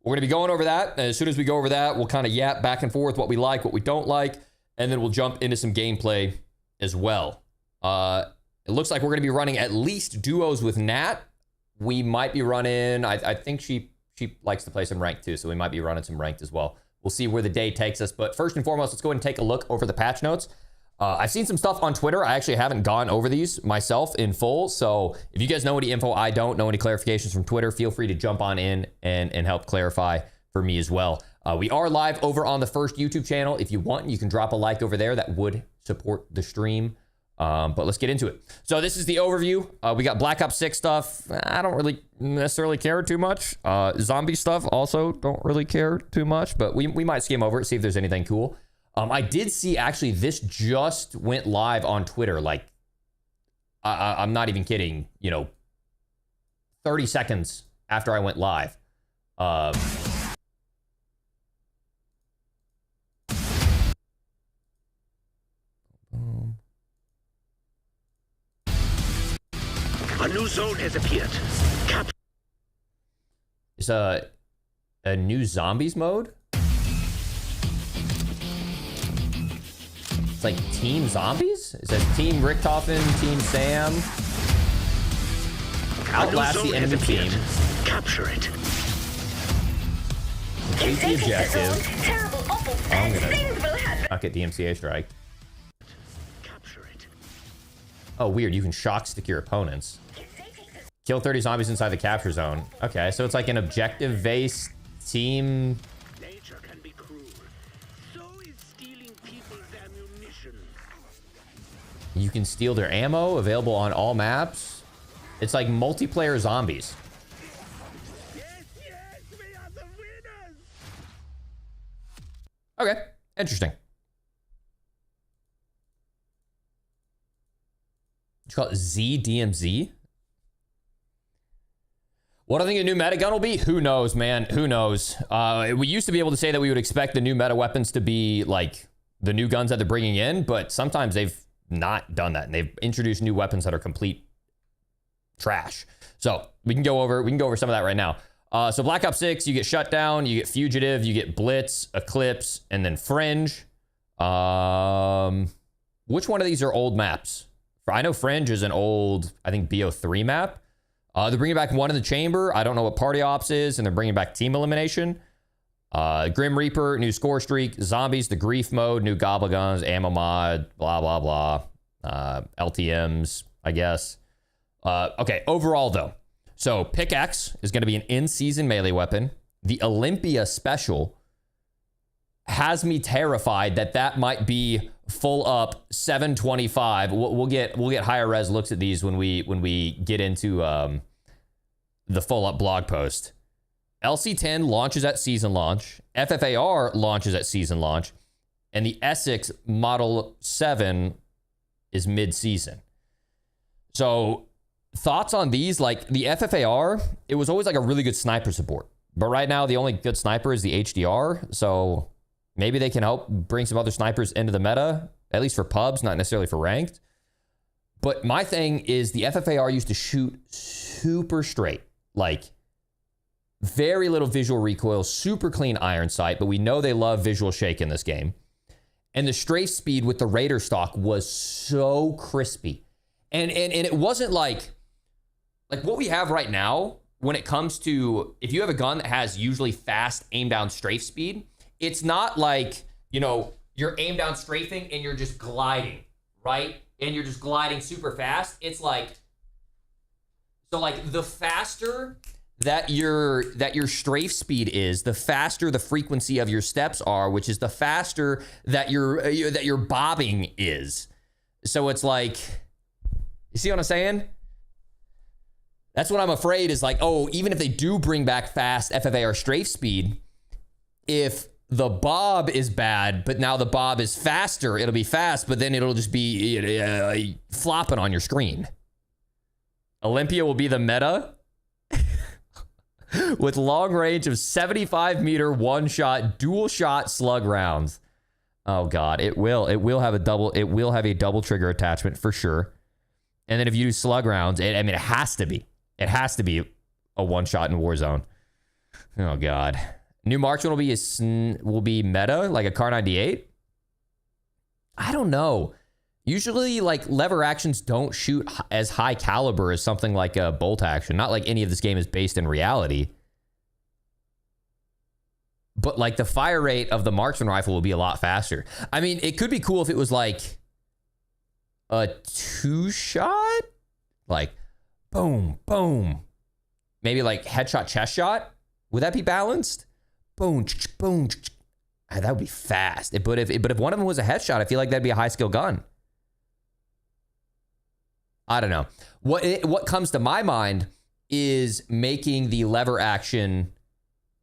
we're going to be going over that. And as soon as we go over that, we'll kind of yap back and forth what we like, what we don't like, and then we'll jump into some gameplay as well. It looks like we're going to be running at least duos with Nat. We might be running, I think she likes to play some ranked too, so we might be running some ranked as well. We'll see where the day takes us. But first and foremost, let's go ahead and take a look over the patch notes. I've seen some stuff on Twitter. I actually haven't gone over these myself in full. So if you guys know any info I don't know, any clarifications from Twitter, feel free to jump on in and help clarify for me as well. We are live over on the first YouTube channel. If you want, you can drop a like over there. That would support the stream. But let's get into it. So this is the overview. We got Black Ops 6 stuff. I don't really necessarily care too much. Zombie stuff also don't really care too much, but we might skim over it, see if there's anything cool. I did see, actually, this just went live on Twitter. Like, I'm not even kidding, 30 seconds after I went live. A new zone has appeared. It's a new zombies mode? It's like Team Zombies? It says Team Richtofen, Team Sam. Outlast the enemy team. Capture it. Complete the objective. I'm gonna not get DMCA strike. Capture it. Oh, weird. You can shock stick your opponents. Kill 30 zombies inside the capture zone. Okay, so it's like an objective-based team. Nature can be cruel. So is stealing people's ammunition. You can steal their ammo, available on all maps. It's like multiplayer zombies. Yes, we are the winners. Okay, interesting. It's called ZDMZ. What I think a new meta gun will be? Who knows, man? Who knows? We used to be able to say that we would expect the new meta weapons to be like the new guns that they're bringing in, but sometimes they've not done that, and they've introduced new weapons that are complete trash. So we can go over some of that right now. So Black Ops 6, you get Shutdown, you get Fugitive, you get Blitz, Eclipse, and then Fringe. Which one of these are old maps? I know Fringe is an old, I think, BO3 map. They're bringing back One in the Chamber. I don't know what Party Ops is, and they're bringing back Team Elimination. Grim Reaper, new score streak. Zombies, the Grief mode, new Gobble Guns, ammo mod, blah, blah, blah. LTMs, I guess. Okay, overall, though. So, Pickaxe is going to be an in-season melee weapon. The Olympia Special has me terrified that might be full up 725. We'll get higher res looks at these when we get into the full up blog post. LC10 launches at season launch. FFAR launches at season launch, and the Essex Model 7 is mid-season. So thoughts on these? Like the FFAR, it was always like a really good sniper support, but right now the only good sniper is the HDR. So maybe they can help bring some other snipers into the meta, at least for pubs, not necessarily for ranked. But my thing is the FFAR used to shoot super straight, like very little visual recoil, super clean iron sight, but we know they love visual shake in this game. And the strafe speed with the Raider stock was so crispy. And it wasn't like what we have right now when it comes to, if you have a gun that has usually fast aim down strafe speed, it's not like, you're aim down strafing and you're just gliding, right? And you're just gliding super fast. It's like, so like the faster that your strafe speed is, the faster the frequency of your steps are, which is the faster that your bobbing is. So it's like, you see what I'm saying? That's what I'm afraid is like, oh, even if they do bring back fast FFAR strafe speed, if the bob is bad, but now the bob is faster, it'll be fast, but then it'll just be flopping on your screen. Olympia will be the meta with long range of 75 meter one shot dual shot slug rounds. Oh God, it will have a double trigger attachment for sure. And then if you do slug rounds, it has to be a one shot in Warzone. Oh God. New marksman will be meta, like a Kar 98. I don't know. Usually, like, lever actions don't shoot as high caliber as something like a bolt action. Not like any of this game is based in reality. But, like, the fire rate of the marksman rifle will be a lot faster. I mean, it could be cool if it was, like, a 2-shot? Like, boom, boom. Maybe, like, headshot, chest shot? Would that be balanced? Boom, boom. That would be fast. But if one of them was a headshot, I feel like that'd be a high skill gun. I don't know. What comes to my mind is making the lever action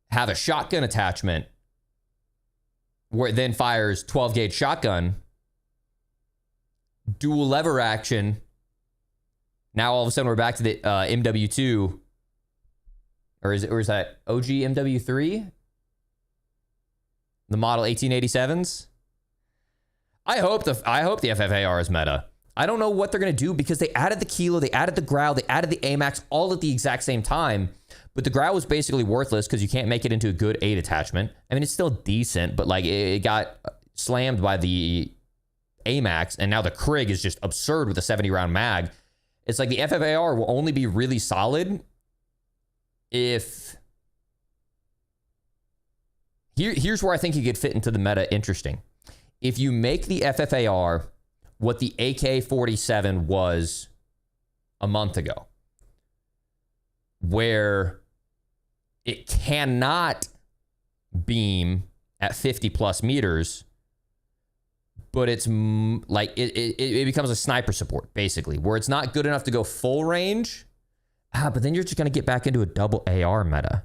have a shotgun attachment where it then fires 12 gauge shotgun, dual lever action. Now all of a sudden we're back to the MW2, or is that OG MW3? The model 1887s. I hope the FFAR is meta. I don't know what they're going to do because they added the kilo, they added the grau, they added the amax all at the exact same time. But the grau was basically worthless because you can't make it into a good 8 attachment. I mean, it's still decent, but like it got slammed by the amax, and now the Krig is just absurd with a 70 round mag. It's like the FFAR will only be really solid if... Here's where I think you could fit into the meta interesting. If you make the FFAR what the AK-47 was a month ago, where it cannot beam at 50 plus meters, but it's like it becomes a sniper support, basically, where it's not good enough to go full range, but then you're just going to get back into a double AR meta.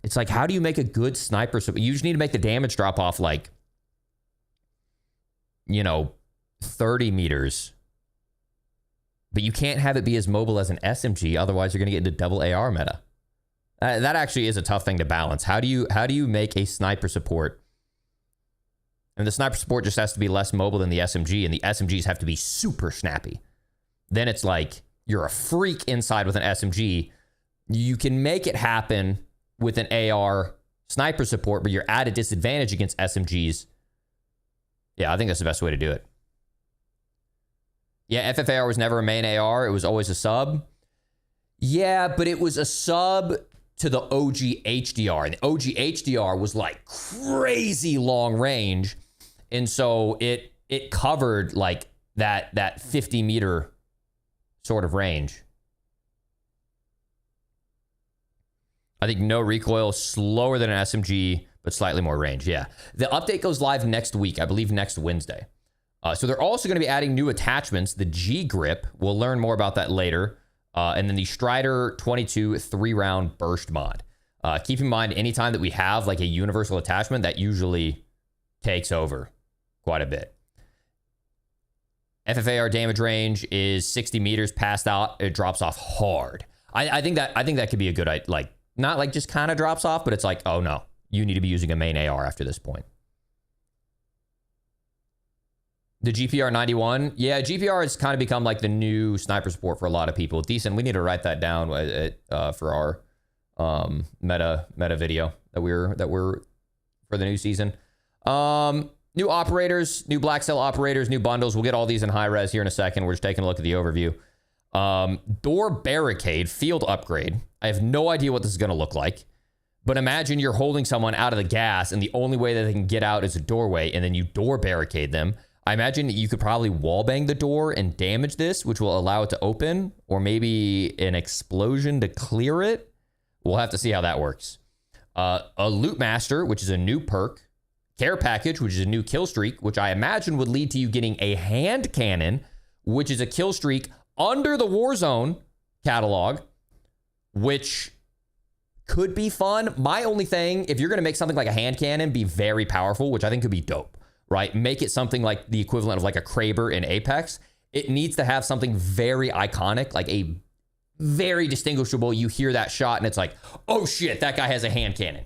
It's like, how do you make a good sniper support? You just need to make the damage drop off like, 30 meters. But you can't have it be as mobile as an SMG, otherwise you're going to get into double AR meta. That actually is a tough thing to balance. How do you make a sniper support? And the sniper support just has to be less mobile than the SMG, and the SMGs have to be super snappy. Then it's like you're a freak inside with an SMG. You can make it happen with an AR sniper support, but you're at a disadvantage against SMGs. Yeah, I think that's the best way to do it. Yeah, FFAR was never a main AR. It was always a sub. Yeah, but it was a sub to the OG HDR. And the OG HDR was like crazy long range. And so it covered like that 50 meter sort of range. I think no recoil, slower than an SMG, but slightly more range. Yeah. The update goes live next week, I believe next Wednesday. So they're also going to be adding new attachments. The G grip, we'll learn more about that later. And then the Strider 22 3-round burst mod. Keep in mind, anytime that we have like a universal attachment, that usually takes over quite a bit. FFAR damage range is 60 meters. Past out, it drops off hard. I think that could be a good, like, not like just kind of drops off, but it's like, oh no, you need to be using a main AR after this point. The GPR 91. Yeah, GPR has kind of become like the new sniper support for a lot of people. Decent. We need to write that down for our meta video that we're for the new season. New operators, new black cell operators, new bundles. We'll get all these in high res here in a second. We're just taking a look at the overview. Door barricade field upgrade. I have no idea what this is going to look like, but imagine you're holding someone out of the gas and the only way that they can get out is a doorway, and then you door barricade them. I imagine that you could probably wallbang the door and damage this, which will allow it to open, or maybe an explosion to clear it. We'll have to see how that works. A Loot Master, which is a new perk. Care Package, which is a new kill streak, which I imagine would lead to you getting a hand cannon, which is a kill streak under the Warzone catalog, which could be fun. My only thing, if you're going to make something like a hand cannon be very powerful, which I think could be dope, right? Make it something like the equivalent of like a Kraber in Apex. It needs to have something very iconic, like a very distinguishable. You hear that shot and it's like, oh shit, that guy has a hand cannon.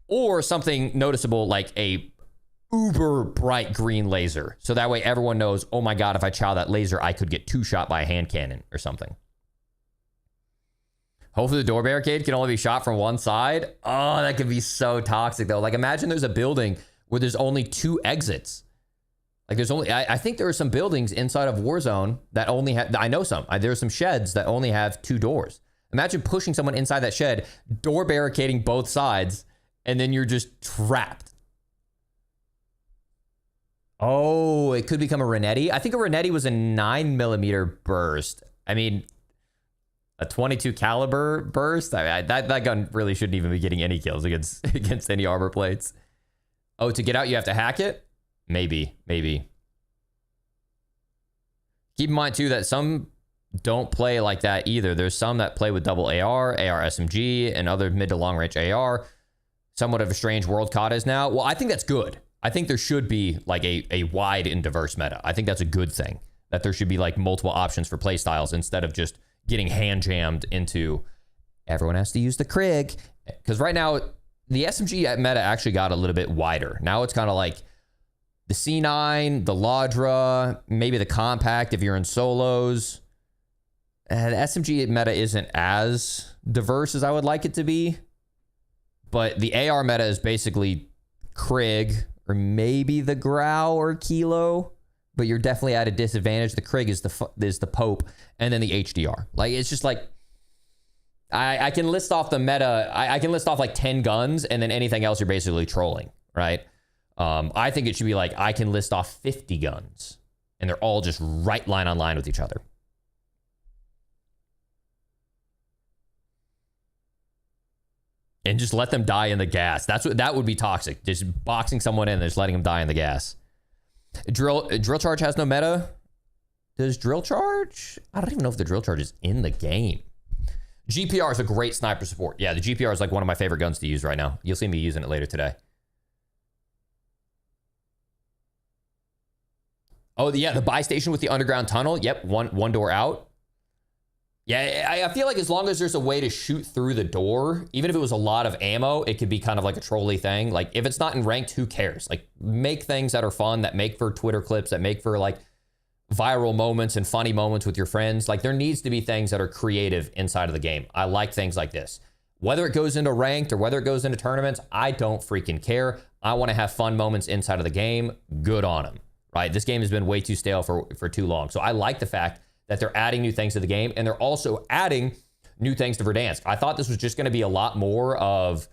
Or something noticeable like a uber bright green laser. So that way everyone knows, oh my God, if I chow that laser, I could get 2 shot by a hand cannon or something. Hopefully the door barricade can only be shot from one side. Oh, that could be so toxic though. Like imagine there's a building where there's only 2 exits. Like there's only, I think there are some buildings inside of Warzone that only have, I know some, there are some sheds that only have 2 doors. Imagine pushing someone inside that shed, door barricading both sides, and then you're just trapped. Oh, it could become a Renetti. I think a Renetti was a 9mm burst. I mean, a 22 caliber burst. I mean, that gun really shouldn't even be getting any kills against any armor plates. Oh, to get out, you have to hack it? Maybe. Keep in mind, too, that some don't play like that either. There's some that play with double AR SMG, and other mid to long range AR. Somewhat of a strange world COD is now. Well, I think that's good. I think there should be like a wide and diverse meta. I think that's a good thing. That there should be like multiple options for playstyles instead of just getting hand jammed into everyone has to use the Krig. Because right now, the SMG meta actually got a little bit wider. Now it's kind of like the C9, the Ladra, maybe the Compact if you're in solos. And the SMG meta isn't as diverse as I would like it to be. But the AR meta is basically Krig or maybe the Grau or Kilo. But you're definitely at a disadvantage. The Krig is the Pope, and then the HDR. Like, it's just like, I can list off the meta. I can list off like 10 guns, and then anything else you're basically trolling, right? I think it should be like, I can list off 50 guns, and they're all just right line on line with each other. And just let them die in the gas. That would be toxic. Just boxing someone in and just letting them die in the gas. Drill charge has no meta. Does drill charge? I don't even know if the drill charge is in the game. GPR is a great sniper support. Yeah, the GPR is like one of my favorite guns to use right now. You'll see me using it later today. Oh, yeah, the buy station with the underground tunnel. Yep, one door out. Yeah, I feel like as long as there's a way to shoot through the door, even if it was a lot of ammo, it could be kind of like a trolley thing. Like, if it's not in ranked, who cares? Like, make things that are fun, that make for Twitter clips, that make for, like, viral moments and funny moments with your friends. Like, there needs to be things that are creative inside of the game. I like things like this. Whether it goes into ranked or whether it goes into tournaments, I don't freaking care. I want to have fun moments inside of the game. Good on them, right? This game has been way too stale for too long. So I like the fact that they're adding new things to the game, and they're also adding new things to Verdansk. I thought this was just going to be a lot more of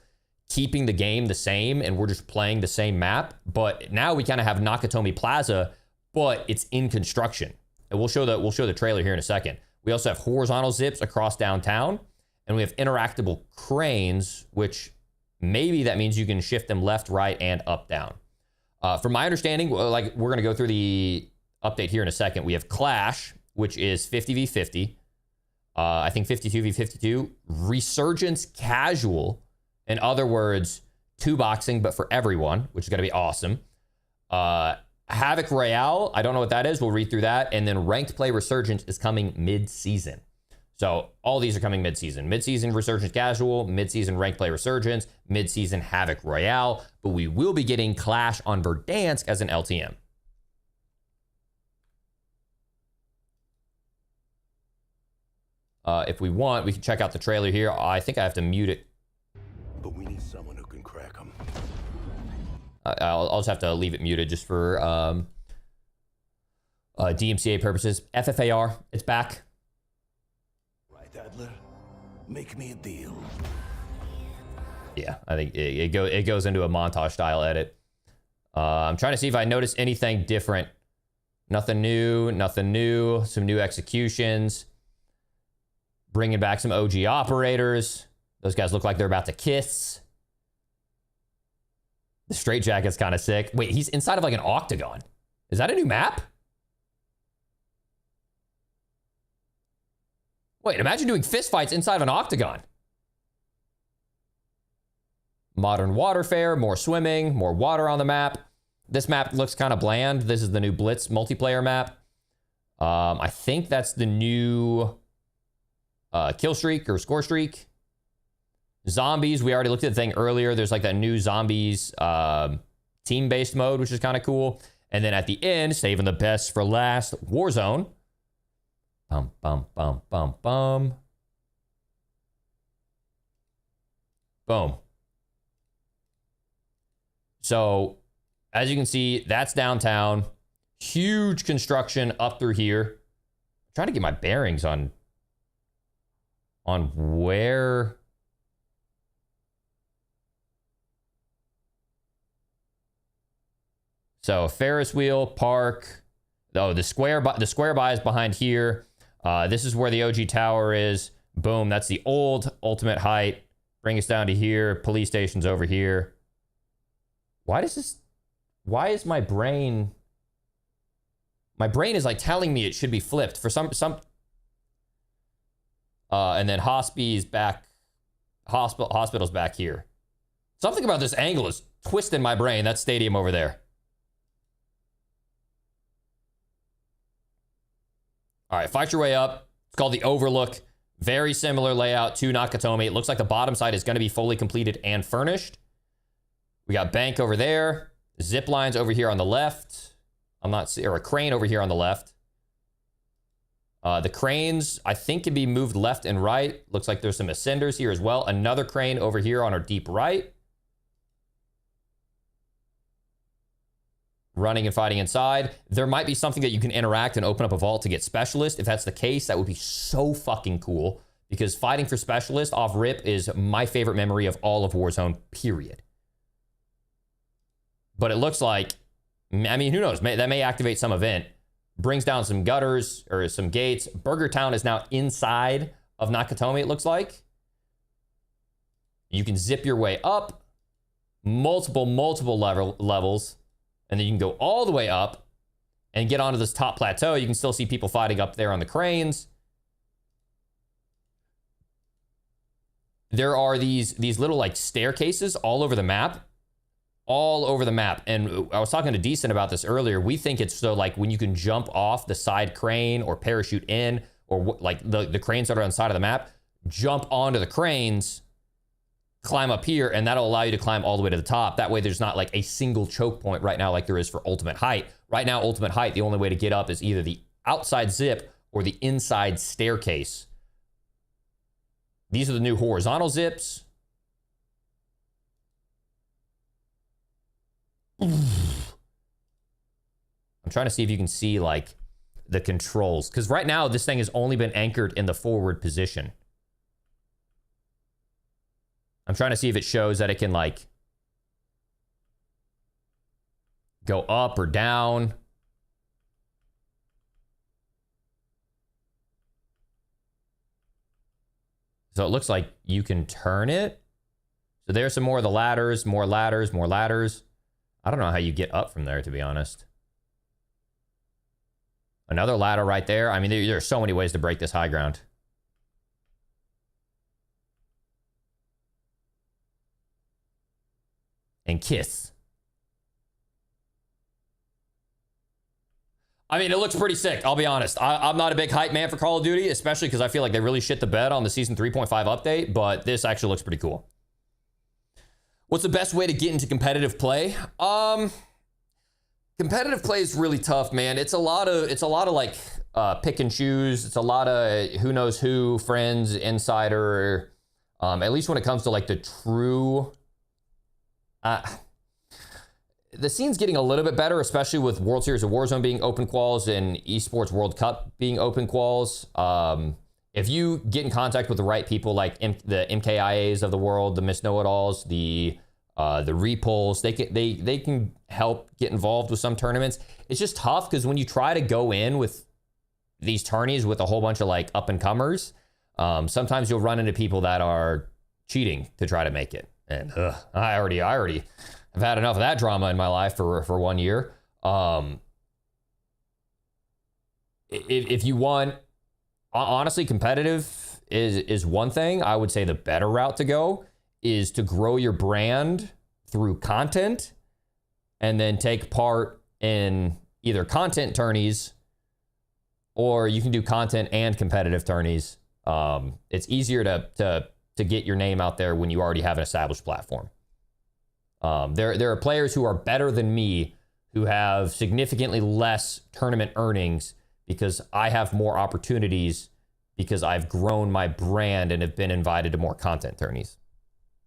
keeping the game the same, and we're just playing the same map. But now we kind of have Nakatomi Plaza, but it's in construction. And we'll show the trailer here in a second. We also have horizontal zips across downtown, and we have interactable cranes, which maybe that means you can shift them left, right, and up, down. From my understanding, like, we're going to go through the update here in a second. We have Clash, which is 50v50. I think 52v52. Resurgence Casual. In other words, 2 boxing, but for everyone, which is going to be awesome. Havoc Royale. I don't know what that is. We'll read through that. And then Ranked Play Resurgence is coming mid-season. So all these are coming mid-season. Mid-season Resurgence Casual, mid-season Ranked Play Resurgence, mid-season Havoc Royale. But we will be getting Clash on Verdansk as an LTM. If we want, we can check out the trailer here. I think I have to mute it. But we need someone who can crack them. I'll just have to leave it muted just for DMCA purposes. FFAR, it's back. Right, Adler? Make me a deal. Yeah, I think it goes into a montage style edit. I'm trying to see if I notice anything different. Nothing new, nothing new. Some new executions. Bringing back some OG operators. Those guys look like they're about to kiss. The straight jacket's kind of sick. Wait, he's inside of like an octagon. Is that a new map? Wait, imagine doing fistfights inside of an octagon. Modern waterfare, more swimming, more water on the map. This map looks kind of bland. This is the new Blitz multiplayer map. I think that's the new kill streak or score streak. Zombies, we already looked at the thing earlier. There's like that new zombies team-based mode, which is kind of cool. And then at the end, saving the best for last, Warzone. Bum, bum, bum, bum, bum. Boom. So as you can see, that's downtown. Huge construction up through here. I'm trying to get my bearings on where. So Ferris wheel, park. Oh, the square by is behind here. This is where the OG tower is. Boom, that's the old ultimate height. Bring us down to here. Police station's over here. Why is my brain is like telling me it should be flipped for some and then hospital's back here. Something about this angle is twisting my brain. That stadium over there. All right, fight your way up. It's called the Overlook. Very similar layout to Nakatomi. It looks like the bottom side is going to be fully completed and furnished. We got bank over there. Zip lines over here on the left. Or a crane over here on the left. The cranes, I think, can be moved left and right. Looks like there's some ascenders here as well. Another crane over here on our deep right. Running and fighting inside. There might be something that you can interact and open up a vault to get specialist. If that's the case, that would be so fucking cool. Because fighting for specialist off rip is my favorite memory of all of Warzone, period. But it looks like, I mean, who knows? That may activate some event. Brings down some gutters or some gates. Burger Town is now inside of Nakatomi, it looks like. You can zip your way up. Multiple levels. And then you can go all the way up and get onto this top plateau. You can still see people fighting up there on the cranes. There are these little like staircases all over the map. All over the map. And I was talking to Decent about this earlier. We think it's so like when you can jump off the side crane or parachute in, or like the cranes that are on the side of the map, jump onto the cranes, climb up here, and that'll allow you to climb all the way to the top. That way there's not like a single choke point right now like there is for ultimate height. Right now, ultimate height, the only way to get up is either the outside zip or the inside staircase. These are the new horizontal zips. I'm trying to see if you can see like the controls, because right now this thing has only been anchored in the forward position. I'm trying to see if it shows that it can like go up or down. So it looks like you can turn it. So there's some more of the ladders, more ladders, more ladders. I don't know how you get up from there, to be honest. Another ladder right there. I mean, there are so many ways to break this high ground. And kiss. I mean, it looks pretty sick, I'll be honest. I'm not a big hype man for Call of Duty, especially because I feel like they really shit the bed on the Season 3.5 update, but this actually looks pretty cool. What's the best way to get into competitive play? Competitive play is really tough, man. It's a lot of like pick and choose. It's a lot of who knows who, friends, insider. At least when it comes to like the true. The scene's getting a little bit better, especially with World Series of Warzone being open quals and Esports World Cup being open quals. If you get in contact with the right people, like the MKIAs of the world, the Miss Know-It-Alls, the repulls, they can help get involved with some tournaments. It's just tough because when you try to go in with these tourneys with a whole bunch of like up and comers, sometimes you'll run into people that are cheating to try to make it. And I already have had enough of that drama in my life for 1 year. If you want, honestly, competitive is one thing. I would say the better route to go is to grow your brand through content and then take part in either content tourneys, or you can do content and competitive tourneys. It's easier to get your name out there when you already have an established platform. There are players who are better than me who have significantly less tournament earnings because I have more opportunities because I've grown my brand and have been invited to more content tourneys.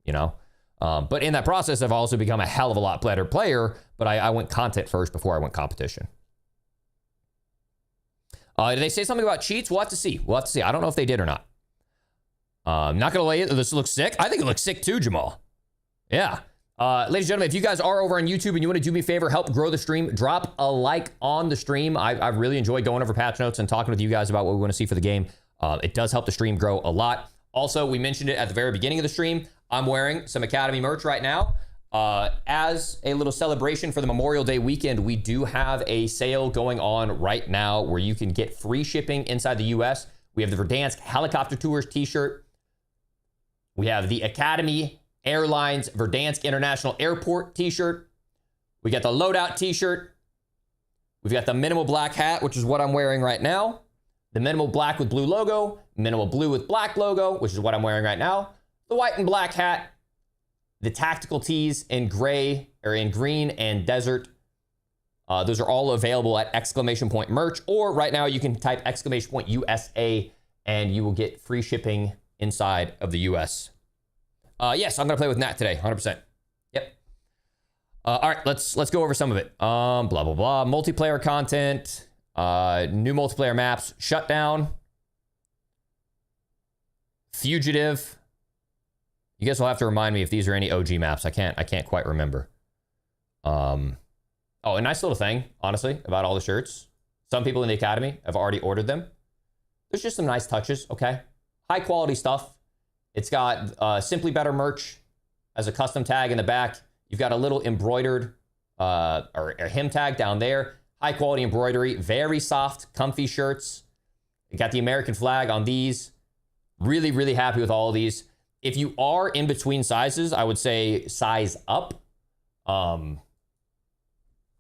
you know? But in that process, I've also become a hell of a lot better player, but I went content first before I went competition. Did they say something about cheats? We'll have to see. We'll have to see. I don't know if they did or not. I'm not going to lay it. This looks sick. I think it looks sick too, Jamal. Yeah. Ladies and gentlemen, if you guys are over on YouTube and you want to do me a favor, help grow the stream, drop a like on the stream. I really enjoy going over patch notes and talking with you guys about what we want to see for the game. It does help the stream grow a lot. Also, we mentioned it at the very beginning of the stream. I'm wearing some Academy merch right now. As a little celebration for the Memorial Day weekend, we do have a sale going on right now where you can get free shipping inside the US. We have the Verdansk Helicopter Tours t-shirt. We have the Academy Airlines Verdansk International Airport t-shirt. We got the loadout t-shirt. We've got the minimal black hat, which is what I'm wearing right now. The minimal black with blue logo, minimal blue with black logo, which is what I'm wearing right now. The white and black hat, the tactical tees in gray or in green and desert. Those are all available at exclamation point merch, or right now you can type exclamation point USA and you will get free shipping inside of the US. Yes, I'm gonna play with Nat today, 100%. Yep. All right, let's go over some of it. Blah, blah, blah. Multiplayer content, new multiplayer maps, Shutdown, Fugitive. You guys will have to remind me if these are any OG maps. I can't quite remember. Oh, a nice little thing, honestly, about all the shirts. Some people in the Academy have already ordered them. There's just some nice touches, okay? High quality stuff. It's got Simply Better merch as a custom tag in the back. You've got a little embroidered or a hem tag down there. High quality embroidery, very soft, comfy shirts. You got the American flag on these. Really, really happy with all of these. If you are in between sizes, I would say size up.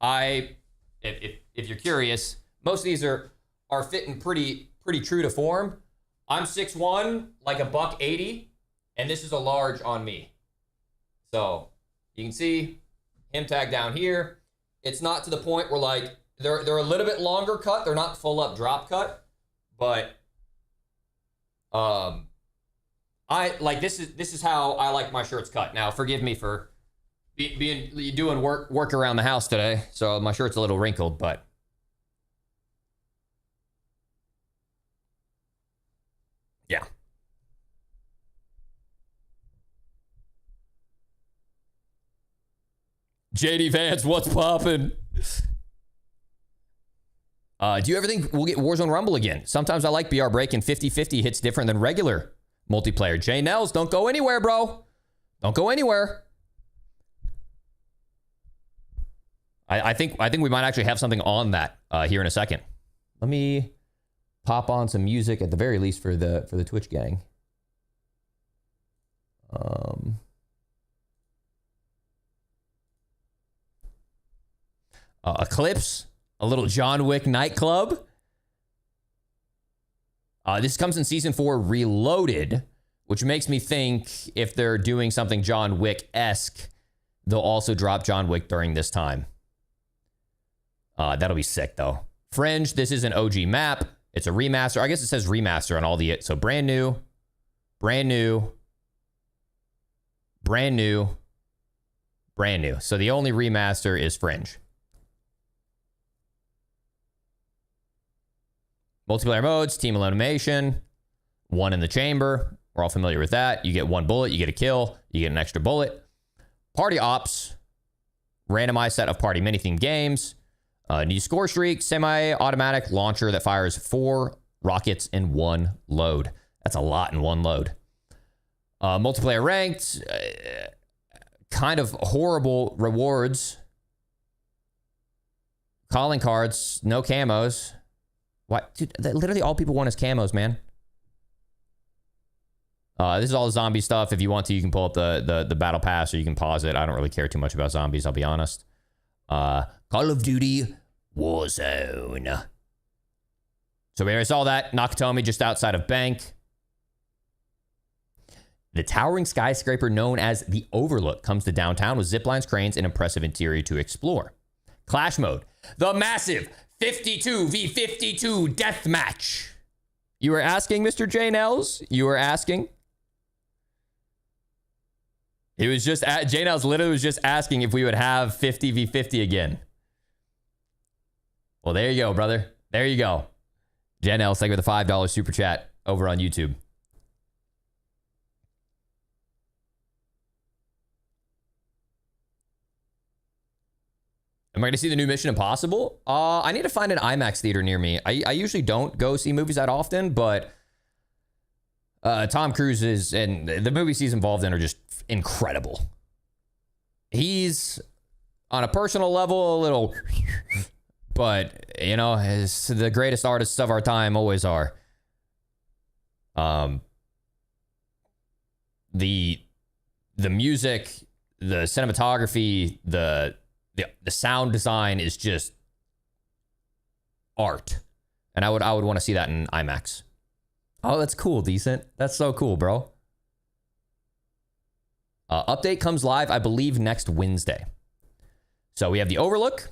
If you're curious, most of these are fitting pretty true to form. I'm 6'1", like a $180, and this is a large on me. So you can see hem tag down here. It's not to the point where like they're a little bit longer cut. They're not full up drop cut, but I like this is how I like my shirts cut. Now, forgive me for doing work around the house today, so my shirt's a little wrinkled, but yeah. JD Vance, what's poppin'? Do you ever think we'll get Warzone Rumble again? Sometimes I like BR Break, and 50-50 hits different than regular multiplayer. Jay Nels, don't go anywhere, bro. Don't go anywhere. I think we might actually have something on that here in a second. Let me pop on some music at the very least for the Twitch gang. Eclipse, a little John Wick nightclub. This comes in Season 4 Reloaded, which makes me think if they're doing something John Wick-esque, they'll also drop John Wick during this time. That'll be sick, though. Fringe, this is an OG map. It's a remaster. I guess it says remaster on all the... So brand new, brand new, brand new, brand new. So the only remaster is Fringe. Multiplayer modes, team elimination, one in the chamber. We're all familiar with that. You get one bullet, you get a kill, you get an extra bullet. Party ops, randomized set of party mini-themed games. New score streak, semi-automatic launcher that fires 4 rockets in one load. That's a lot in one load. Multiplayer ranked, kind of horrible rewards. Calling cards, no camos. What? Dude, literally all people want is camos, man. This is all the zombie stuff. If you want to, you can pull up the battle pass or you can pause it. I don't really care too much about zombies, I'll be honest. Call of Duty Warzone. So we already saw that. Nakatomi just outside of Bank. The towering skyscraper known as the Overlook comes to downtown with ziplines, cranes, and impressive interior to explore. Clash mode. The massive 52v52 deathmatch. You were asking, Mr. J. Nels? You were asking? He was just at JNL's literally was just asking if we would have 50v50 again. Well, there you go, brother. There you go. JNL, thank you for the $5 super chat over on YouTube. Am I going to see the new Mission Impossible? I need to find an IMAX theater near me. I usually don't go see movies that often, but Tom Cruise is, and the movies he's involved in are just incredible. He's, on a personal level, a little, but, you know, is the greatest artists of our time always are. The music, the cinematography, the sound design is just art. And I would want to see that in IMAX. Oh, that's cool, Decent. That's so cool, bro. Update comes live, I believe, next Wednesday. So we have the Overlook.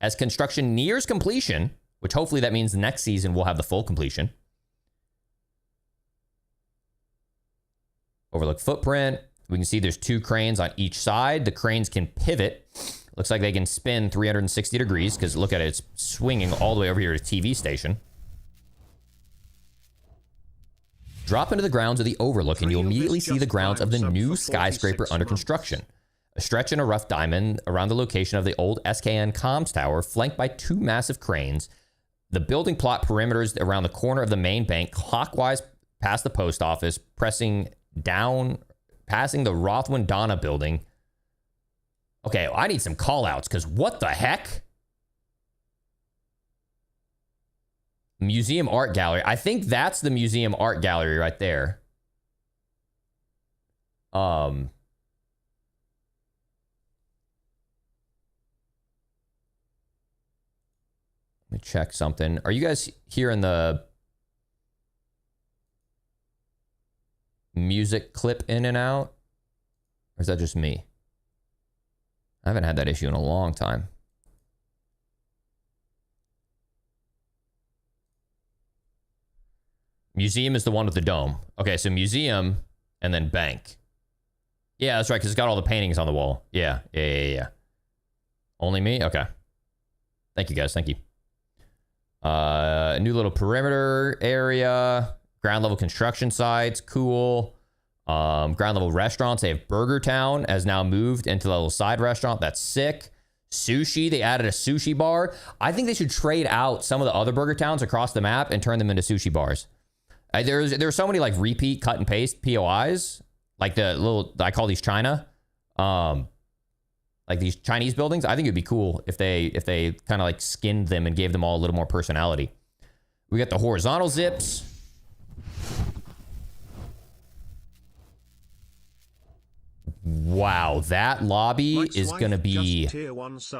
As construction nears completion, which hopefully that means next season we'll have the full completion. Overlook footprint. We can see there's 2 cranes on each side. The cranes can pivot. Looks like they can spin 360 degrees because look at it. It's swinging all the way over here to TV station. Drop into the grounds of the Overlook and you'll immediately see the grounds of the new skyscraper under construction. A stretch in a rough diamond around the location of the old SKN comms tower, flanked by 2 massive cranes. The building plot perimeters around the corner of the main bank, clockwise past the post office, pressing down, passing the Rothwindana building. Okay, I need some call outs because what the heck? Museum Art Gallery. I think that's the Museum Art Gallery right there. Let me check something. Are you guys hearing the music clip in and out? Or is that just me? I haven't had that issue in a long time. Museum is the one with the dome. Okay, so museum and then bank. Yeah, that's right, because it's got all the paintings on the wall. Yeah. Only me? Okay. Thank you, guys. Thank you. New little perimeter area. Ground level construction sites. Cool. Ground level restaurants. They have Burger Town has now moved into the little side restaurant. That's sick. Sushi. They added a sushi bar. I think they should trade out some of the other Burger Towns across the map and turn them into sushi bars. There's so many like repeat cut and paste POIs, like the little, I call these China, like these Chinese buildings. I think it'd be cool if they kind of like skinned them and gave them all a little more personality. We got the horizontal zips. Wow, that lobby is going to be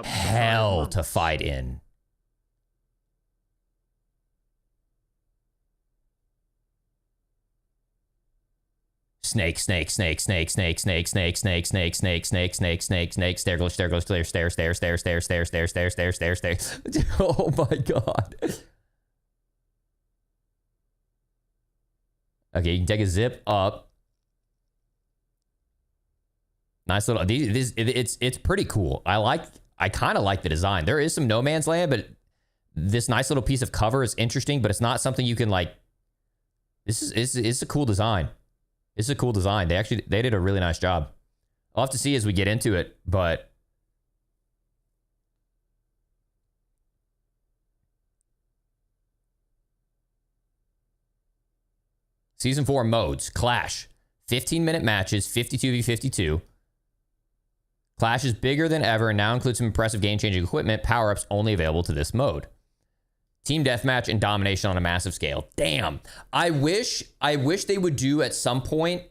hell to fight in. Snake, snake, snake, snake, snake, snake, snake, snake, snake, snake, snake, snake, snake, snake, stair, glitch, stair, glitch, stair, stair, stair, stair, stair, stair, stair, stair, stair, stair, stair. Oh my god. Okay, you can take a zip up. Nice little. It's pretty cool. I kind of like the design. There is some no man's land, but this nice little piece of cover is interesting. But it's not something you can like. It's a cool design. It's a cool design. They did a really nice job. I'll have to see as we get into it, but Season 4 modes. Clash. 15-minute matches, 52v52. Clash is bigger than ever and now includes some impressive game-changing equipment, power-ups only available to this mode. Team deathmatch and domination on a massive scale. Damn. I wish they would do at some point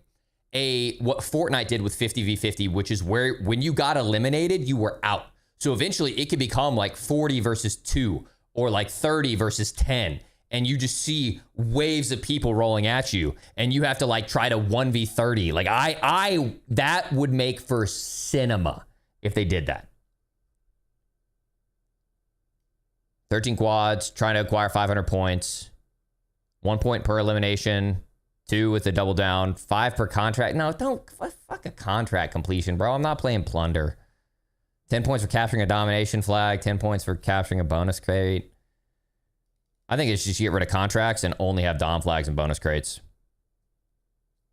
what Fortnite did with 50v50, which is where when you got eliminated, you were out. So eventually it could become like 40 versus 2 or like 30 versus 10. And you just see waves of people rolling at you and you have to like try to 1v30. Like that would make for cinema if they did that. 13 quads, trying to acquire 500 points. 1 point per elimination. 2 with the double down. 5 per contract. No, don't. Fuck a contract completion, bro. I'm not playing plunder. 10 points for capturing a domination flag. 10 points for capturing a bonus crate. I think it's just get rid of contracts and only have dom flags and bonus crates.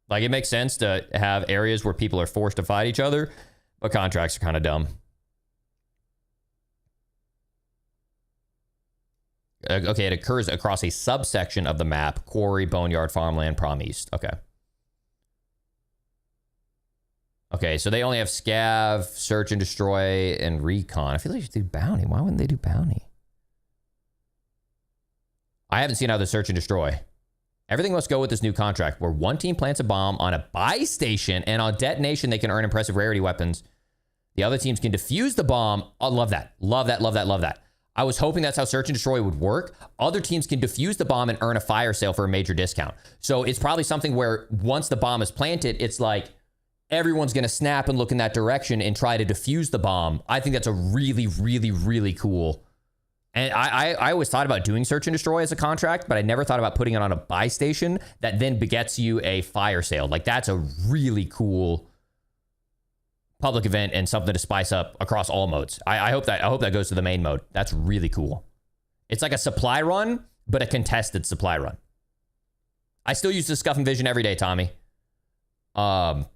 Like, it makes sense to have areas where people are forced to fight each other, but contracts are kind of dumb. Okay, it occurs across a subsection of the map. Quarry, boneyard, farmland, prom east. Okay. Okay, so they only have scav, search and destroy, and recon. I feel like they should do bounty. Why wouldn't they do bounty? I haven't seen how the search and destroy. Everything must go with this new contract where one team plants a bomb on a buy station and on detonation, they can earn impressive rarity weapons. The other teams can defuse the bomb. I love that. Love that, love that, love that. I was hoping that's how search and destroy would work. Other teams can defuse the bomb and earn a fire sale for a major discount. So it's probably something where once the bomb is planted, it's like everyone's going to snap and look in that direction and try to defuse the bomb. I think that's a really, really, really cool. And I always thought about doing search and destroy as a contract, but I never thought about putting it on a buy station that then begets you a fire sale. Like, that's a really cool public event and something to spice up across all modes. I hope that goes to the main mode. That's really cool. It's like a supply run, but a contested supply run. I still use the Scuff and Vision every day, Tommy.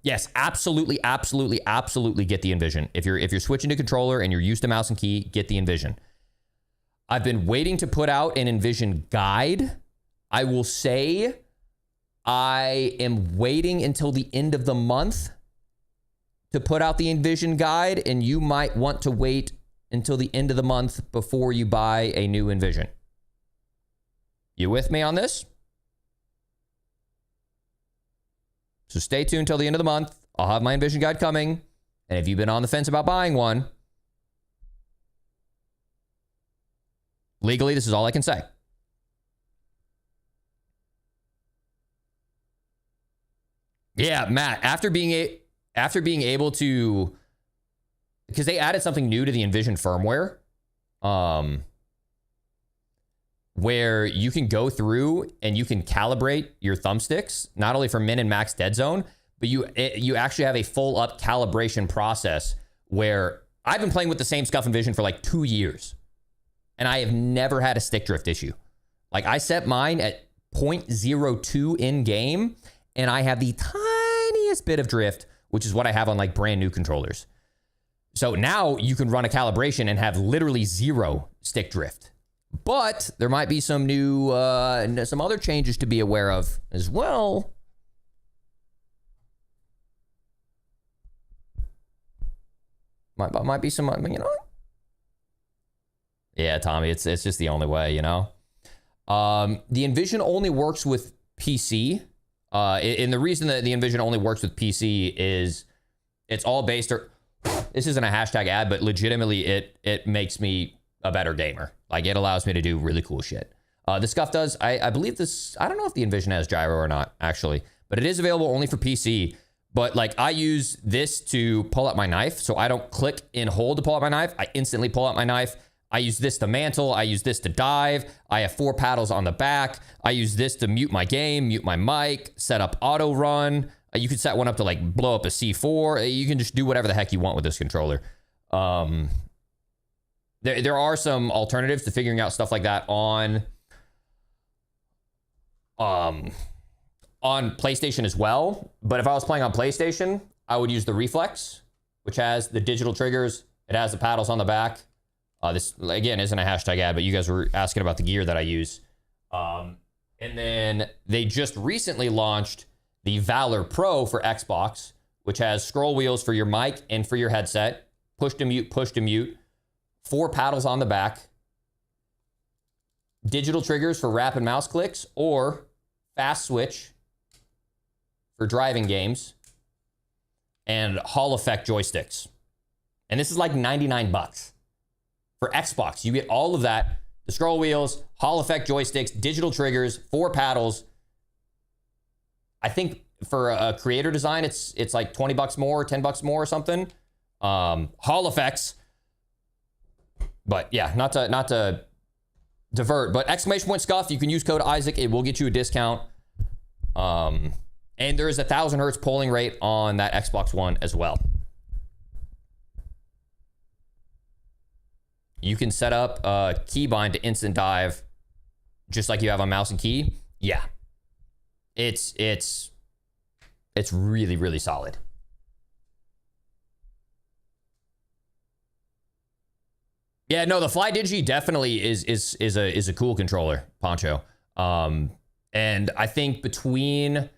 Yes, absolutely, absolutely, absolutely get the Envision. If you're switching to controller and you're used to mouse and key, get the Envision. I've been waiting to put out an Envision guide. I will say I am waiting until the end of the month to put out the Envision guide, and you might want to wait until the end of the month before you buy a new Envision. You with me on this? So stay tuned till the end of the month. I'll have my Envision guide coming. And if you've been on the fence about buying one, legally, this is all I can say. Yeah, Matt, after being able to, because they added something new to the Envision firmware, where you can go through and you can calibrate your thumbsticks, not only for min and max dead zone, but you actually have a full up calibration process where I've been playing with the same Scuff and Vision for like 2 years. And I have never had a stick drift issue. Like, I set mine at 0.02 in game, and I have the tiniest bit of drift, which is what I have on like brand new controllers. So now you can run a calibration and have literally 0 stick drift. But there might be some new, some other changes to be aware of as well. Might be some, you know. Yeah, Tommy, it's just the only way, you know? The Envision only works with PC. And the reason that the Envision only works with PC is it's all based, or this isn't a hashtag ad, but legitimately it makes me a better gamer. Like, it allows me to do really cool shit. The Scuff does, I believe this, I don't know if the Envision has gyro or not, actually, but it is available only for PC. But like, I use this to pull out my knife. So I don't click and hold to pull out my knife. I instantly pull out my knife. I use this to mantle. I use this to dive. I have 4 paddles on the back. I use this to mute my game, mute my mic, set up auto run. You can set one up to like blow up a C4. You can just do whatever the heck you want with this controller. There are some alternatives to figuring out stuff like that on PlayStation as well. But if I was playing on PlayStation, I would use the Reflex, which has the digital triggers. It has the paddles on the back. This, again, isn't a hashtag ad, but you guys were asking about the gear that I use. And then they just recently launched the Valor Pro for Xbox, which has scroll wheels for your mic and for your headset. Push to mute. 4 paddles on the back. Digital triggers for rapid mouse clicks or fast switch for driving games. And Hall effect joysticks. And this is like $99. For Xbox, you get all of that. The scroll wheels, Hall effect joysticks, digital triggers, 4 paddles. I think for a creator design, it's like $20 more, $10 more or something. Hall effects. But yeah, not to divert, but ! Scuff, you can use code Isaac. It will get you a discount. And there is 1,000 hertz polling rate on that Xbox One as well. You can set up a keybind to instant dive just like you have on mouse and key. Yeah. It's really, really solid. Yeah, no, the FlyDigi definitely is a cool controller, Poncho. And I think between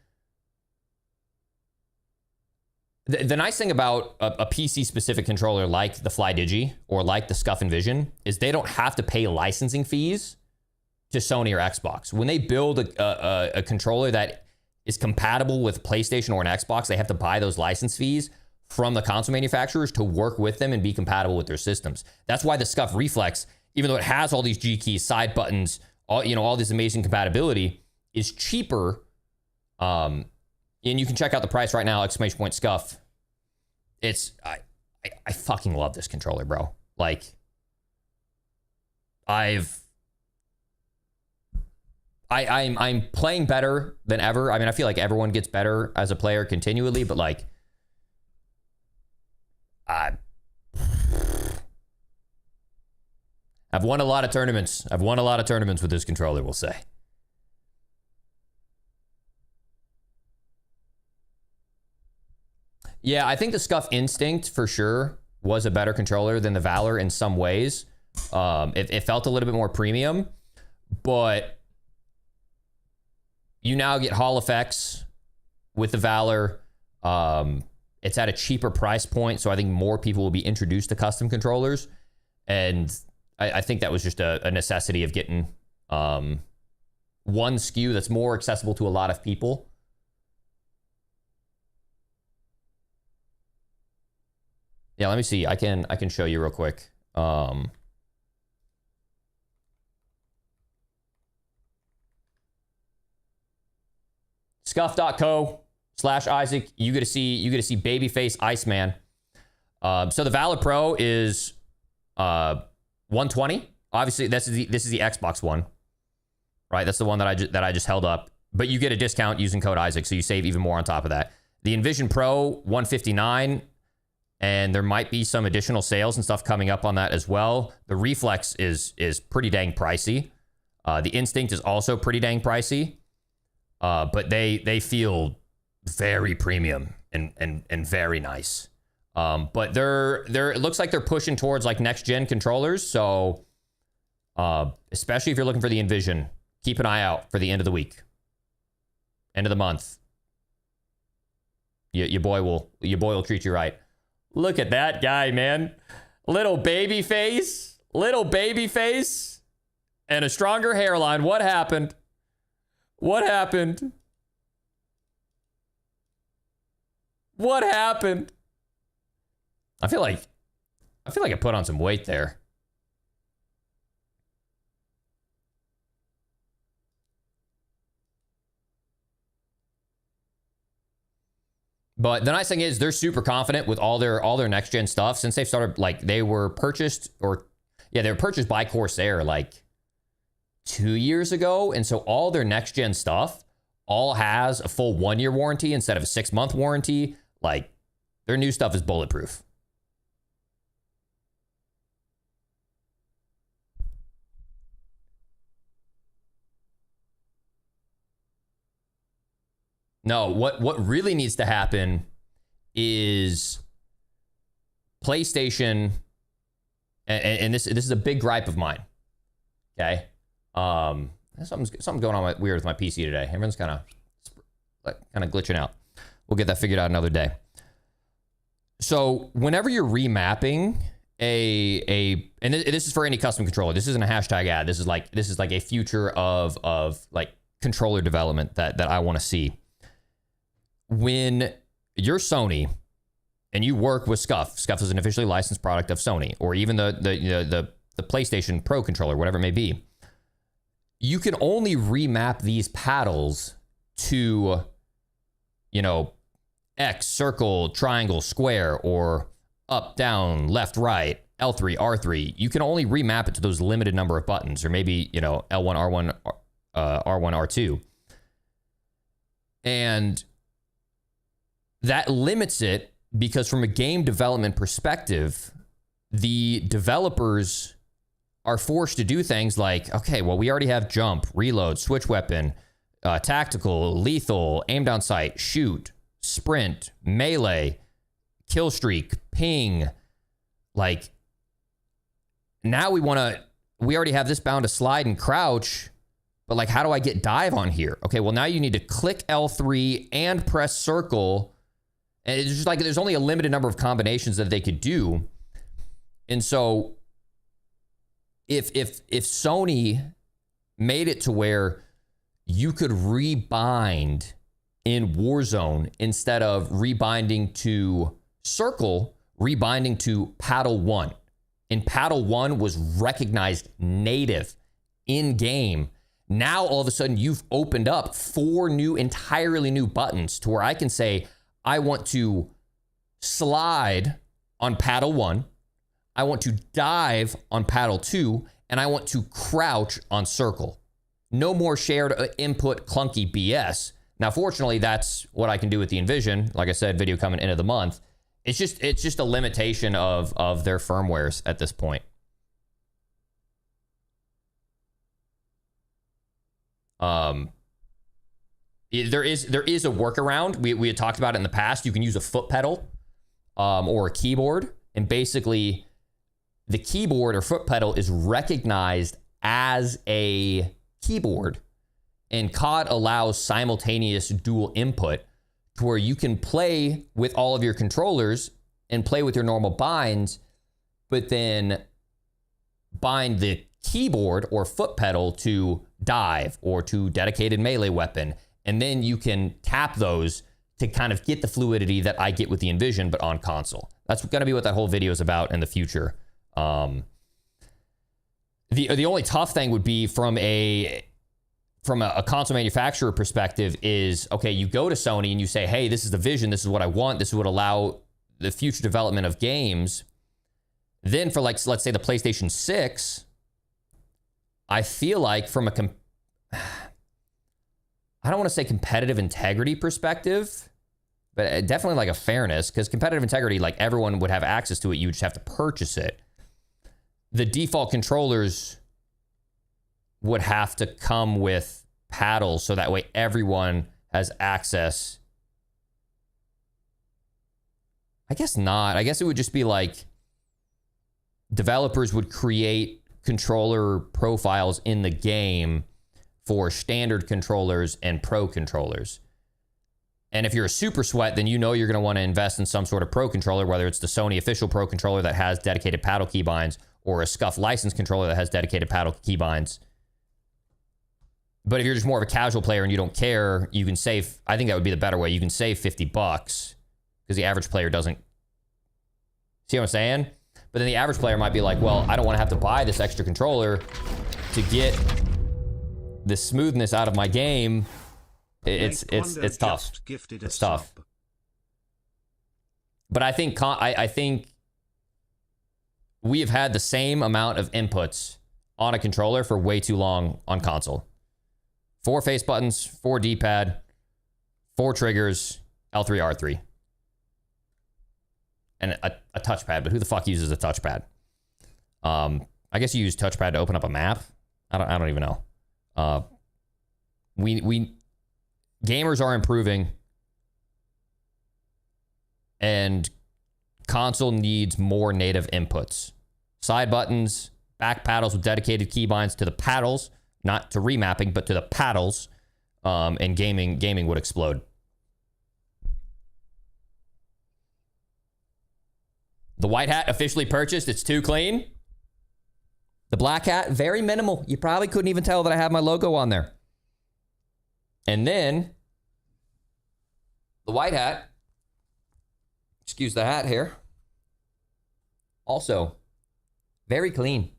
the nice thing about a PC specific controller like the FlyDigi or like the Scuf Envision is they don't have to pay licensing fees to Sony or Xbox. When they build a controller that is compatible with PlayStation or an Xbox, they have to buy those license fees from the console manufacturers to work with them and be compatible with their systems. That's why the Scuf Reflex, even though it has all these G keys, side buttons, all this amazing compatibility, is cheaper. And you can check out the price right now, !Scuf. I fucking love this controller, bro. Like, I'm playing better than ever. I mean, I feel like everyone gets better as a player continually, but like, I've won a lot of tournaments. I've won a lot of tournaments with this controller, we'll say. Yeah, I think the Scuf Instinct for sure was a better controller than the Valor in some ways. It felt a little bit more premium, but you now get Hall effects with the Valor. It's at a cheaper price point, so I think more people will be introduced to custom controllers. And I think that was just a necessity of getting one SKU that's more accessible to a lot of people. Yeah, let me see. I can show you real quick. Scuf.co/Isaac. You get to see babyface Iceman. So the Valor Pro is 120. Obviously, this is the Xbox one, right? That's the one that I just held up. But you get a discount using code Isaac, so you save even more on top of that. The Envision Pro 159. And there might be some additional sales and stuff coming up on that as well. The Reflex is pretty dang pricey. The Instinct is also pretty dang pricey. But they feel very premium and very nice. But it looks like they're pushing towards like next gen controllers. So especially if you're looking for the Envision, keep an eye out for the end of the week, end of the month. Your boy will treat you right. Look at that guy, man. Little baby face, and a stronger hairline. What happened? What happened? What happened? I feel like I put on some weight there. But the nice thing is they're super confident with all their next gen stuff since they've started. Like they were purchased by Corsair like 2 years ago, and so all their next gen stuff all has a full 1-year warranty instead of a 6-month warranty. Like their new stuff is bulletproof. No, what really needs to happen is PlayStation, and this is a big gripe of mine. Okay, something's going on weird with my PC today. Everyone's kind of glitching out. We'll get that figured out another day. So whenever you're remapping and this is for any custom controller. This isn't a hashtag ad. This is like a future of like controller development that I want to see. When you're Sony and you work with Scuf is an officially licensed product of Sony, or even the PlayStation Pro controller, whatever it may be, you can only remap these paddles to, X, circle, triangle, square, or up, down, left, right, L3, R3. You can only remap it to those limited number of buttons, or maybe, L1, R1, R1, R2. And that limits it because from a game development perspective, the developers are forced to do things like, okay, well, we already have jump, reload, switch weapon, tactical, lethal, aim down sight, shoot, sprint, melee, kill streak, ping. Like, now we already have this bound to slide and crouch, but like, how do I get dive on here? Okay, well, now you need to click L3 and press circle. And it's just like, there's only a limited number of combinations that they could do. And so if Sony made it to where you could rebind in Warzone instead of rebinding to circle, rebinding to paddle 1. And paddle 1 was recognized native in game. Now all of a sudden you've opened up 4 entirely new buttons to where I can say, I want to slide on paddle 1. I want to dive on paddle 2, and I want to crouch on circle. No more shared input clunky BS. Now, fortunately, that's what I can do with the Envision. Like I said, video coming end of the month. It's just a limitation of their firmwares at this point. There is a workaround. We had talked about it in the past. You can use a foot pedal or a keyboard, and basically the keyboard or foot pedal is recognized as a keyboard, and COD allows simultaneous dual input to where you can play with all of your controllers and play with your normal binds, but then bind the keyboard or foot pedal to dive or to dedicated melee weapon. And then you can tap those to kind of get the fluidity that I get with the Envision, but on console. That's going to be what that whole video is about in the future. The only tough thing would be from a console manufacturer perspective is, okay, you go to Sony and you say, hey, this is the vision. This is what I want. This would allow the future development of games. Then for, like, let's say the PlayStation 6, I feel like from a I don't want to say competitive integrity perspective, but definitely like a fairness, because competitive integrity, like everyone would have access to it. You just have to purchase it. The default controllers would have to come with paddles so that way everyone has access. I guess not. I guess it would just be like developers would create controller profiles in the game for standard controllers and pro controllers. And if you're a super sweat, then you know you're going to want to invest in some sort of pro controller, whether it's the Sony official pro controller that has dedicated paddle keybinds or a Scuff licensed controller that has dedicated paddle keybinds. But if you're just more of a casual player and you don't care, you can save, I think that would be the better way. You can save $50 because the average player doesn't. See what I'm saying? But then the average player might be like, well, I don't want to have to buy this extra controller to get the smoothness out of my game. It's tough. It's tough. But I think I think we have had the same amount of inputs on a controller for way too long on console. 4 face buttons, 4 D-pad, 4 triggers, L3, R3. And a touchpad, but who the fuck uses a touchpad? I guess you use touchpad to open up a map. I don't even know. Gamers are improving, and console needs more native inputs. Side buttons, back paddles with dedicated keybinds to the paddles, not to remapping, but to the paddles, and gaming would explode. The white hat officially purchased. It's too clean. The black hat, very minimal. You probably couldn't even tell that I have my logo on there. And then the white hat, excuse the hat here, also very clean,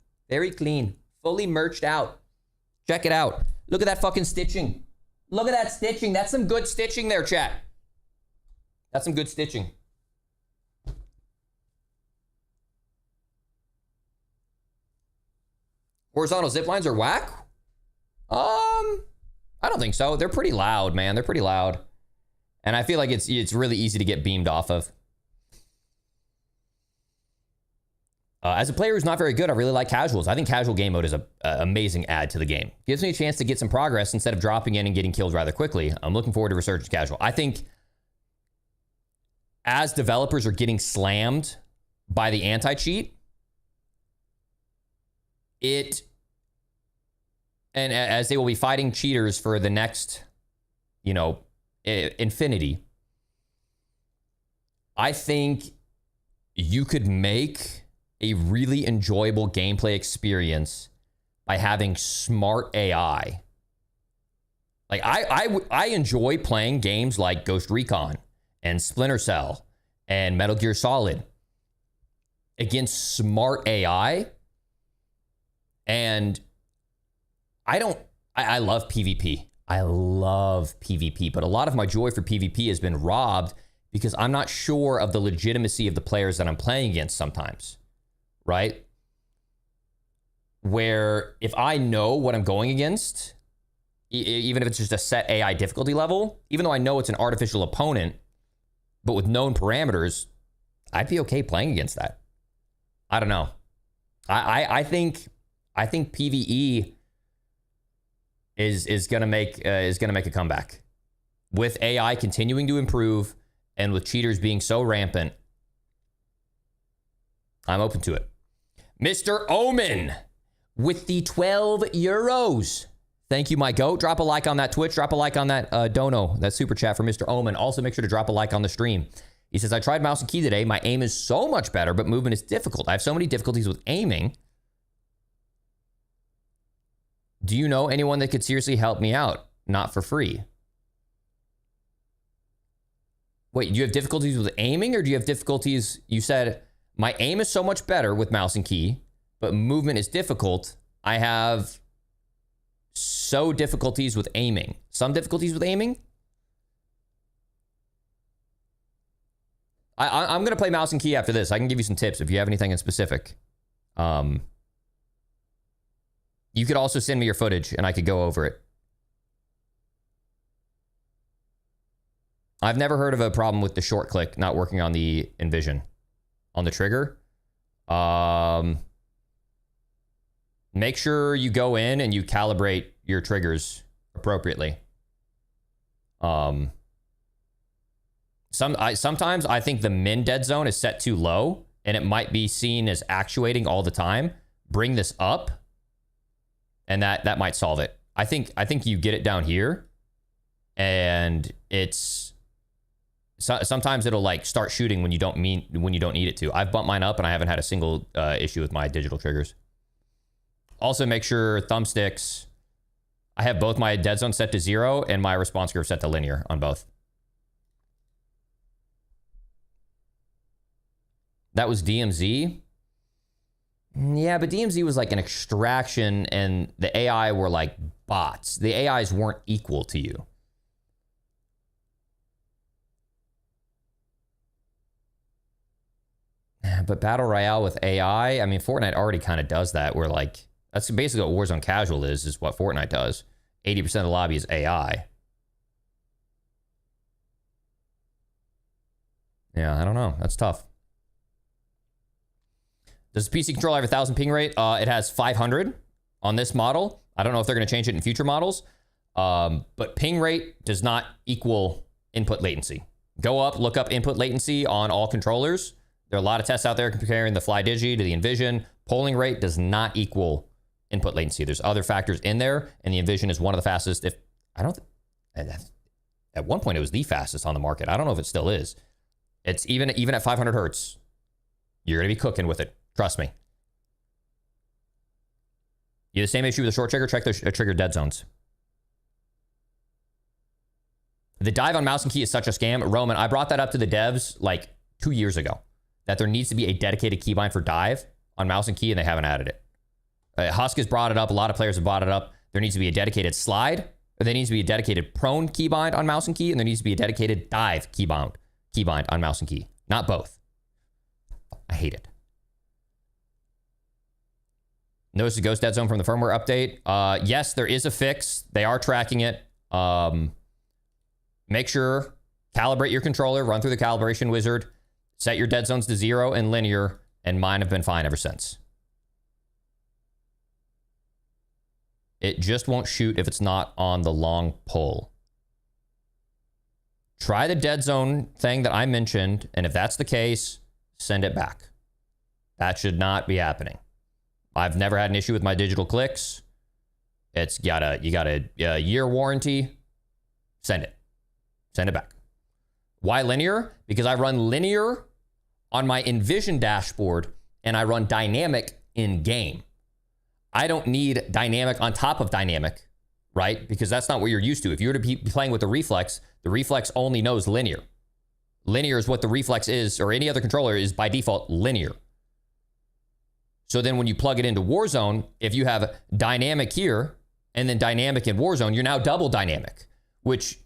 fully merged out. Check it out. Look at that fucking stitching. Look at that stitching. That's some good stitching there, chat. That's some good stitching. Horizontal zip lines are whack? I don't think so. They're pretty loud, man. They're pretty loud. And I feel like it's really easy to get beamed off of. As a player who's not very good, I really like casuals. I think casual game mode is an amazing add to the game. Gives me a chance to get some progress instead of dropping in and getting killed rather quickly. I'm looking forward to Resurgence Casual. I think as developers are getting slammed by the anti-cheat, and as they will be fighting cheaters for the next, infinity, I think you could make a really enjoyable gameplay experience by having smart AI. Like I enjoy playing games like Ghost Recon and Splinter Cell and Metal Gear Solid against smart AI. And I love PvP. I love PvP, but a lot of my joy for PvP has been robbed because I'm not sure of the legitimacy of the players that I'm playing against sometimes, right? Where if I know what I'm going against, even if it's just a set AI difficulty level, even though I know it's an artificial opponent, but with known parameters, I'd be okay playing against that. I don't know. I think PvE is gonna make a comeback with AI continuing to improve and with cheaters being so rampant. I'm open to it. Mr. Omen with the 12 euros. Thank you, my goat. Drop a like on that Twitch. Drop a like on that dono, that super chat for Mr. Omen. Also, make sure to drop a like on the stream. He says, I tried mouse and key today. My aim is so much better, but movement is difficult. I have so many difficulties with aiming. Do you know anyone that could seriously help me out? Not for free. Wait, do you have difficulties with aiming or do you have difficulties? You said, my aim is so much better with mouse and key, but movement is difficult. I have so difficulties with aiming. Some difficulties with aiming? I'm going to play mouse and key after this. I can give you some tips if you have anything in specific. You could also send me your footage and I could go over it. I've never heard of a problem with the short click not working on the Envision. On the trigger. Make sure you go in and you calibrate your triggers appropriately. Sometimes I think the min dead zone is set too low and it might be seen as actuating all the time. Bring this up and that might solve it. I think you get it down here and it's sometimes it'll like start shooting when you don't need it to. I've bumped mine up and I haven't had a single issue with my digital triggers. Also make sure thumbsticks, I have both my dead zone set to 0 and my response curve set to linear on both. That was DMZ. Yeah, but DMZ was like an extraction and the AI were like bots. The AIs weren't equal to you. But Battle Royale with AI, I mean, Fortnite already kind of does that. Where like, that's basically what Warzone Casual is what Fortnite does. 80% of the lobby is AI. Yeah, I don't know. That's tough. Does the PC controller have 1,000 ping rate? It has 500 on this model. I don't know if they're going to change it in future models. But ping rate does not equal input latency. Go up, look up input latency on all controllers. There are a lot of tests out there comparing the FlyDigi to the Envision. Polling rate does not equal input latency. There's other factors in there, and the Envision is one of the fastest. At one point it was the fastest on the market. I don't know if it still is. It's even at 500 hertz. You're going to be cooking with it. Trust me. You have the same issue with the short trigger? Check the trigger dead zones. The dive on mouse and key is such a scam. Roman, I brought that up to the devs like 2 years ago. That there needs to be a dedicated keybind for dive on mouse and key, and they haven't added it. Husk has brought it up. A lot of players have brought it up. There needs to be a dedicated slide, or there needs to be a dedicated prone keybind on mouse and key, and there needs to be a dedicated dive keybind on mouse and key. Not both. I hate it. Notice the ghost dead zone from the firmware update. Yes, there is a fix. They are tracking it. Make sure Calibrate your controller, run through the calibration wizard, set your dead zones to 0 and linear, and mine have been fine ever since. It just won't shoot if it's not on the long pull. Try the dead zone thing that I mentioned, and if that's the case, send it back. That should not be happening. I've never had an issue with my digital clicks. You got a year warranty. Send it. Send it back. Why linear? Because I run linear on my Envision dashboard and I run dynamic in game. I don't need dynamic on top of dynamic, right? Because that's not what you're used to. If you were to be playing with the reflex only knows linear. Linear is what the reflex is, or any other controller is by default linear. So then when you plug it into Warzone, if you have dynamic here and then dynamic in Warzone, you're now double dynamic, which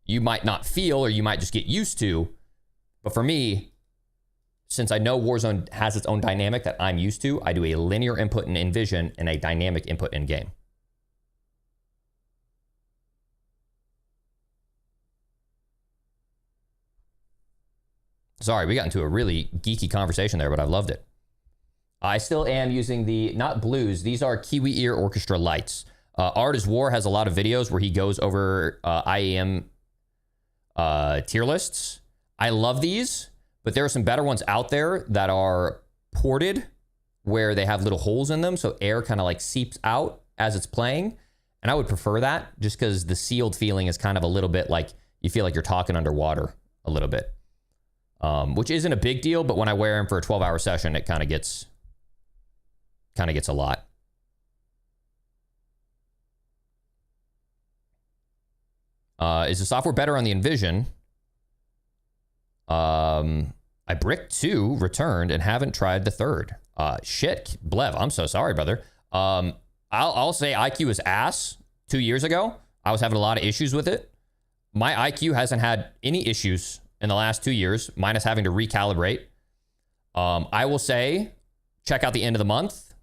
you might not feel or you might just get used to. But for me, since I know Warzone has its own dynamic that I'm used to, I do a linear input in Envision and a dynamic input in game. Sorry, we got into a really geeky conversation there, but I loved it. I still am using the, not blues, these are Kiwi Ear Orchestra lights. Art is War has a lot of videos where he goes over IEM tier lists. I love these, but there are some better ones out there that are ported where they have little holes in them, so air kind of like seeps out as it's playing. And I would prefer that just because the sealed feeling is kind of a little bit like you feel like you're talking underwater a little bit. Which isn't a big deal, but when I wear them for a 12-hour session, it kind of gets a lot. Is the software better on the Envision? I bricked 2, returned, and haven't tried the third. Shit, Blev, I'm so sorry, brother. I'll say IQ is ass 2 years ago. I was having a lot of issues with it. My IQ hasn't had any issues in the last 2 years, minus having to recalibrate. I will say, check out the end of the month.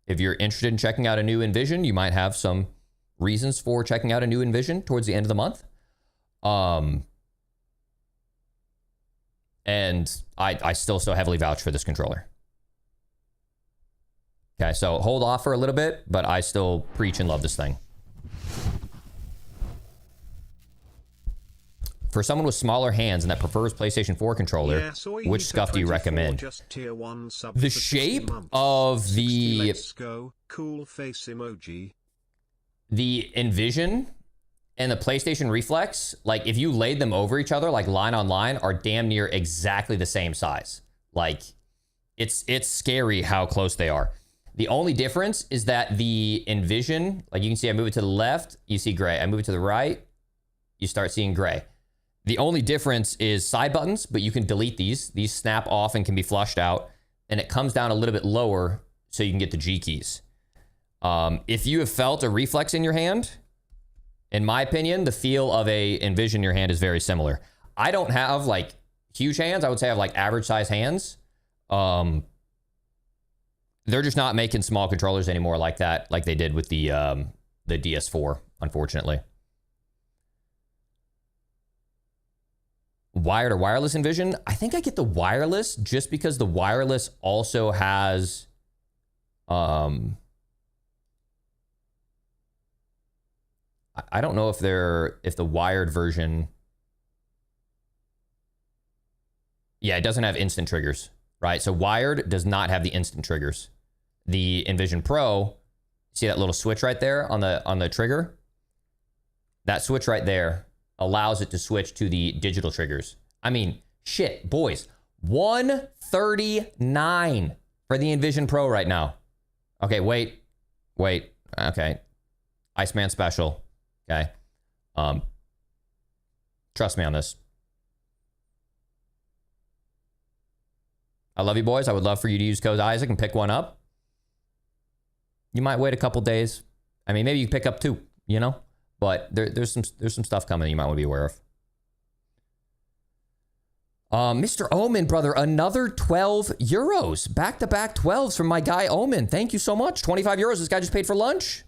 If you're interested in checking out a new Envision, you might have some reasons for checking out a new Envision towards the end of the month. And I still so heavily vouch for this controller. Okay, so hold off for a little bit, but I still preach and love this thing. For someone with smaller hands and that prefers PlayStation 4 controller, which scuff do you recommend? The shape of the cool face emoji. The Envision and the PlayStation Reflex, like if you laid them over each other, like line on line, are damn near exactly the same size. Like it's scary how close they are. The only difference is that the Envision, like you can see, I move it to the left, you see gray. I move it to the right, you start seeing gray. The only difference is side buttons, but you can delete these. These snap off and can be flushed out, and it comes down a little bit lower so you can get the G keys. If you have felt a reflex in your hand, in my opinion, the feel of a Envision in your hand is very similar. I don't have like huge hands. I would say I have like average size hands. They're just not making small controllers anymore like that, like they did with the DS4, unfortunately. Wired or wireless Envision? I think I get the wireless just because the wireless also has I don't know if the wired version. Yeah, it doesn't have instant triggers, right? So wired does not have the instant triggers. The Envision Pro, see that little switch right there on the trigger? That switch right there allows it to switch to the digital triggers. I mean, shit, boys, $139 for the Envision Pro right now. Okay, wait. Okay. Iceman special. Okay. Trust me on this. I love you, boys. I would love for you to use code Isaac and pick one up. You might wait a couple days. I mean, maybe you pick up 2, you know? But there's some stuff coming you might want to be aware of. Mr. Omen, brother, another 12 euros. Back-to-back 12s from my guy Omen. Thank you so much. 25 euros. This guy just paid for lunch.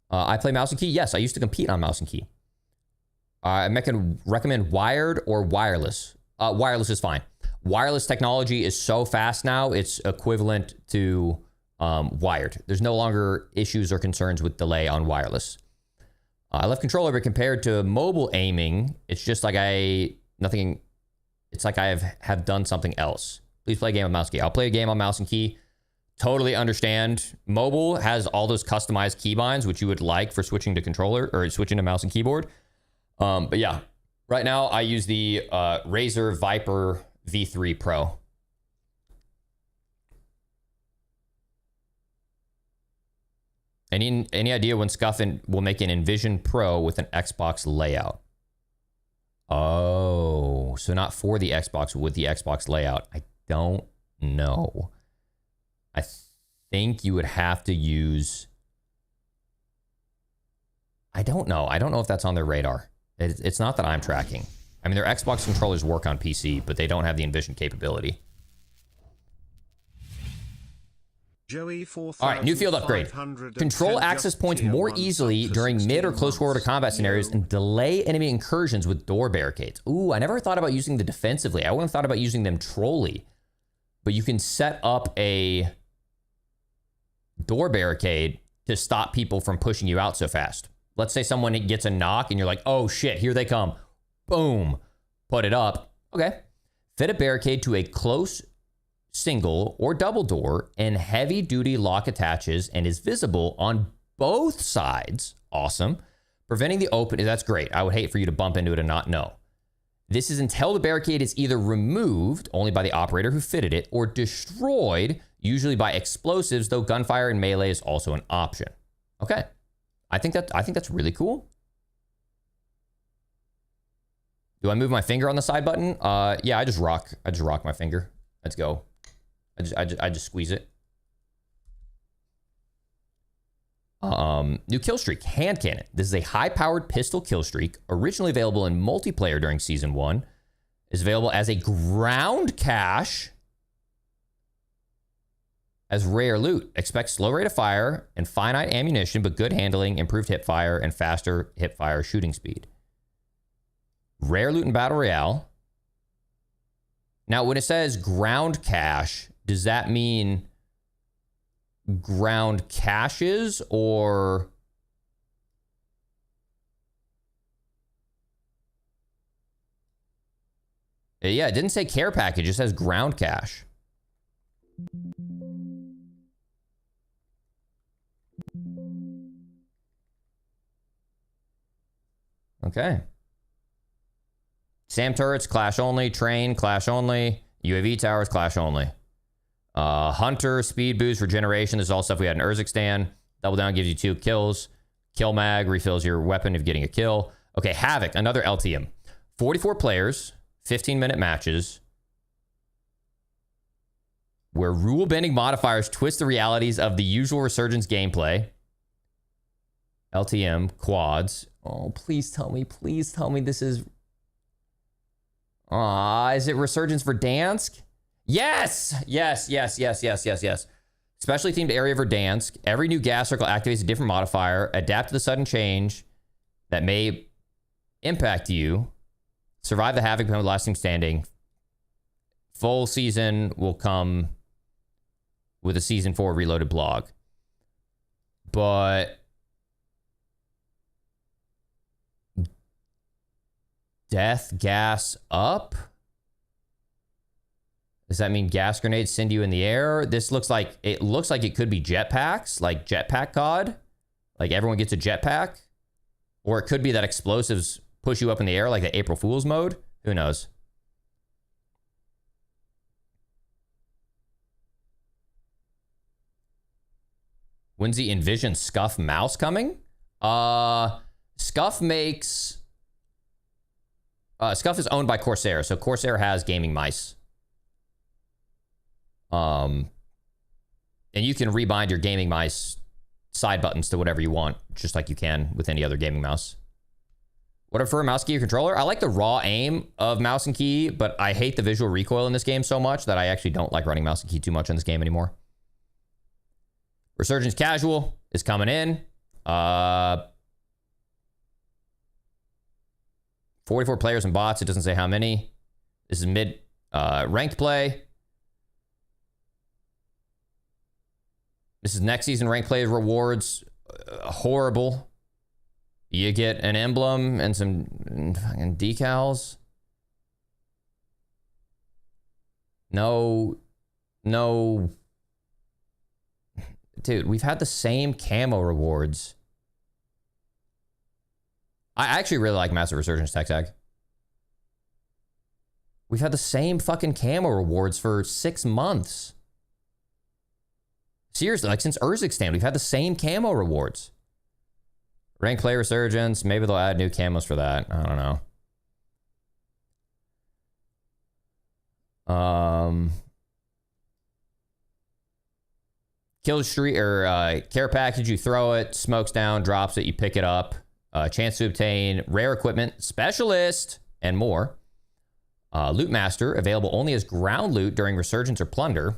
I play mouse and key. Yes, I used to compete on mouse and key. I can recommend wired or wireless. Wireless is fine. Wireless technology is so fast now, it's equivalent to wired. There's no longer issues or concerns with delay on wireless. I left controller, but compared to mobile aiming, it's just like it's like I have done something else. Please play a game on mouse and key. I'll play a game on mouse and key. Totally understand. Mobile has all those customized keybinds, which you would like for switching to controller or switching to mouse and keyboard. But yeah, right now I use the Razer Viper V3 Pro. Any idea when Scuff will make an Envision Pro with an Xbox layout? Oh, so not for the Xbox, with the Xbox layout. I don't know. I think you would have to use... I don't know. I don't know if that's on their radar. It's not that I'm tracking. I mean, their Xbox controllers work on PC, but they don't have the Envision capability. All right, new field upgrade. Control access points more easily during mid or close quarter combat scenarios and delay enemy incursions with door barricades. Ooh, I never thought about using them defensively. I wouldn't have thought about using them trolly. But you can set up a door barricade to stop people from pushing you out so fast. Let's say someone gets a knock and you're like, oh shit, here they come. Boom. Put it up. Okay. Fit a barricade to a close single or double door and heavy duty lock attaches and is visible on both sides. Awesome. Preventing the open. That's great. I would hate for you to bump into it and not know. This is until the barricade is either removed only by the operator who fitted it or destroyed, usually by explosives, though gunfire and melee is also an option. Okay. I think that's really cool. Do I move my finger on the side button? Yeah, I just rock my finger. Let's go. I just squeeze it. New kill streak, hand cannon. This is a high-powered pistol kill streak, originally available in multiplayer during Season 1. Is available as a ground cache as rare loot. Expect slow rate of fire and finite ammunition, but good handling, improved hip fire, and faster hip fire shooting speed. Rare loot in Battle Royale. Now, when it says ground cache, does that mean ground caches or... Yeah, it didn't say care package. It says ground cache. Okay. SAM turrets, clash only. Train, clash only. UAV towers, clash only. Hunter, speed boost, regeneration. This is all stuff we had in Urzikstan. Double down gives you 2 kills. Kill mag refills your weapon if getting a kill. Okay, Havoc, another LTM. 44 players, 15-minute matches, where rule-bending modifiers twist the realities of the usual Resurgence gameplay. LTM, quads. Oh, please tell me this is... is it Resurgence Verdansk? Yes! Yes. Specially themed area Verdansk. Every new gas circle activates a different modifier. Adapt to the sudden change that may impact you. Survive the Havoc, become lasting standing. Full season will come with a Season 4 reloaded blog. But... death gas up? Does that mean gas grenades send you in the air? This looks like it could be jetpacks, like jetpack COD. Like everyone gets a jetpack. Or it could be that explosives push you up in the air like the April Fool's mode. Who knows? When's the Envision Scuff mouse coming? Scuff makes... Scuff is owned by Corsair, so Corsair has gaming mice. And you can rebind your gaming mice side buttons to whatever you want, just like you can with any other gaming mouse. What I prefer, mouse key or controller? I like the raw aim of mouse and key, but I hate the visual recoil in this game so much that I actually don't like running mouse and key too much in this game anymore. Resurgence Casual is coming in. 44 players and bots. It doesn't say how many. This is mid ranked play. This is next season ranked play rewards. Horrible. You get an emblem and some fucking decals. No. Dude, we've had the same camo rewards. I actually really like Massive Resurgence Tech Tag. We've had the same fucking camo rewards for 6 months. Seriously, like since Urzik's stand, we've had the same camo rewards. Rank play resurgence. Maybe they'll add new camos for that. I don't know. Kill streak or care package. You throw it, smokes down, drops it. You pick it up. Chance to obtain rare equipment, specialist, and more. Loot master available only as ground loot during resurgence or plunder.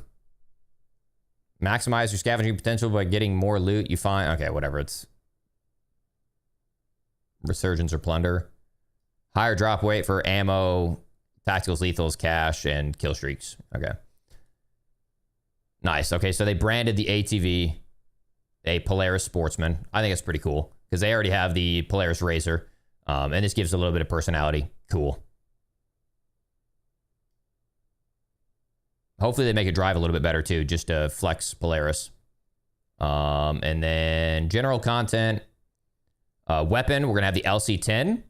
Maximize your scavenging potential by getting more loot you find. Okay, whatever. It's resurgence or plunder. Higher drop weight for ammo, tacticals, lethals, cash, and kill streaks. Okay. Nice. Okay, so they branded the ATV a Polaris Sportsman. I think it's pretty cool because they already have the Polaris Razor, and this gives a little bit of personality. Cool. Hopefully they make it drive a little bit better too, just to flex Polaris. And then general content. Weapon, we're going to have the LC-10.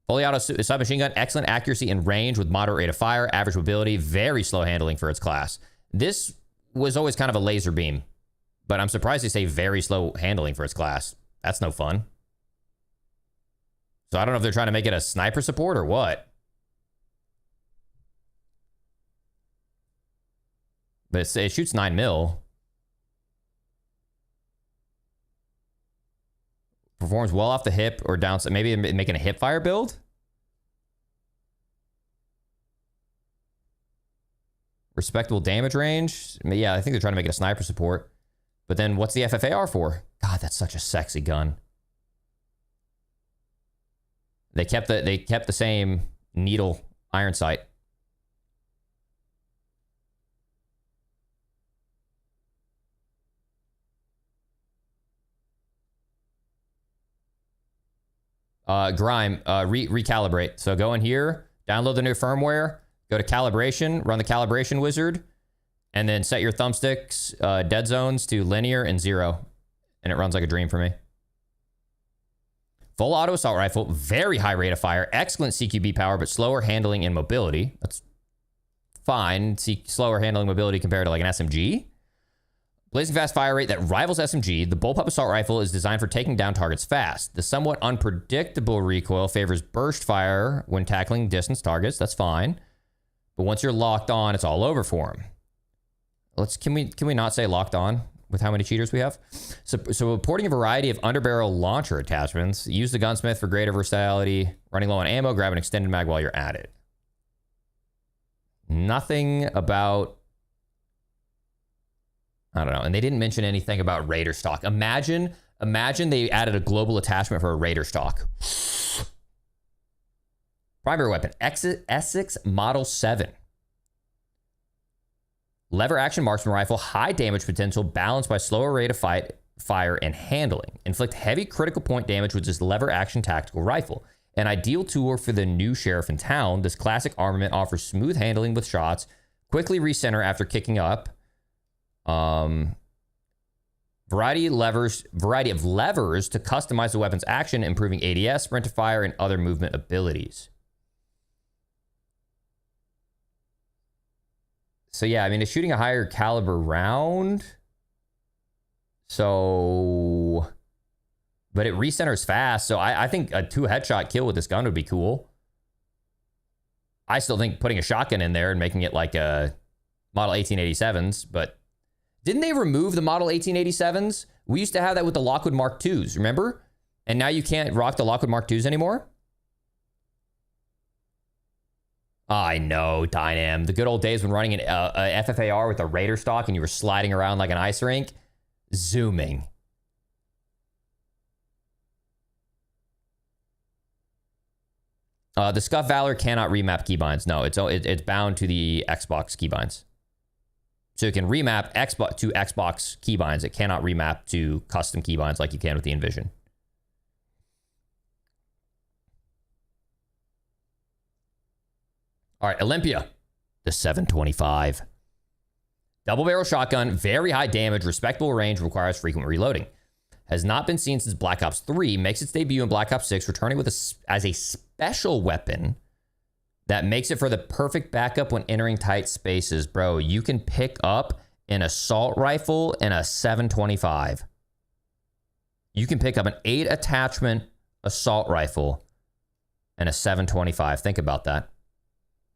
Fully auto submachine gun, excellent accuracy and range with moderate rate of fire, average mobility, very slow handling for its class. This was always kind of a laser beam, but I'm surprised they say very slow handling for its class. That's no fun. So I don't know if they're trying to make it a sniper support or what. But it shoots 9 mil. Performs well off the hip or downside. Maybe making a hip fire build. Respectable damage range. Yeah, I think they're trying to make it a sniper support. But then what's the FFAR for? God, that's such a sexy gun. They kept the same needle iron sight. Grime, recalibrate. So go in here, download the new firmware, go to calibration, run the calibration wizard, and then set your thumbsticks dead zones to linear and 0. And it runs like a dream for me. Full auto assault rifle, very high rate of fire, excellent CQB power, but slower handling and mobility. That's fine. See, slower handling mobility compared to like an SMG. Blazing fast fire rate that rivals SMG, the bullpup assault rifle is designed for taking down targets fast. The somewhat unpredictable recoil favors burst fire when tackling distance targets. That's fine. But once you're locked on, it's all over for him. Can we not say locked on with how many cheaters we have? So reporting a variety of underbarrel launcher attachments. Use the gunsmith for greater versatility. Running low on ammo, grab an extended mag while you're at it. Nothing about... I don't know. And they didn't mention anything about Raider stock. Imagine they added a global attachment for a Raider stock. Primary weapon, Essex Model 7. Lever action marksman rifle, high damage potential, balanced by slower rate of fire and handling. Inflict heavy critical point damage with this lever action tactical rifle. An ideal tool for the new sheriff in town, this classic armament offers smooth handling with shots, quickly recenter after kicking up. Variety of levers to customize the weapon's action, improving ADS, sprint to fire, and other movement abilities. So yeah, I mean, it's shooting a higher caliber round. So, but it recenters fast. So I think a 2 headshot kill with this gun would be cool. I still think putting a shotgun in there and making it like a Model 1887s, but didn't they remove the Model 1887s? We used to have that with the Lockwood Mark IIs, remember? And now you can't rock the Lockwood Mark IIs anymore? I know, Dynam. The good old days when running an FFAR with a Raider stock and you were sliding around like an ice rink. Zooming. The Scuff Valor cannot remap keybinds. No, it's bound to the Xbox keybinds. So it can remap Xbox to Xbox keybinds. It cannot remap to custom keybinds like you can with the Envision. All right, Olympia, the 725. Double barrel shotgun, very high damage, respectable range, requires frequent reloading. Has not been seen since Black Ops 3, makes its debut in Black Ops 6, returning with as a special weapon that makes it for the perfect backup when entering tight spaces. Bro, you can pick up an assault rifle and a 725. You can pick up an 8 attachment assault rifle and a 725. Think about that.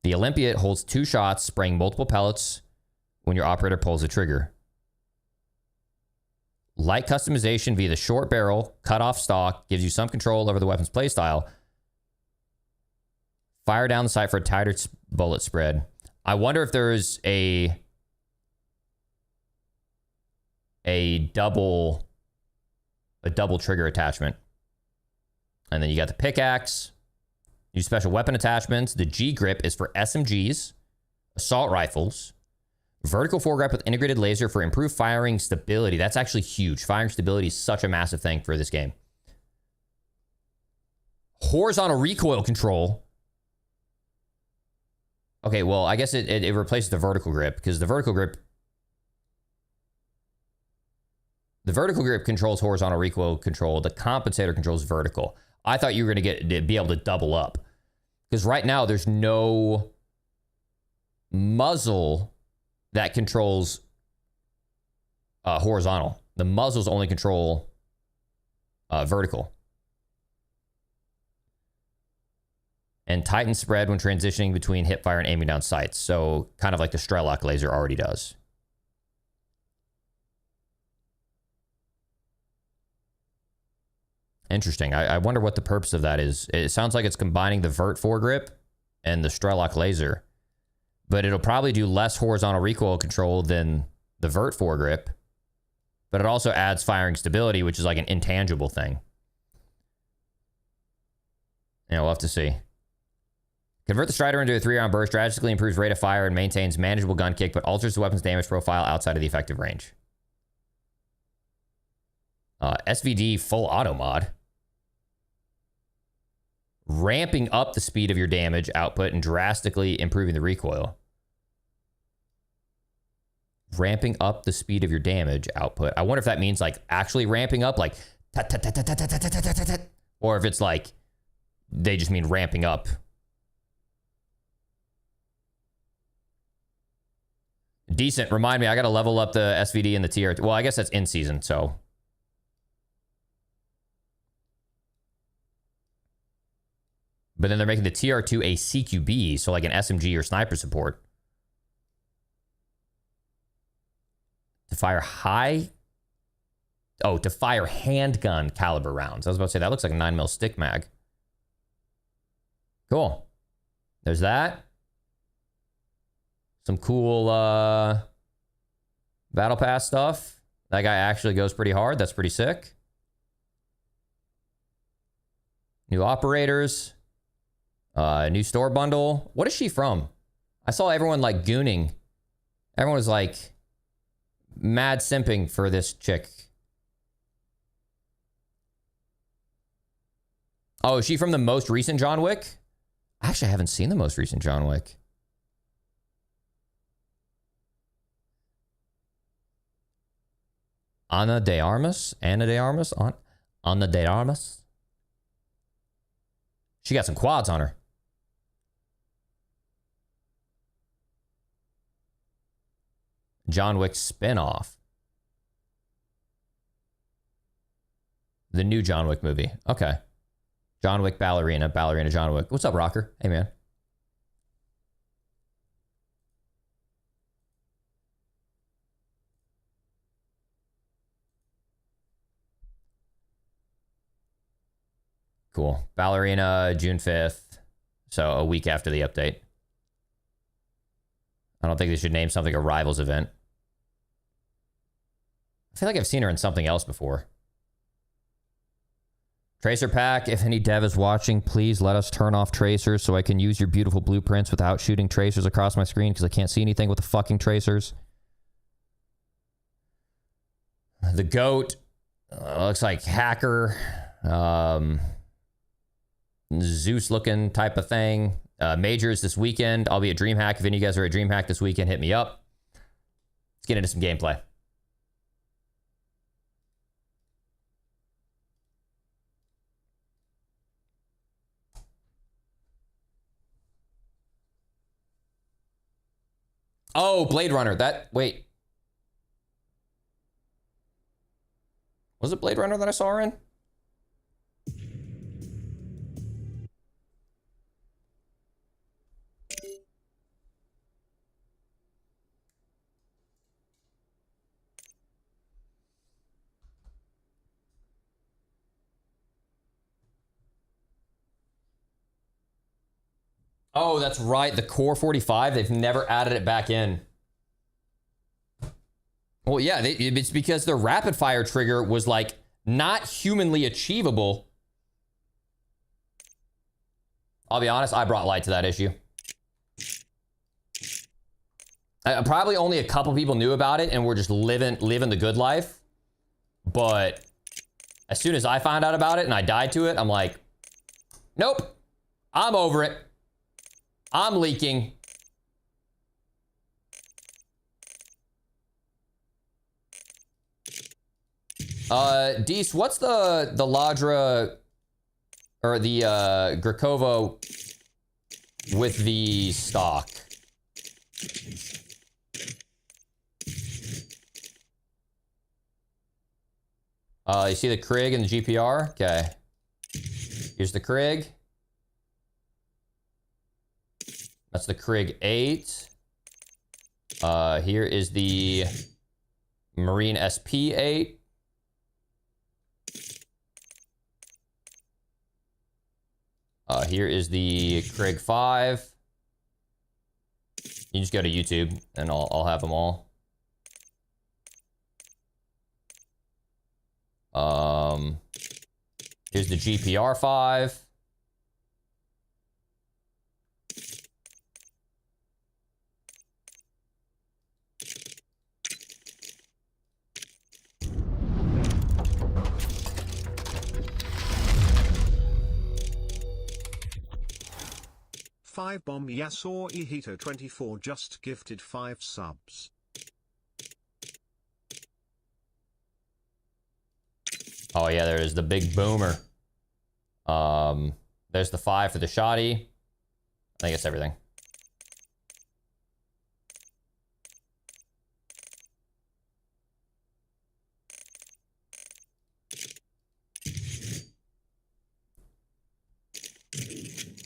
The Olympia holds 2 shots, spraying multiple pellets when your operator pulls the trigger. Light customization via the short barrel, cut off stock, gives you some control over the weapon's playstyle. Fire down the sight for a tighter bullet spread. I wonder if there's a double trigger attachment. And then you got the pickaxe. Use special weapon attachments. The G grip is for SMGs, assault rifles. Vertical foregrip with integrated laser for improved firing stability. That's actually huge. Firing stability is such a massive thing for this game. Horizontal recoil control. Okay, well, I guess it replaces the vertical grip because the vertical grip controls horizontal recoil control. The compensator controls vertical. I thought you were going to be able to double up because right now there's no muzzle that controls horizontal. The muzzles only control vertical. And tighten spread when transitioning between hip fire and aiming down sights. So kind of like the Strelok laser already does. Interesting. I wonder what the purpose of that is. It sounds like it's combining the vert foregrip and the Strelok laser. But it'll probably do less horizontal recoil control than the vert foregrip. But it also adds firing stability, which is like an intangible thing. Yeah, we'll have to see. Convert the Strider into a 3-round burst, drastically improves rate of fire and maintains manageable gun kick, but alters the weapon's damage profile outside of the effective range. SVD full auto mod. Ramping up the speed of your damage output and drastically improving the recoil. Ramping up the speed of your damage output. I wonder if that means like actually ramping up, like or if it's like they just mean ramping up. Decent. Remind me, I got to level up the SVD and the TR. Well, I guess that's in season, so. But then they're making the TR2 a CQB, so like an SMG or sniper support. To fire to fire handgun caliber rounds. I was about to say, that looks like a 9mm stick mag. Cool. There's that. Some cool Battle Pass stuff. That guy actually goes pretty hard. That's pretty sick. New operators. New store bundle. What is she from? I saw everyone like gooning. Everyone was like mad simping for this chick. Oh, is she from the most recent John Wick? Actually, I haven't seen the most recent John Wick. Ana de Armas? Ana de Armas? Ana de Armas? She got some quads on her. John Wick spinoff. The new John Wick movie. Okay. John Wick Ballerina. Ballerina John Wick. What's up, Rocker? Hey, man. Cool. Ballerina, June 5th. So a week after the update. I don't think they should name something a Rivals event. I feel like I've seen her in something else before. Tracer pack, if any dev is watching, please let us turn off tracers so I can use your beautiful blueprints without shooting tracers across my screen because I can't see anything with the fucking tracers. The goat looks like hacker, Zeus looking type of thing. Majors this weekend. I'll be at DreamHack. If any of you guys are at DreamHack this weekend, hit me up. Let's get into some gameplay. Oh, Blade Runner. Wait. Was it Blade Runner that I saw her in? Oh, that's right. The Core 45, they've never added it back in. Well, yeah, it's because the rapid fire trigger was like not humanly achievable. I'll be honest, I brought light to that issue. Probably only a couple people knew about it and were just living the good life. But as soon as I found out about it and I died to it, I'm like, nope, I'm over it. I'm leaking. Dees, what's the Ladra or the Grakova with the stock? You see the Krig and the GPR? Okay. Here's the Krig. That's the Krig 8. Here is the Marine SP 8. Here is the Krig 5. You just go to YouTube and I'll have them all. Here's the GPR 5. Five bomb Yasor Ihito 24 just gifted 5 subs. Oh yeah, there's the big boomer. There's the 5 for the shoddy. I think it's everything.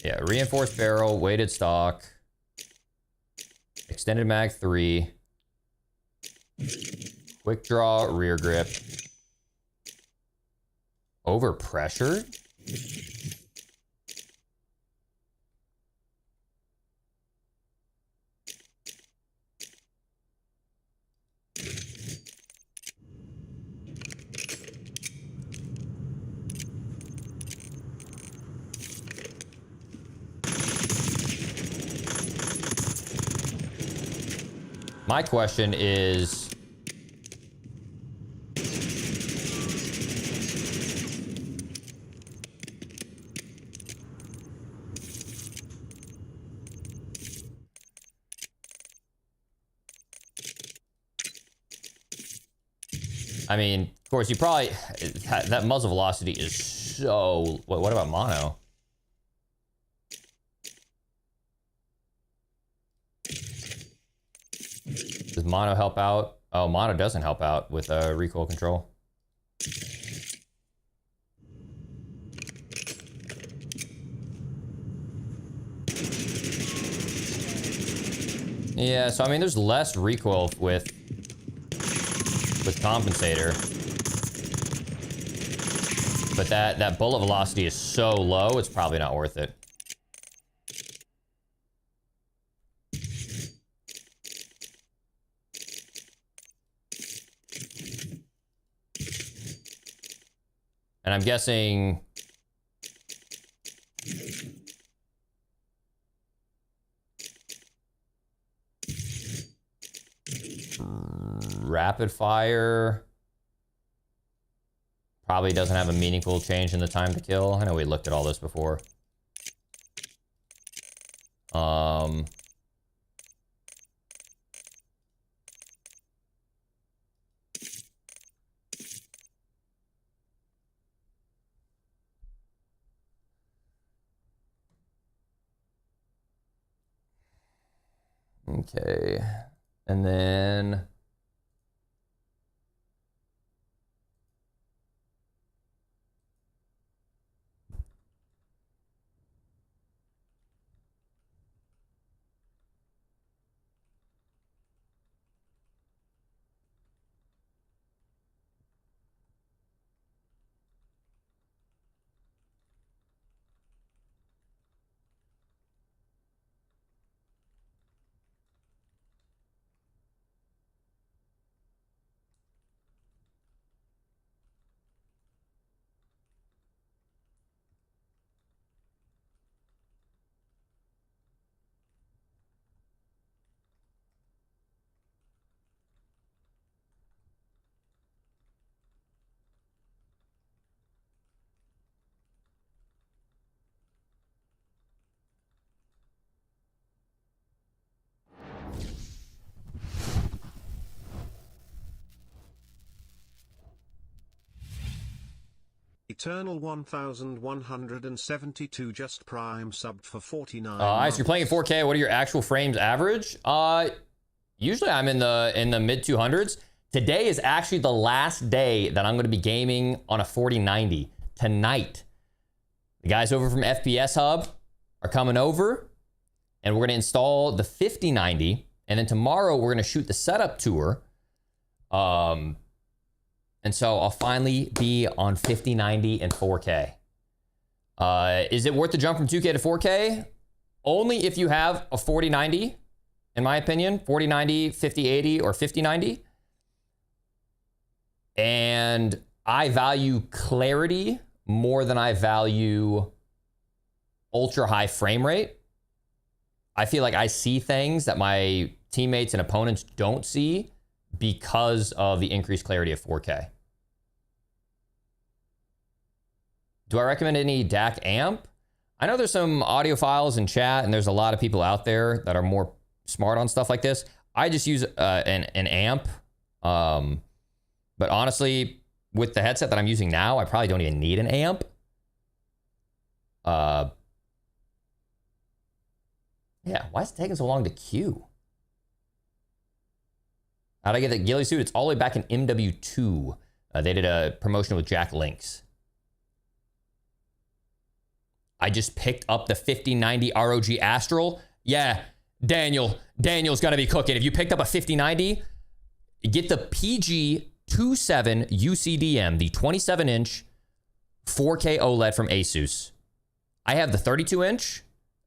Yeah, reinforced barrel, weighted stock, extended mag 3, quick draw, rear grip, overpressured. My question is, I mean, of course, you probably, that muzzle velocity is so, what about mono? Does mono help out? Oh, mono doesn't help out with recoil control. Yeah, so I mean, there's less recoil with compensator, but that bullet velocity is so low, it's probably not worth it. And I'm guessing rapid fire probably doesn't have a meaningful change in the time to kill. I know we looked at all this before. Okay, and then Eternal 1172 just prime subbed for 49. Ice, you're playing in 4K. What are your actual frames average? Usually I'm in the mid 200s. Today is actually the last day that I'm going to be gaming on a 4090. Tonight, the guys over from FPS Hub are coming over, and we're going to install the 5090. And then tomorrow we're going to shoot the setup tour. And so I'll finally be on 5090 and 4K. Is it worth the jump from 2K to 4K? Only if you have a 4090, in my opinion. 4090, 5080, or 5090. And I value clarity more than I value ultra high frame rate. I feel like I see things that my teammates and opponents don't see because of the increased clarity of 4K. Do I recommend any DAC amp? I know there's some audiophiles in chat, and there's a lot of people out there that are more smart on stuff like this. I just use an amp. But honestly, with the headset that I'm using now, I probably don't even need an amp. Yeah, why is it taking so long to queue? How'd I get the ghillie suit? It's all the way back in MW2. They did a promotion with Jack Links. I just picked up the 5090 ROG Astral. Yeah, Daniel's gonna be cooking. If you picked up a 5090, get the PG27 UCDM, the 27-inch 4K OLED from Asus. I have the 32-inch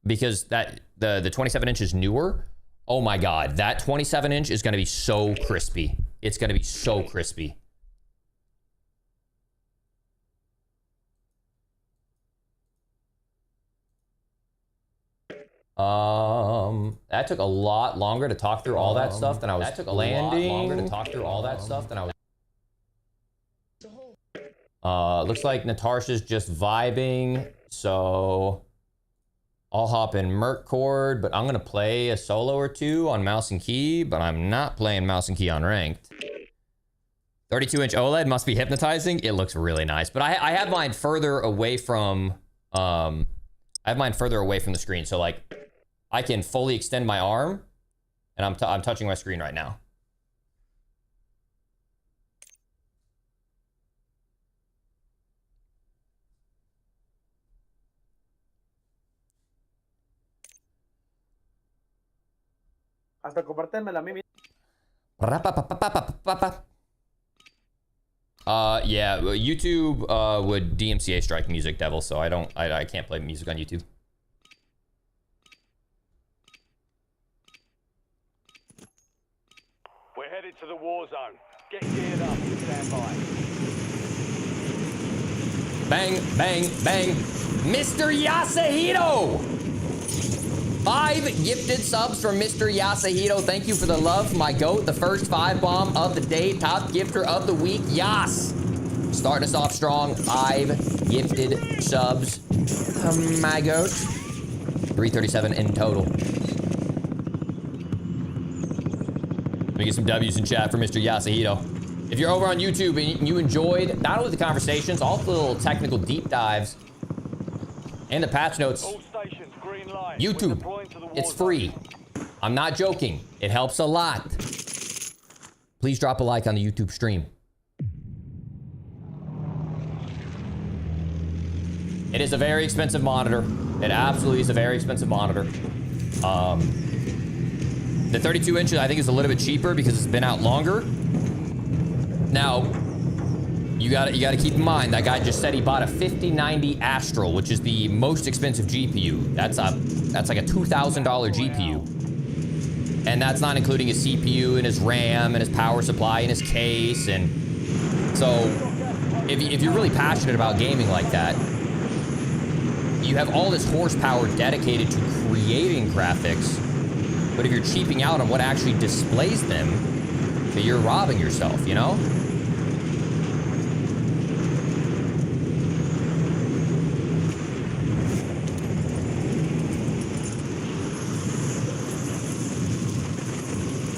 because the 27-inch is newer. Oh my God, that 27-inch is gonna be so crispy. It's gonna be so crispy. That took a lot longer to talk through all that stuff than I was landing. Looks like Natasha's just vibing, so I'll hop in Merc Chord, but I'm gonna play a solo or two on mouse and key, but I'm not playing mouse and key on ranked. 32-inch OLED must be hypnotizing. It looks really nice, but I have mine further away from the screen, so like I can fully extend my arm, and I'm touching my screen right now. Hasta compártemela a mí. Yeah, YouTube would DMCA strike Music Devil, so I can't play music on YouTube. We're headed to the war zone. Get geared up and stand by. Bang, bang, bang. Mr. Yasuhito! 5 gifted subs from Mr. Yasuhito. Thank you for the love, my goat. The first 5 bomb of the day. Top gifter of the week. Yas. Starting us off strong. 5 gifted subs. My goat. 337 in total. Let me get some W's in chat for Mr. Yasuhito. If you're over on YouTube and you enjoyed not only the conversations, all the little technical deep dives, and the patch notes, YouTube, it's free. I'm not joking. It helps a lot. Please drop a like on the YouTube stream. It is a very expensive monitor. It absolutely is a very expensive monitor. The 32 inches I think is a little bit cheaper because it's been out longer. Now, you got to keep in mind that guy just said he bought a 5090 Astral, which is the most expensive GPU. That's like a $2,000 GPU, and that's not including his CPU and his RAM and his power supply and his case. And so, if you're really passionate about gaming like that, you have all this horsepower dedicated to creating graphics, but if you're cheaping out on what actually displays them, then you're robbing yourself, you know?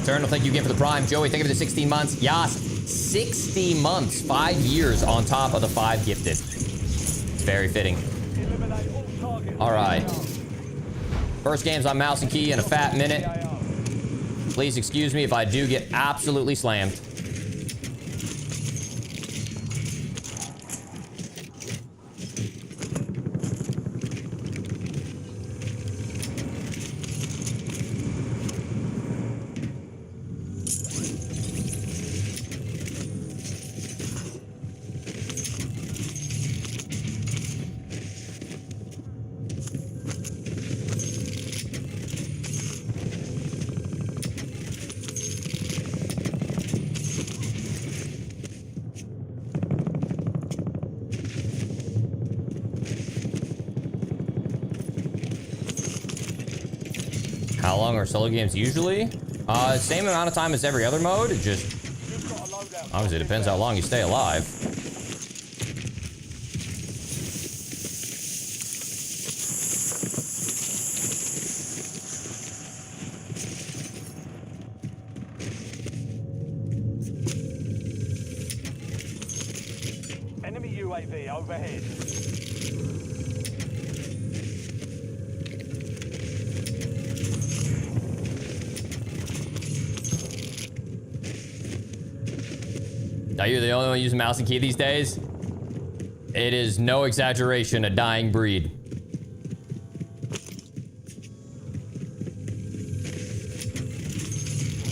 Eternal, thank you again for the prime. Joey, thank you for the 16 months. Yas, 60 months, 5 years on top of the 5 gifted. It's very fitting. All right. First game's on mouse and key in a fat minute. Please excuse me if I do get absolutely slammed. How long are solo games usually? Same amount of time as every other mode. It just obviously depends how long you stay alive. Enemy UAV overhead. Are you the only one using mouse and key these days? It is no exaggeration, a dying breed.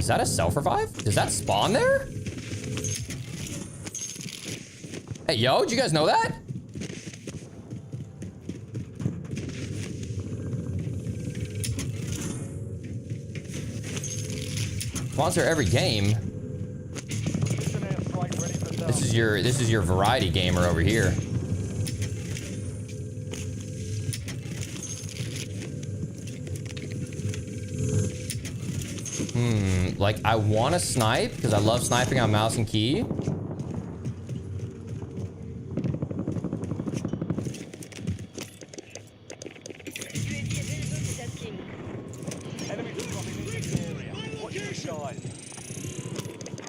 Is that a self-revive? Does that spawn there? Hey, yo, did you guys know that? Spawns there every game. This is your variety gamer over here. Like I want to snipe because I love sniping on mouse and key.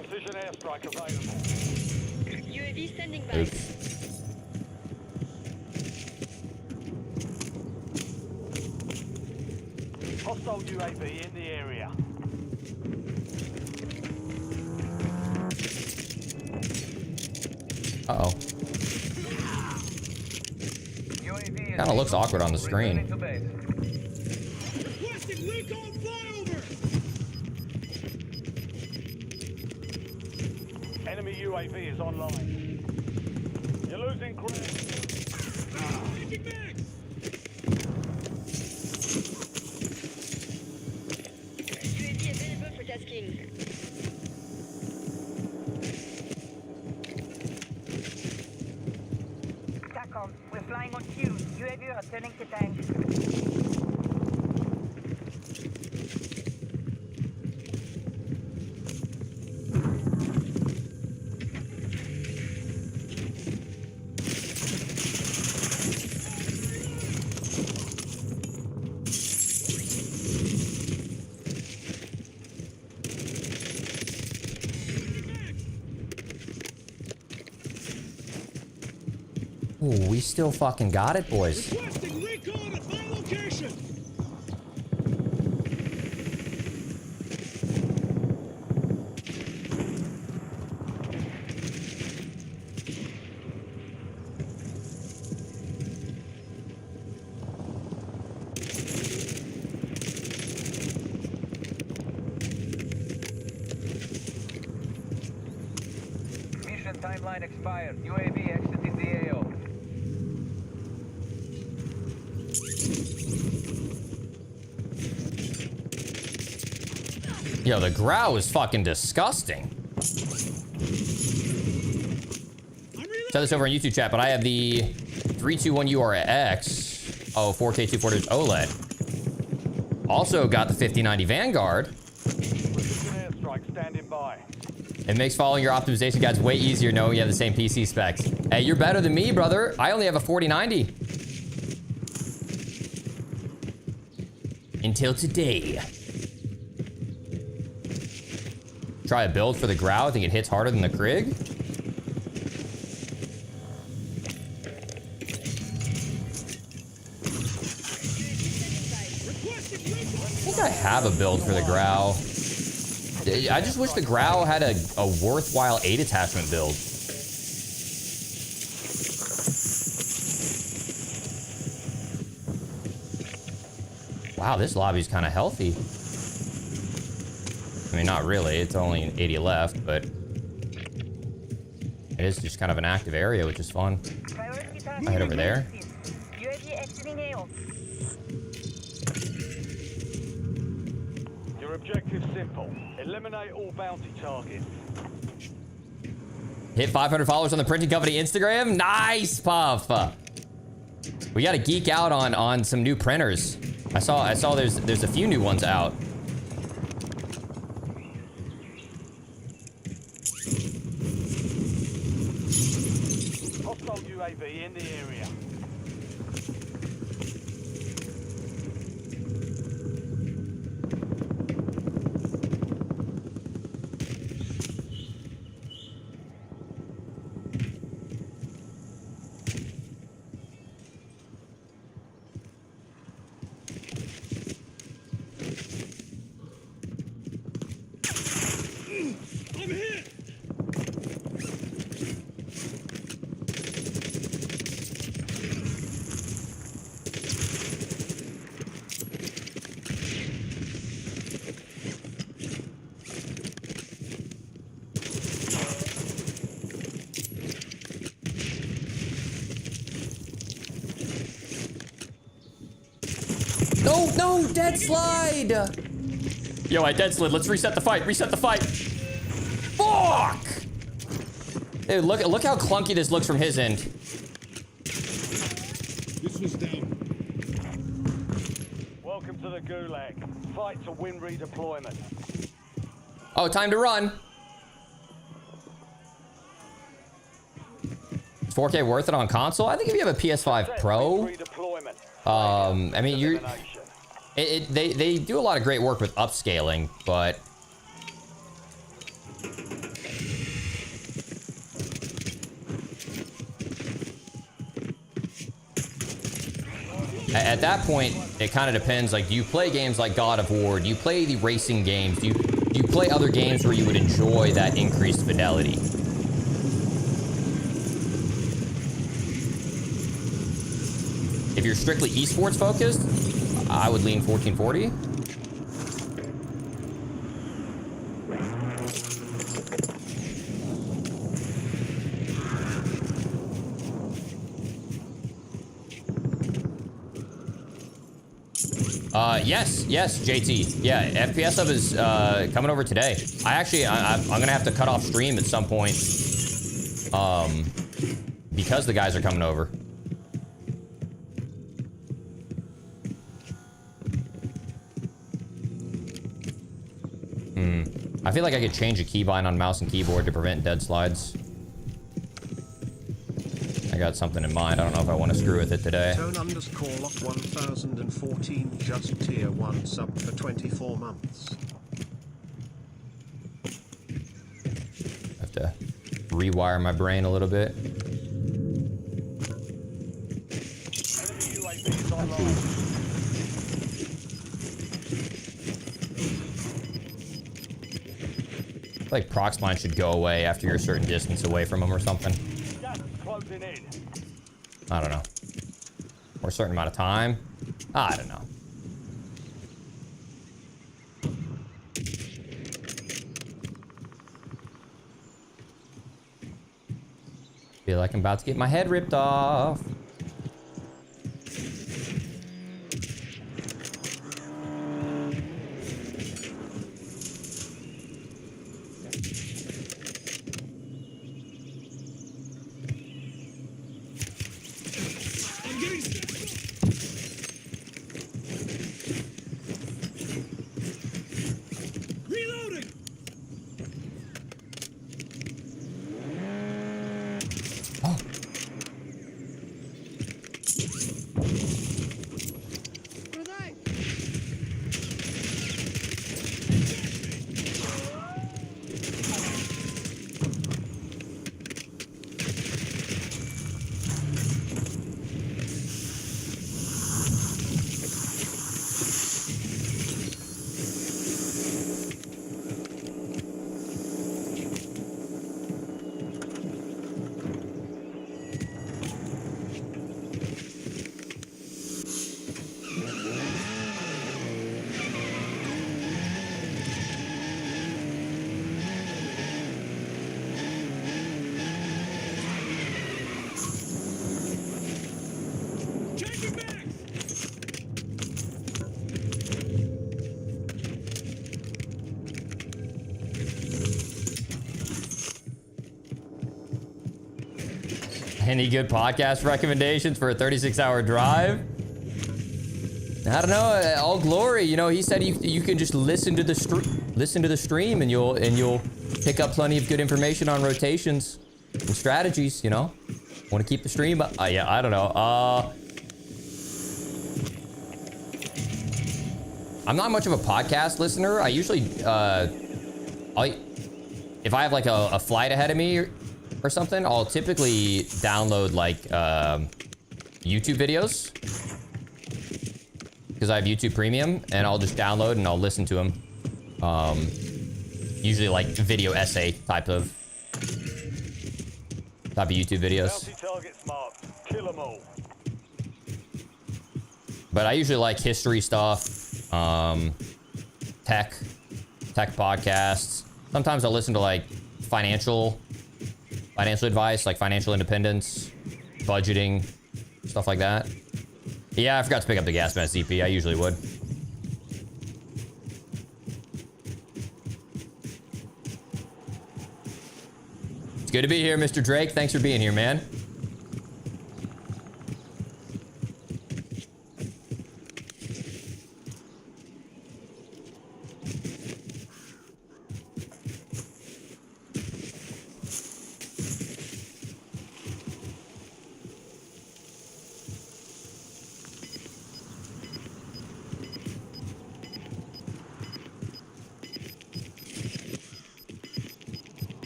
Precision airstrike available. UAV standing by. Oops. Hostile UAV in the area. Uh-oh. Kind of looks awkward on the screen. Enemy UAV is online. You're losing ground. UAV available for tasking. TACOM, we're flying on cue. UAV returning to tank. Ooh, we still fucking got it, boys. Requesting recon at my location. Mission timeline expired. UAV exiting the AO. Yo, the grau is fucking disgusting. Said this over on YouTube chat, but I have the 321URX. Oh, 4K 240 OLED. Also got the 5090 Vanguard. Airstrike standing by. It makes following your optimization guides way easier knowing you have the same PC specs. Hey, you're better than me, brother. I only have a 4090. Until today. Try a build for the grau. I think it hits harder than the Krig. I think I have a build for the grau. I just wish the grau had a worthwhile 8 attachment build. Wow, this lobby's kind of healthy. I mean, not really. It's only 80 left, but it is just kind of an active area, which is fun. I head over there. Your objective's simple. Eliminate all bounty targets. Hit 500 followers on the printing company Instagram. Nice, Puff. We got to geek out on some new printers. I saw there's a few new ones out. Hostile UAV in the area. I'm hit. No, dead slide. Yo, I dead slid. Let's reset the fight. Reset the fight. Fuck. Dude, look how clunky this looks from his end. This was down. Welcome to the Gulag. Fight to win redeployment. Oh, time to run. Is 4K worth it on console? I think if you have a PS5 Pro, I mean, they do a lot of great work with upscaling, but at that point, it kind of depends. Like, do you play games like God of War? Do you play the racing games? Do you play other games where you would enjoy that increased fidelity? If you're strictly esports focused, I would lean 1440. Yes, JT. Yeah, FPS Hub is coming over today. I'm gonna have to cut off stream at some point, because the guys are coming over. I feel like I could change a keybind on mouse and keyboard to prevent dead slides. I got something in mind. I don't know if I want to screw with it today. Tone_lock 1014 just tier 1 sub for 24 months. I have to rewire my brain a little bit. Like Proxmine should go away after you're a certain distance away from them or something. I don't know. Or a certain amount of time. I don't know. Feel like I'm about to get my head ripped off. Any good podcast recommendations for a 36-hour drive? I don't know. All glory, you know. He said you can just listen to the stream, and you'll pick up plenty of good information on rotations and strategies. You know, want to keep the stream up? Yeah, I don't know. I'm not much of a podcast listener. I usually, if I have like a flight ahead of me or something, I'll typically download like YouTube videos because I have YouTube Premium, and I'll just download and I'll listen to them. Usually like video essay type of YouTube videos. But I usually like history stuff, tech podcasts. Sometimes I'll listen to like financial advice, like financial independence, budgeting, stuff like that. Yeah, I forgot to pick up the gas mask ZP. I usually would. It's good to be here, Mr. Drake. Thanks for being here, man.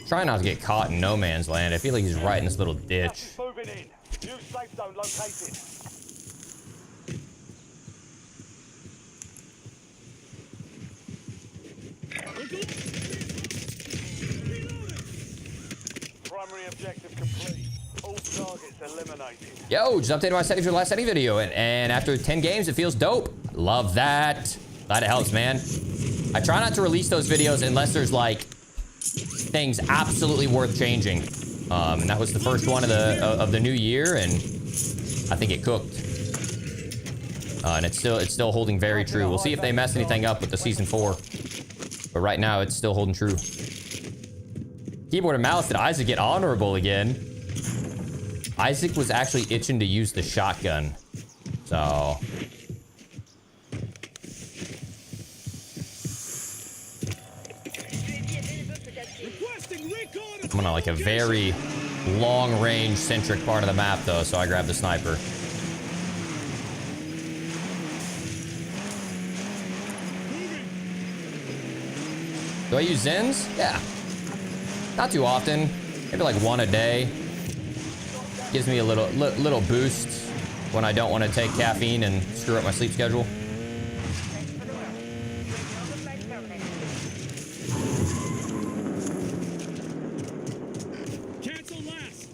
Try not to get caught in no man's land. I feel like he's right in this little ditch. Moving in. New safe zone located. Primary objective complete. All targets eliminated. Yo, just updated my settings for the last setting video, and after 10 games, it feels dope. Love that. Glad it helps, man. I try not to release those videos unless there's like things absolutely worth changing. And that was the first one of the new year, and I think it cooked. And it's still holding very true. We'll see if they mess anything up with the season 4. But right now, it's still holding true. Keyboard and mouse, did Isaac get honorable again? Isaac was actually itching to use the shotgun. So I'm on like a very long range centric part of the map though, so I grabbed the sniper. Do I use Zens? Yeah. Not too often. Maybe like one a day. Gives me a little boost. when I don't want to take caffeine and screw up my sleep schedule. Cancel last.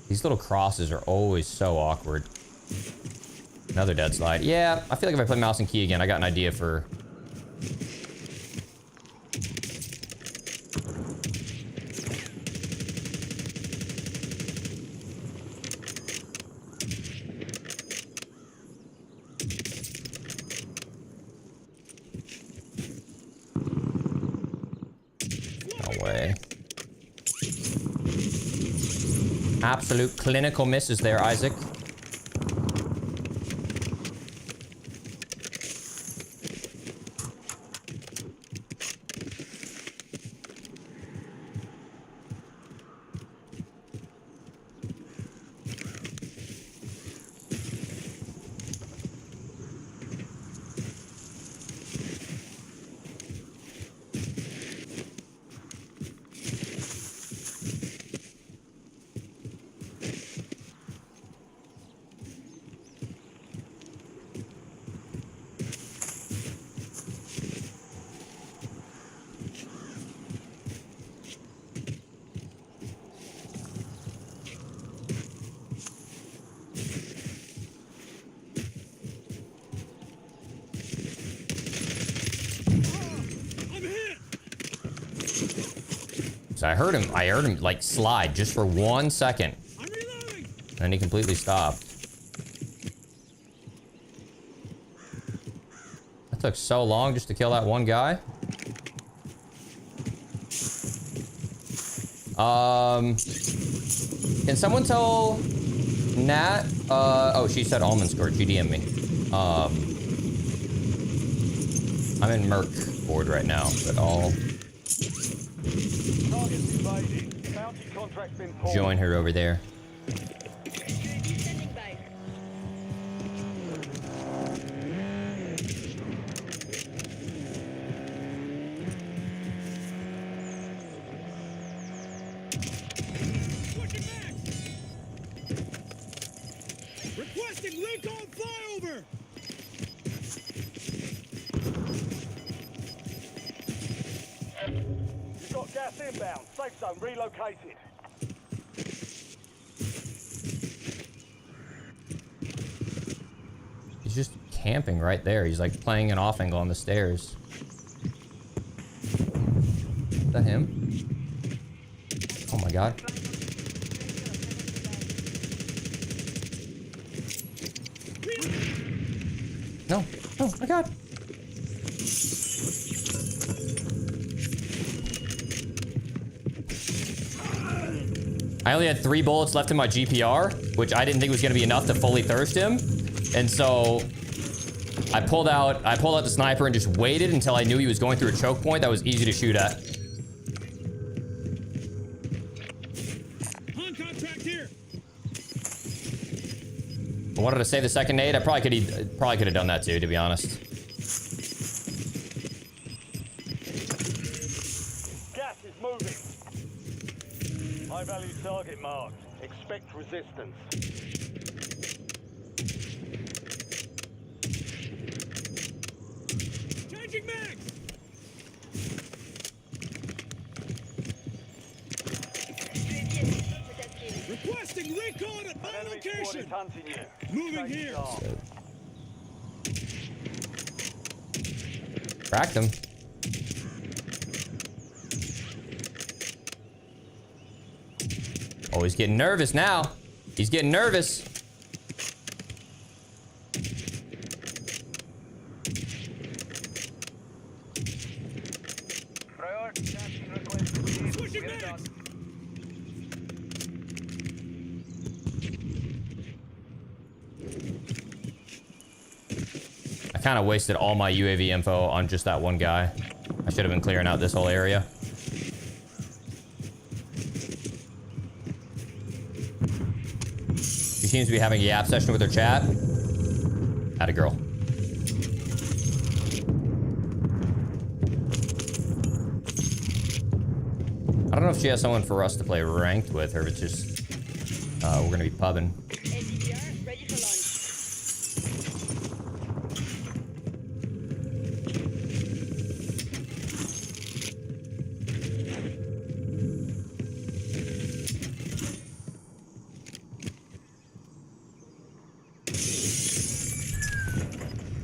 These little crosses are always so awkward. Another dead slide. Yeah, I feel like if I play mouse and key again, I got an idea for... No way. Absolute clinical misses there, Isaac. So I heard him like slide just for 1 second. I'm reloading. And he completely stopped. That took so long just to kill that one guy. Can someone tell Nat? Oh, she said almond scored. She DM'd me. I'm in Merc board right now, but I'll join her over there. UAV standing by. Pushing back. Requesting recon flyover. You've got gas inbound. Safe zone relocated. He's just camping right there. He's like playing an off angle on the stairs. Is that him? Oh my god. No. Oh my god. I only had 3 bullets left in my GPR, which I didn't think was going to be enough to fully thirst him. And so I pulled out the sniper and just waited until I knew he was going through a choke point that was easy to shoot at. On contract here. I wanted to save the second nade. I probably could have done that too, to be honest. Gas is moving. High value target marked. Expect resistance. Changing mags. UAV available for tasking. Requesting recon at my Enemy squad is location. hunting you. Moving Stay here. sharp. Cracked him. Oh, he's getting nervous now. He's getting nervous. Priority tasking request received. Switching We're done. mags. I kind of wasted all my UAV info on just that one guy. I should have been clearing out this whole area. She seems to be having a yap session with her chat. Atta girl. I don't know if she has someone for us to play ranked with, or if it's just we're gonna be pubbing. LDVR ready for launch.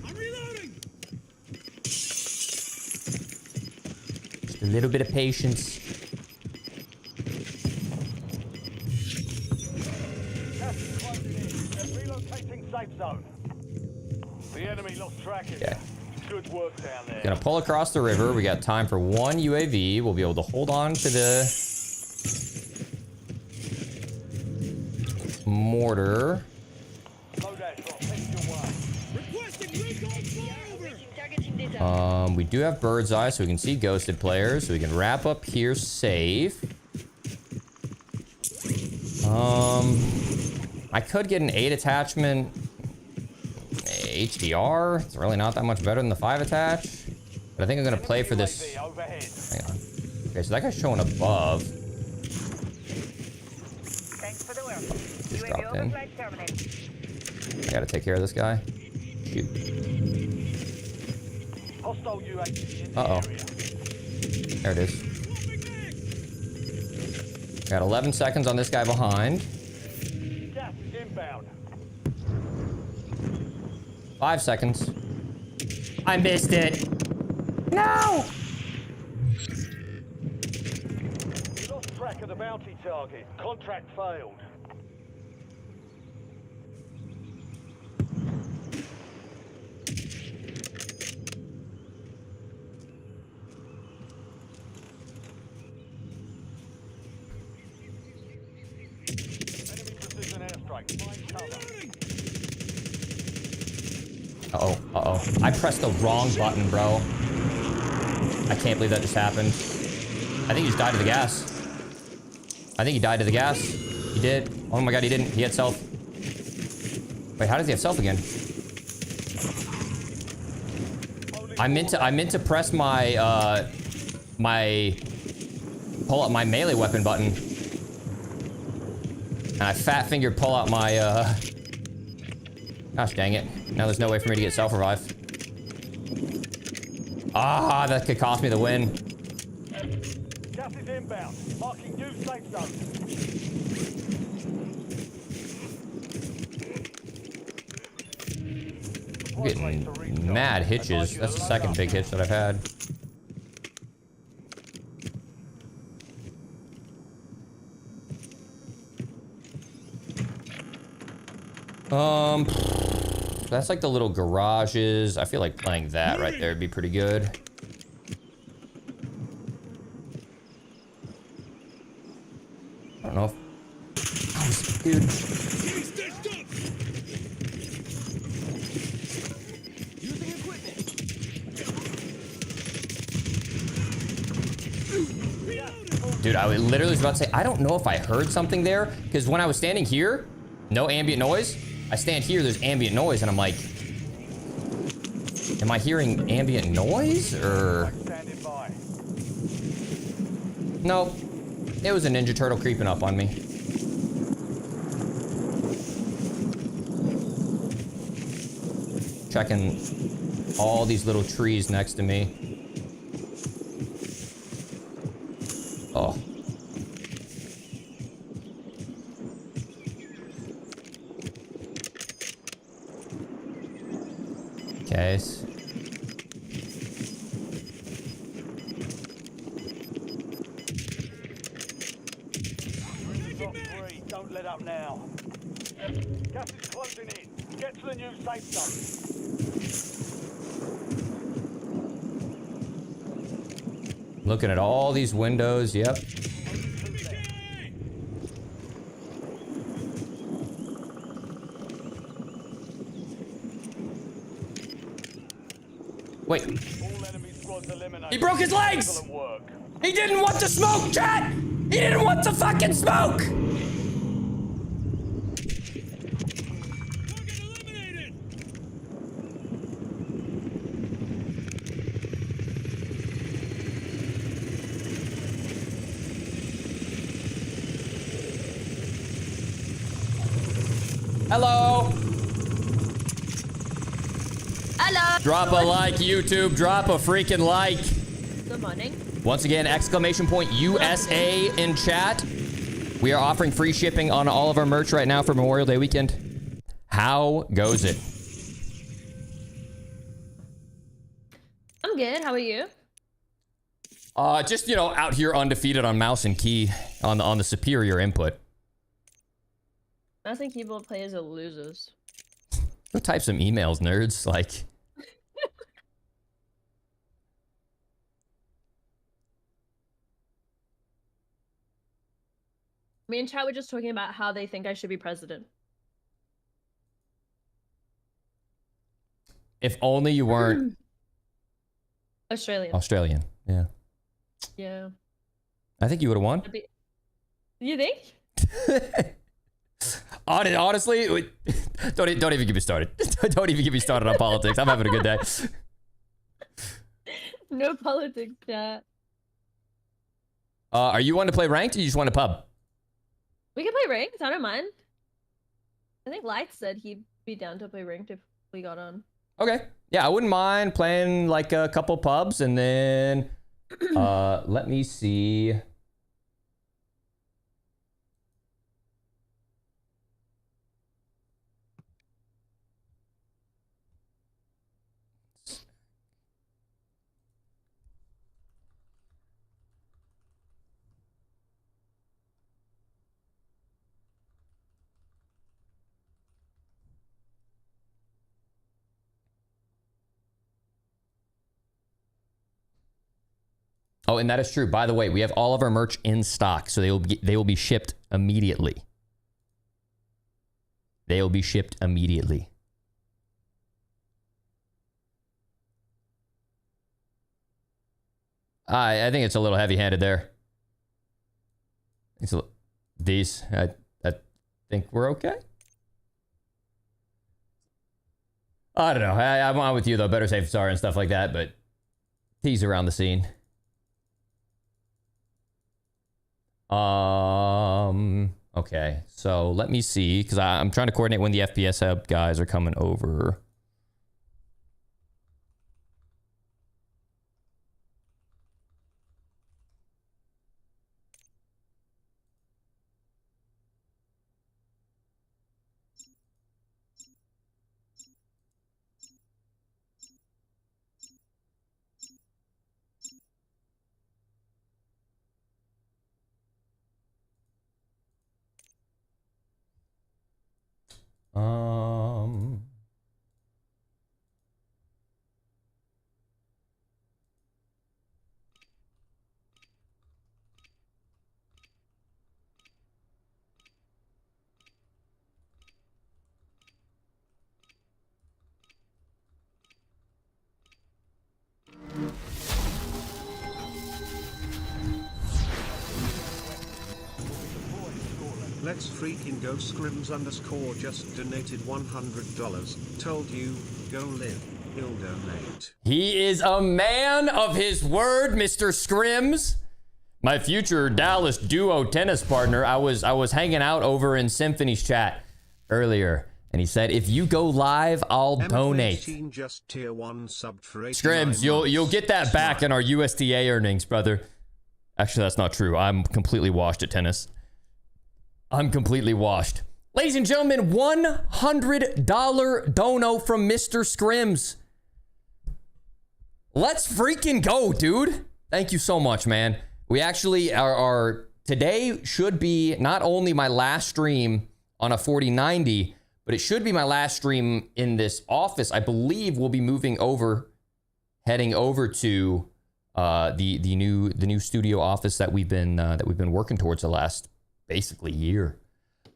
I'm reloading. Just a little bit of patience. Gas is closing in. They're relocating safe zone. The enemy lost track of Okay. you. Good work down there. Gonna pull across the river. We got time for one UAV. We'll be able to hold on to the mortar. Loadouts are heading your way. Requesting recon flyover. Awaiting targeting data. We do have bird's eye, so we can see ghosted players. So we can wrap up here safe. I could get an 8 attachment HDR. It's really not that much better than the 5 attach. But I think I'm gonna play for this. UAV overhead. Hang on. Okay, so that guy's showing above. Thanks for the work. Just UAV dropped in. overflight terminated. I gotta take care of this guy. Shoot. Hostile UAV in the Uh-oh. area. There it is. Got 11 seconds on this guy behind. Gas is inbound. 5 seconds. I missed it. No! You lost track of the bounty target. Contract failed. Enemy precision airstrike. Find cover. Uh-oh, uh-oh. I pressed the wrong button, bro. I can't believe that just happened. I think he just died to the gas. I think he died to the gas. He did. Oh my god, he didn't. He had self. Wait, how does he have self again? I meant to press my pull up my melee weapon button. And I fat fingered pull out my gosh dang it. Now there's no way for me to get self revive. Ah, that could cost me the win. Gas is inbound. Marking new safe zone. I'm getting mad hitches. That's the second big hitch that I've had. That's like the little garages. I feel like playing that right there would be pretty good. I don't know if... Oh, dude. Getting stitched up. Using equipment. Dude, I literally was about to say, I don't know if I heard something there, because when I was standing here, no ambient noise. I stand here, there's ambient noise, and I'm like, am I hearing ambient noise, or? Standing by. Nope. It was a Ninja Turtle creeping up on me. Checking all these little trees next to me. Oh. Okay. Top three. Don't let up now. Gas is closing in. Get to the new safe zone. Looking at all these windows. Yep. Wait. All enemy squads eliminated. He broke his legs! Excellent work. He didn't want to smoke, chat! He didn't want to fucking smoke! Target eliminated. Hello. Hello. Drop a like, YouTube. Drop a freaking like. Good morning. Once again, exclamation point USA in chat. We are offering free shipping on all of our merch right now for Memorial Day weekend. How goes it? I'm good. How are you? Just, you know, out here undefeated on mouse and key on the superior input. I think keyboard players are losers. Go type some emails, nerds. Like, Me and chat were just talking about how they think I should be president. if only you weren't Australian. Australian. Yeah. Yeah. I think you would have won. You think? Honestly, don't even get me started. Don't even get me started on politics. I'm having a good day. No politics, chat. Are you wanting to play ranked or you just want to pub? We can play ranked. I don't mind. I think Light said he'd be down to play ranked if we got on. Okay. Yeah, I wouldn't mind playing like a couple pubs and then let me see. Oh, and that is true. By the way, we have all of our merch in stock, so they will be shipped immediately. They will be shipped immediately. I think it's a little heavy-handed there. It's these. I think we're okay. I don't know. I'm on with you though. Better safe than sorry and stuff like that, but tease around the scene. Okay, so let me see, because I'm trying to coordinate when the FPS Hub guys are coming over. Let's freaking go. Scrims _ just donated $100. Told you, go live. He'll donate. He is a man of his word, Mr. Scrims. My future Dallas duo tennis partner. I was hanging out over in Symphony's chat earlier, and he said, if you go live, I'll donate. Just tier 1 subbed for Scrims, you'll get that back in our USDA earnings, brother. Actually, that's not true. I'm completely washed at tennis. I'm completely washed. Ladies and gentlemen, $100 dono from Mr. Scrims. Let's freaking go, dude. Thank you so much, man. We actually are today should be not only my last stream on a 4090, but it should be my last stream in this office. I believe we'll be heading over to the new studio office that we've been working towards the last basically year.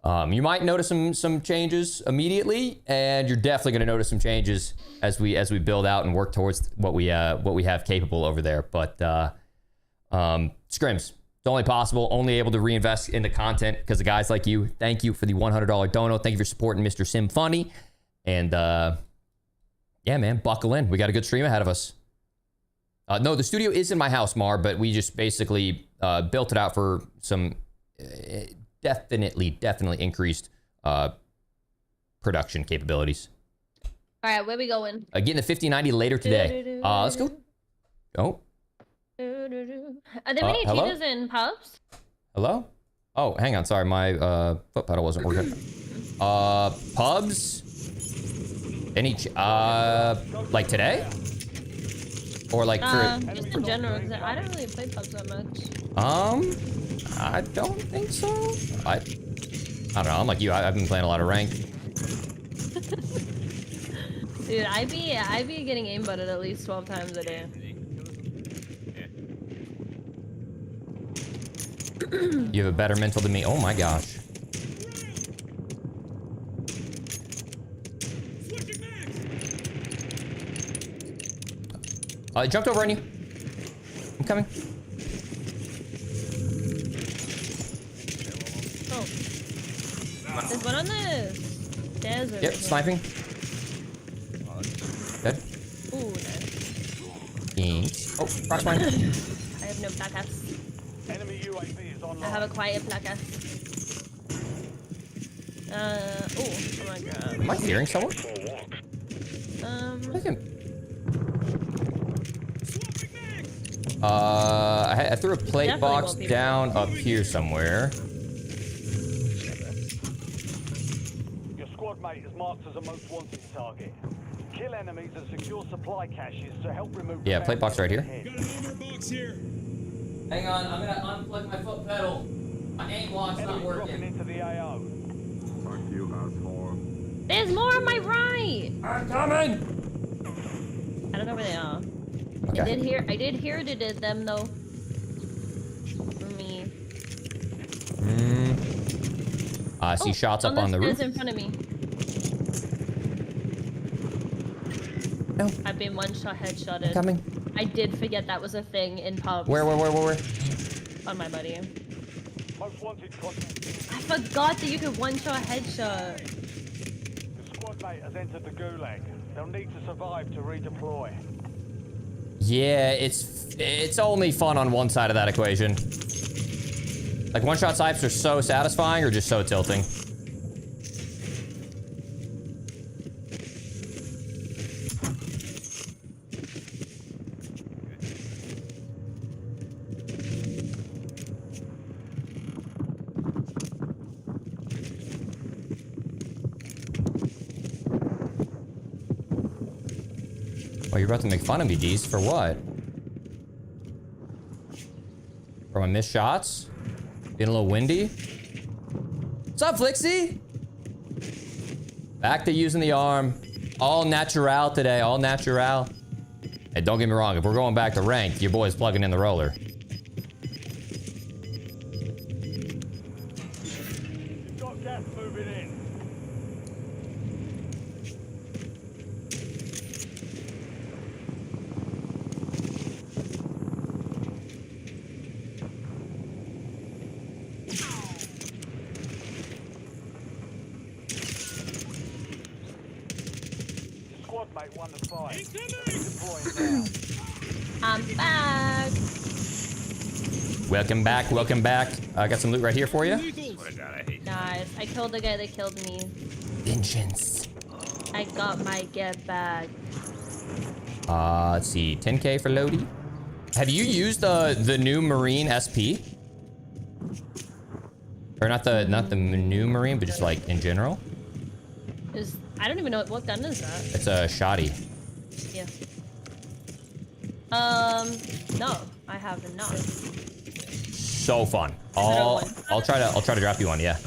You might notice some changes immediately, and you're definitely going to notice some changes as we build out and work towards what we have capable over there. But Scrims, it's only possible, only able to reinvest into content because of guys like you. Thank you for the $100 dono. Thank you for supporting Mr. Sim Funny. And yeah, man, buckle in. We got a good stream ahead of us. No, the studio is in my house, Mar, but we just basically built it out for some definitely increased production capabilities. All right, where we going? Getting the 5090 later today. Let's go. Oh, Are there any hello? cheaters in pubs? hello? Oh, hang on. Sorry, my foot pedal wasn't working. Pubs? Any, like today? Or like for, Just in general, 'cause I don't really play pubs that much. I don't think so. I don't know. I'm like you. I've been playing a lot of rank. Dude, I be getting aimbutted at least 12 times a day. You have a better mental than me. Oh my gosh. Switching max. I jumped over on you. I'm coming. Oh. There's one on the stairs over Yep, here. sniping. Dead. Ooh, nice. Thanks. Oh, rock's mine. I have no placas. Enemy UAV is I online. have a quiet placas. Oh my god. Am I hearing someone? Look at. I threw a plate Definitely box won't be down up here somewhere. Your squad mate is marked as a most wanted target. Kill enemies and secure supply caches to help remove. Yeah, plate box right here. Got an armor box here. Hang on, I'm gonna unplug my foot pedal. My aim lock's not Enemies dropping working. into the AO. Fuck you, asshole. There's more on my right! I'm coming. I don't know where they are. Okay. I did hear it did them though. For me. I see shots up on the roof. in front of me. No. I've been one-shot headshotted. Coming. I did forget that was a thing in pubs. Where? On my buddy. Most wanted contact. I forgot that you could one-shot headshot. The squad mate has entered the gulag. They'll need to survive to redeploy. Yeah, it's only fun on one side of that equation. Like one-shot snipes are so satisfying or just so tilting. Oh, you're about to make fun of me, Deez. For what? For my missed shots? Being a little windy? What's up, Flixie? Back to using the arm. All natural today, all natural. Hey, don't get me wrong. If we're going back to ranked, your boy's plugging in the roller. You've got gas moving in. Squad mate won the fight. Deploying now. I'm back. Welcome back, welcome back. I got some loot right here for you. Nice. I killed the guy that killed me. Vengeance. I got my get back. Let's see. 10K for Lodi. Have you used the new Marine SP? Or not the new Marine, but just like in general? I don't even know what gun is that. It's a shoddy. Yeah. No, I have not. So fun. I'll try to drop you one, yeah.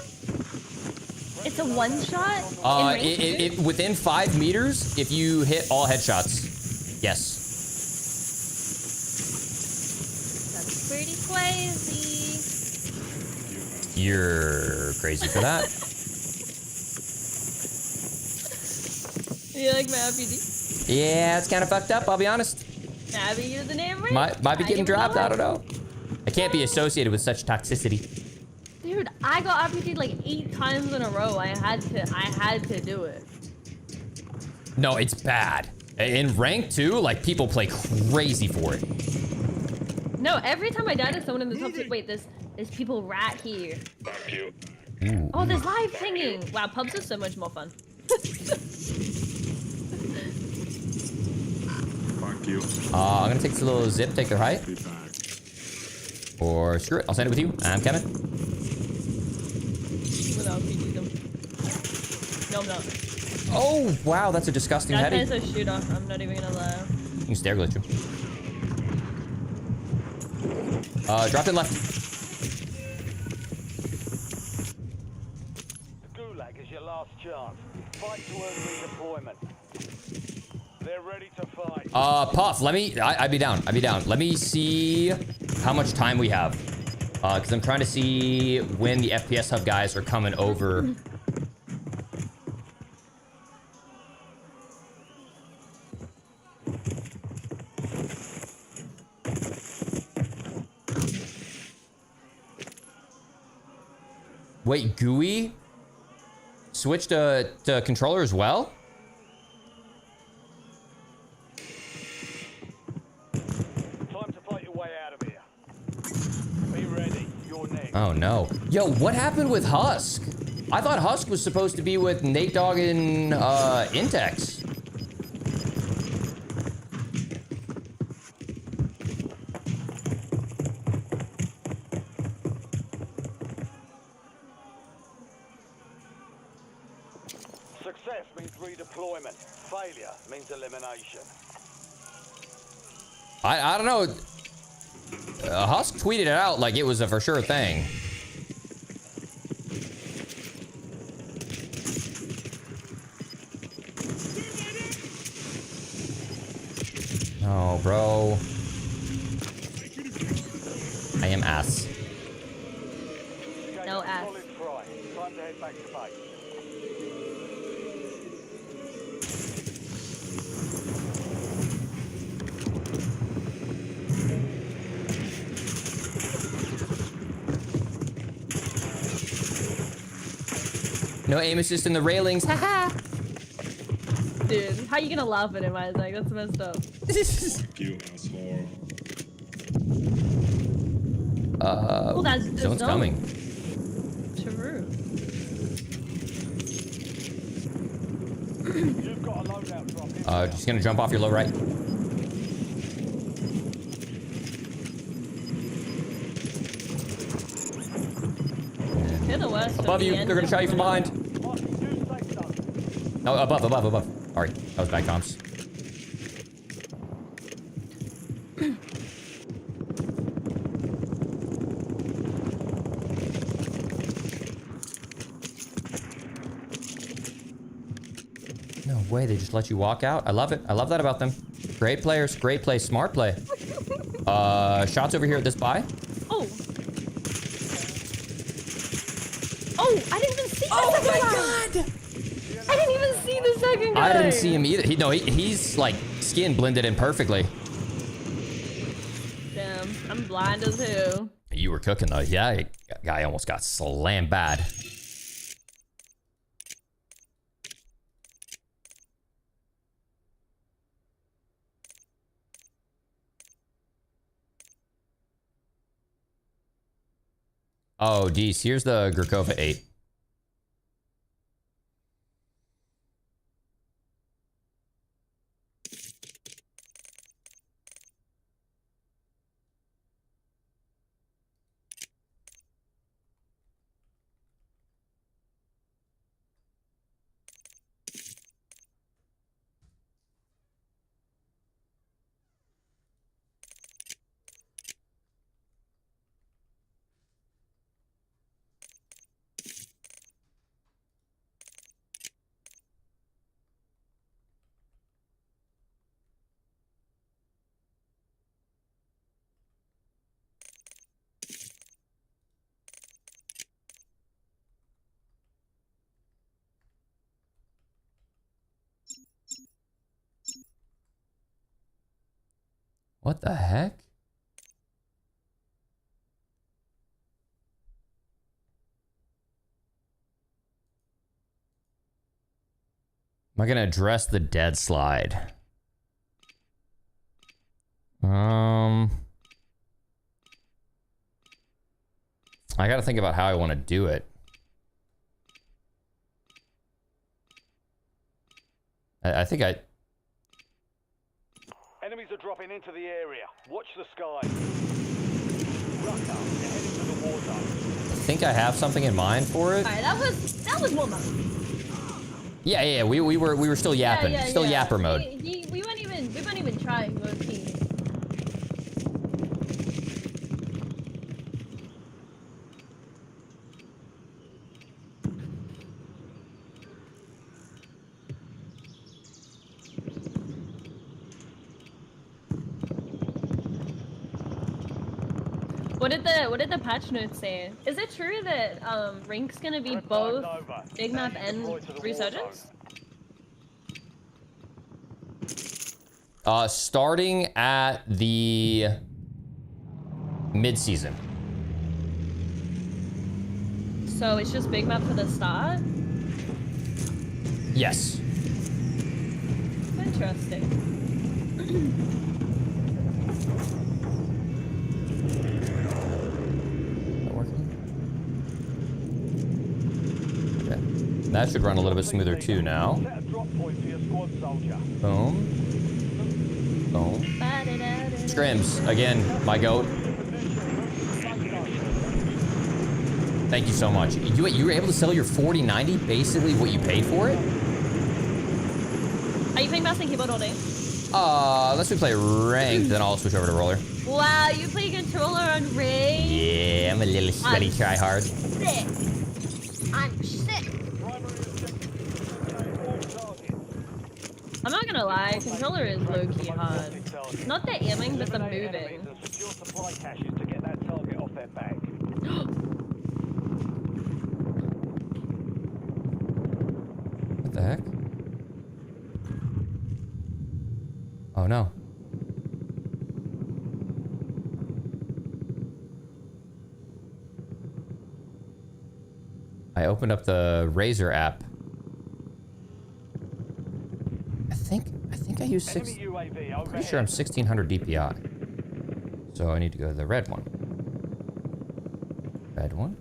It's a one shot? Within 5 meters, if you hit all headshots. Yes. That's pretty crazy. You're crazy for that. You like my RPG? Yeah, it's kind of fucked up, I'll be honest. Abby, you're the name right? Might be getting dropped, I don't know. I can't be associated with such toxicity. Dude, I got RPG'd like 8 times in a row. I had to do it. No, it's bad. In rank 2, like people play crazy for it. No, every time I die to someone in the top 6, wait, there's people right here. Ooh. Oh, there's live pinging. Wow, pubs are so much more fun. Fuck you. I'm gonna take this little zip, take their height. Be back. Or screw it, I'll send it with you. I'm coming. Without beating them. No, I'm not. Oh, wow, that's a disgusting That heady. is a shooter. I'm not even gonna lie. You can stare glitch him. Dropped in left. The Gulag is your last chance. Fight to earn redeployment. They're ready to fight. Puff, I'd be down. Let me see how much time we have. Because I'm trying to see when the FPS Hub guys are coming over. Wait, GUI? Switch to controller as well? Time to fight your way out of here. Be ready. You're next. Oh no. Yo, what happened with Husk? I thought Husk was supposed to be with Nate Dogg and Intex. Success means redeployment. Failure means elimination. I don't know. Husk tweeted it out like it was a for sure thing. Oh, bro. I am ass. No ass. Solid try. Time to head back to base. No aim assist in the railings. Haha. Dude, how you gonna laugh at him, Isaac? That's messed up. Fuck you, asshole. Oh, that's the Someone's zone. coming. True. You've got a loadout drop in. Just gonna jump off your low right. To the west. Above you. They're gonna shot you from behind. No, above. Sorry, that was bad comms. No way, they just let you walk out. I love it. I love that about them. Great players, great play, smart play. Shots over here at this buy. Oh. Oh, I didn't even see the second guy. God! I didn't even see the second guy. I didn't see him either. He's like skin blended in perfectly. Damn, I'm blind as who. You were cooking though. Yeah, guy almost got slammed bad. Oh, geez. Here's the Gurkova 8. What the heck? Am I gonna address the dead slide? I gotta think about how I want to do it. I think I... Enemies are dropping into the area. Watch the sky. Rucker, you're heading to the war zone. I think I have something in mind for it. Alright, that was warm up. Yeah. We were still yapping. Still yapper mode. We weren't even trying low key. What did the patch notes say? Is it true that Rink's gonna be both big map and Resurgence? Starting at the mid-season. So it's just big map for the start? Yes. Interesting. That should run a little bit smoother too now. Boom. Boom. Scrims, again, my goat. Thank you so much. You were able to sell your 4090, basically what you paid for it? Are you playing mouse and keyboard all day? Unless we play ranked, then I'll switch over to roller. Wow, you play controller on ranked? Yeah, I'm a little sweaty tryhard. Sick. I'm sick. I'm not gonna lie, controller is low-key hard. Not the aiming, but the moving. What the heck? Oh no. I opened up the Razer app. I think I use I'm pretty sure I'm 1600 DPI. So I need to go to the red one. Red one.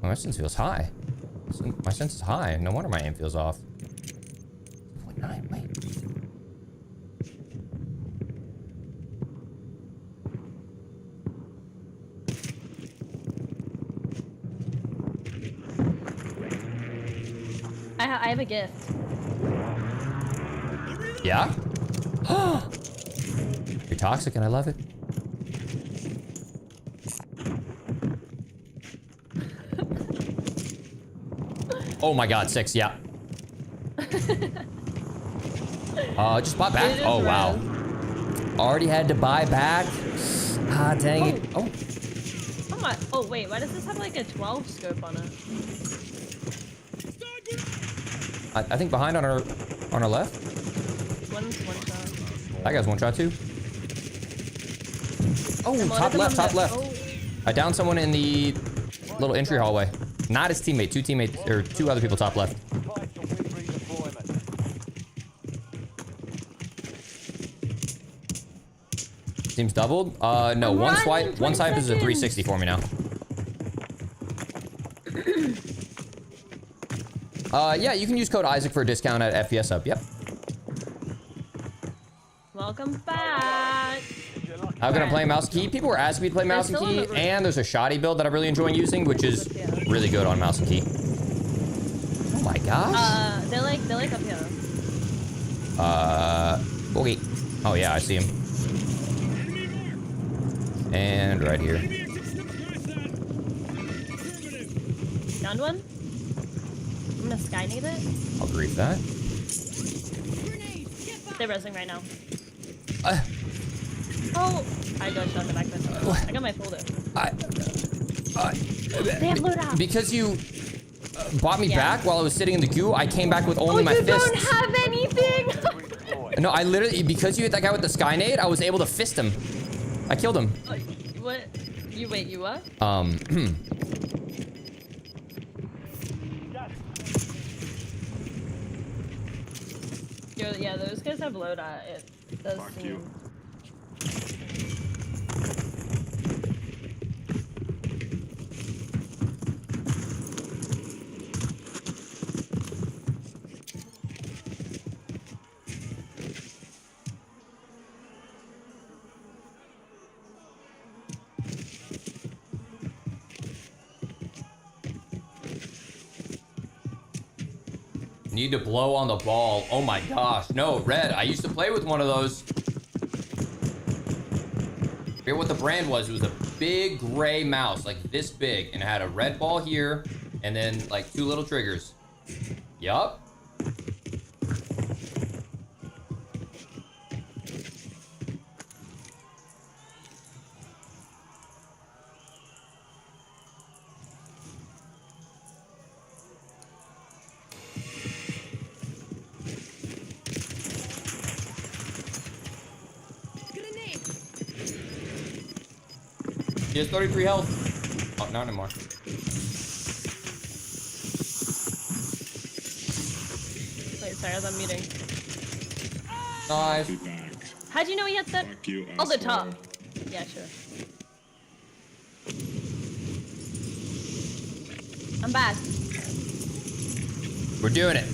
Oh, my sense feels high. My sense is high. No wonder my aim feels off. 0.9, wait. I have a gift. Yeah? You're toxic and I love it. Oh my god, 6, yeah. Just bought back? Oh, wow. Already had to buy back? Ah, dang it. Oh. Oh my, oh wait, why does this have like a 12 scope on it? I think behind on our left. One's one shot. That guy's one shot too. Oh, top left. Oh. I downed someone in the little entry hallway. Not his teammate, two other people top left. Team's doubled? No, one swipe is a 360 for me now. Yeah, you can use code Isaac for a discount at FPS Up. Yep. Welcome back. How can I play mouse and key? People were asking me to play mouse and key, and there's a shoddy build that I'm really enjoying using, which is really good on mouse and key. Oh my gosh. They're like up here. Okay. Oh yeah, I see him. And right here. Downed one. I'm gonna sky nade it. I'll grief that. They're resing right now. Oh, I got shot in the back myself. I got my folder. They have loadout. Because you bought me back while I was sitting in the goo, I came back with only my fists. Oh, you don't have anything? No, I literally, because you hit that guy with the sky nade, I was able to fist him. I killed him. What? You what? Yeah, those guys have loadout. It does seem... Need to blow on the ball. Oh my gosh. No, Red. I used to play with one of those. I forget what the brand was. It was a big gray mouse, like this big, and it had a red ball here, and then like 2 little triggers. Yup. He has 33 health. Oh, not anymore. Wait, sorry, I was on muting. Nice. Be back. How'd you know he had that? Fuck you, Oh, the top. asshole. Yeah, sure. I'm back. We're doing it.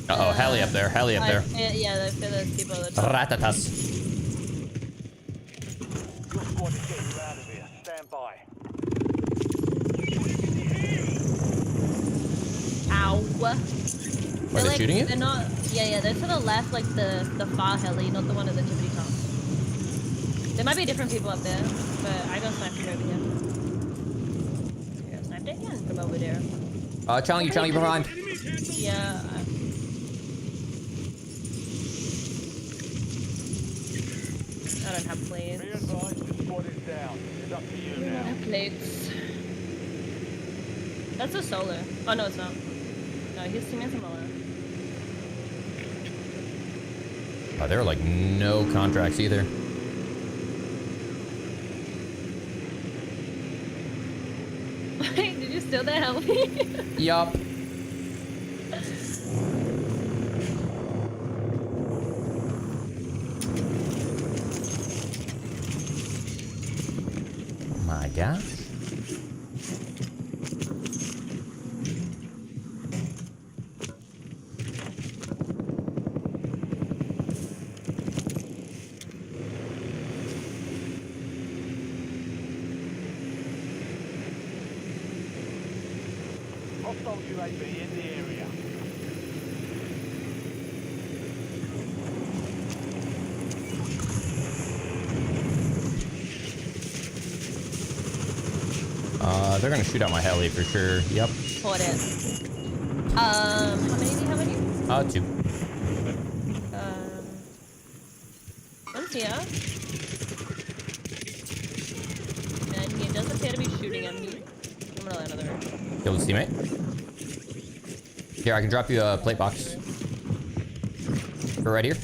Uh-oh, heli up there. Heli up there. Yeah, for those people at the top. Ratatas. Your squad is getting you out of here. Stand by. Ow. Are they shooting you? They're not. Yeah, they're to the left, like the far heli, not the one at the tippity top. There might be different people up there, but I got sniped from over here. I got sniped again from over there. Challenge you behind. Yeah. I don't have plates. Be advised, the squad is down. It's up to you I don't now. have plates. That's a solo. Oh no, it's not. No, he's teammates him alone. Oh, there are like no contracts either. Wait, did you steal that heli? Yup. My gosh. Hostile UAV in the area. They're gonna shoot out my heli for sure. Yep. Hold it. How many do you have on you? 2. One's here. And he does appear to be shooting at me. I'm gonna land on the roof. Kill his teammate. Here, I can drop you a plate box. For right here.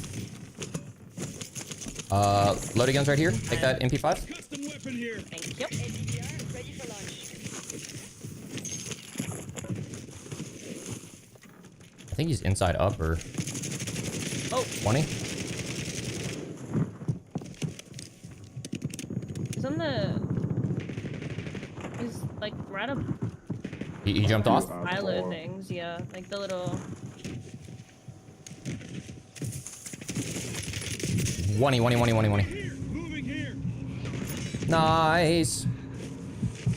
Loading guns right here. Take that MP5. Thank you. ADR ready for launch. I think he's inside upper. Oh, 20. he's on the. He's like right up He jumped off. silo things. Yeah, like the little. 20. Nice.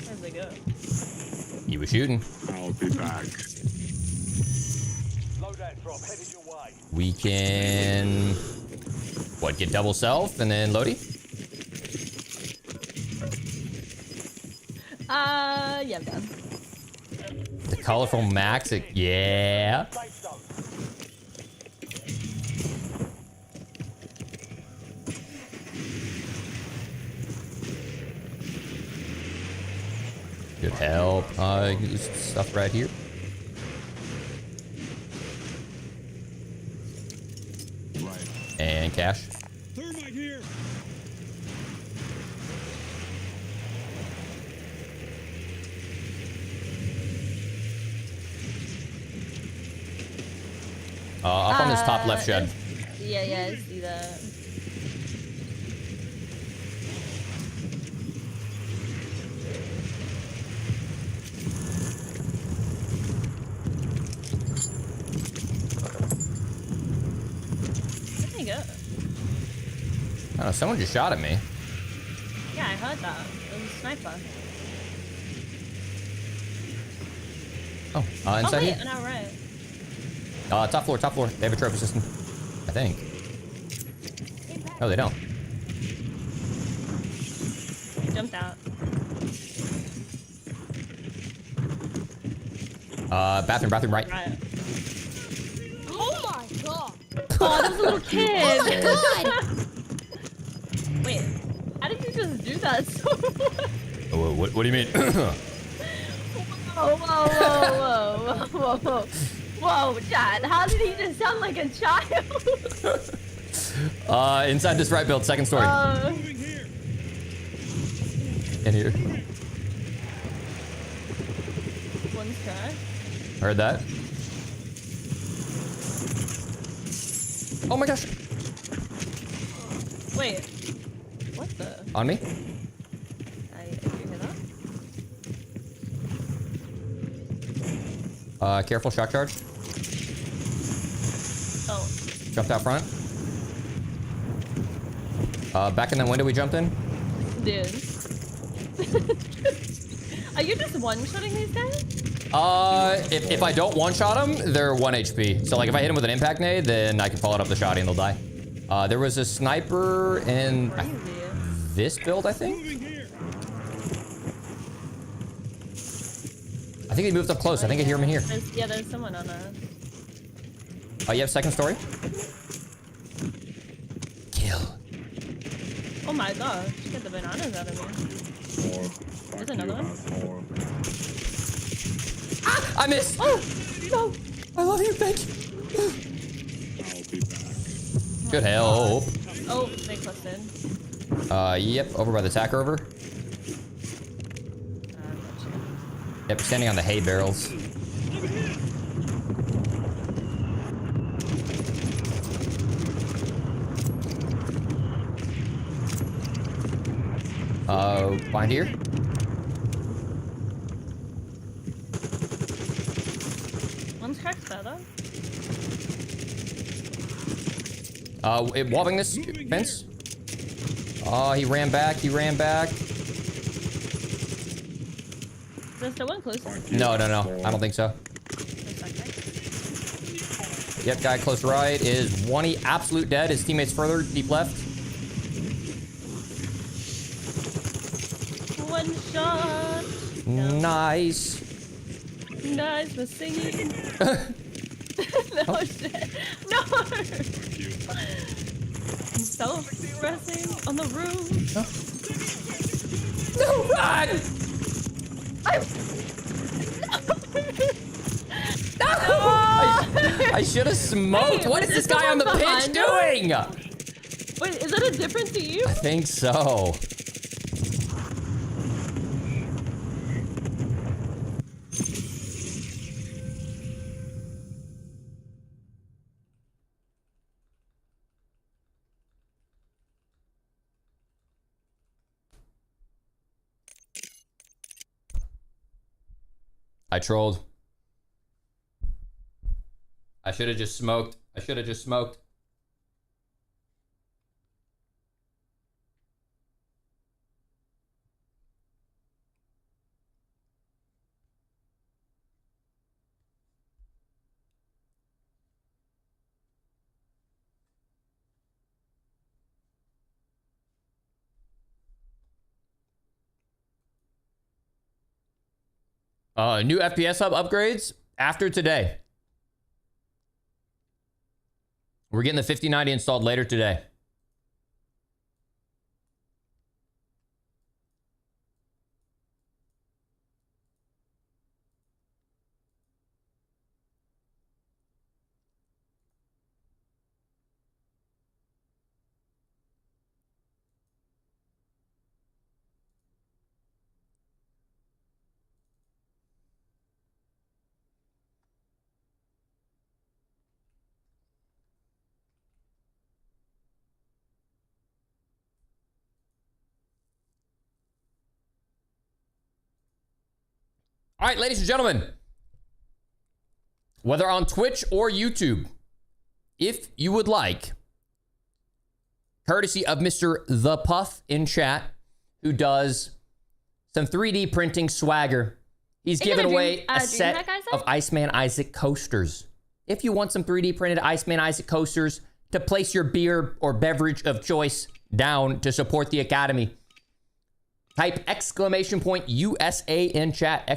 Where'd they go? He was shooting. I'll be back. Loadout drop headed your way. We can... What, get double self and then Lodi? Yeah, I'm done. The colorful max, yeah. Safe zone. Good help. Use stuff right here. Right. And cash. Thermite here. Up on this top left shed. Yeah, I see that. Where'd they go? I don't know, someone just shot at me. Yeah, I heard that. It was a sniper. Oh, inside Oh, wait, here? no, right. Top floor, top floor. They have a trophy system. I think. No, they don't. Jumped out. Bathroom right. Right. Oh my god. Oh, that was a little kid. God. Wait, how did you just do that? Oh, what do you mean? Whoa. Whoa, Chad, how did he just sound like a child? Inside this right build, second story. In here. One's cracked. Heard that. Oh my gosh. Wait, what the? On me? Did you hear that? Careful, shock charge. Oh, Jumped out front. Back in that window we jumped in. dude. Are you just one-shotting these guys? If I don't one-shot them, they're 1 HP. So like if I hit them with an impact nade, then I can follow it up the shotty and they'll die. There was a sniper in this build, I think. I think he moved up close. I think I hear him in here. There's someone on us. Oh, you have second story? Kill. Oh my gosh, get the bananas out of me. There's another one. I missed. Oh, no. I love you, bitch. I'll be back. Good help. Oh, they clustered in. Yep, over by the tack rover. Gotcha. Yep, standing on the hay barrels. Behind here. One's cracked further. Wobbing this fence. Oh, he ran back. Is there still one close? No. I don't think so. Yep, guy close right is 1E, absolute dead. His teammates further, deep left. One shot. Nice. Nice for singing. No shit. No. Self-expressing on the roof. No, run! I should have smoked. Hey, what is was this there guy on the someone pitch behind us? doing? Wait, is that a difference to you? I think so. I trolled. I should have just smoked. New FPS hub upgrades after today. We're getting the 5090 installed later today. All right, ladies and gentlemen, whether on Twitch or YouTube, if you would like, courtesy of Mr. The Puff in chat, who does some 3D printing swagger, he's giving away a set of IceManIsaac coasters. if you want some 3D printed Iceman Isaac coasters to place your beer or beverage of choice down to support the Academy. Type !USA in chat,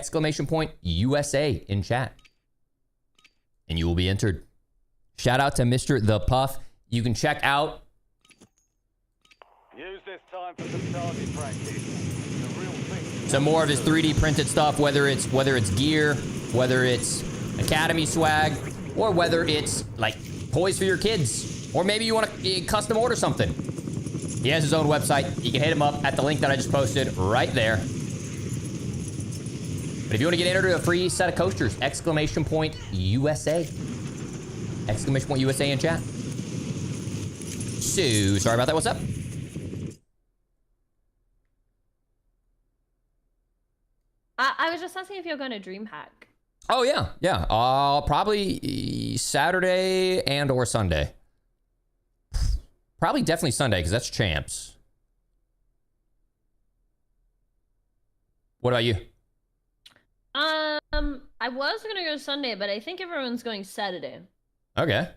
!USA in chat. And you will be entered. Shout out to Mr. The Puff. You can check out. Use this time for some target practice. The real thing. Some more of his 3D printed stuff, whether it's gear, whether it's Academy swag, or whether it's like toys for your kids, or maybe you want to custom order something. He has his own website. You can hit him up at the link that I just posted right there. But if you want to get entered to a free set of coasters, !USA. !USA in chat. So, sorry about that. What's up? I was just asking if you're going to DreamHack. Oh, yeah. Yeah. Probably Saturday and or Sunday. Probably definitely Sunday, because that's champs. What about you? I was going to go Sunday, but I think everyone's going Saturday. Okay.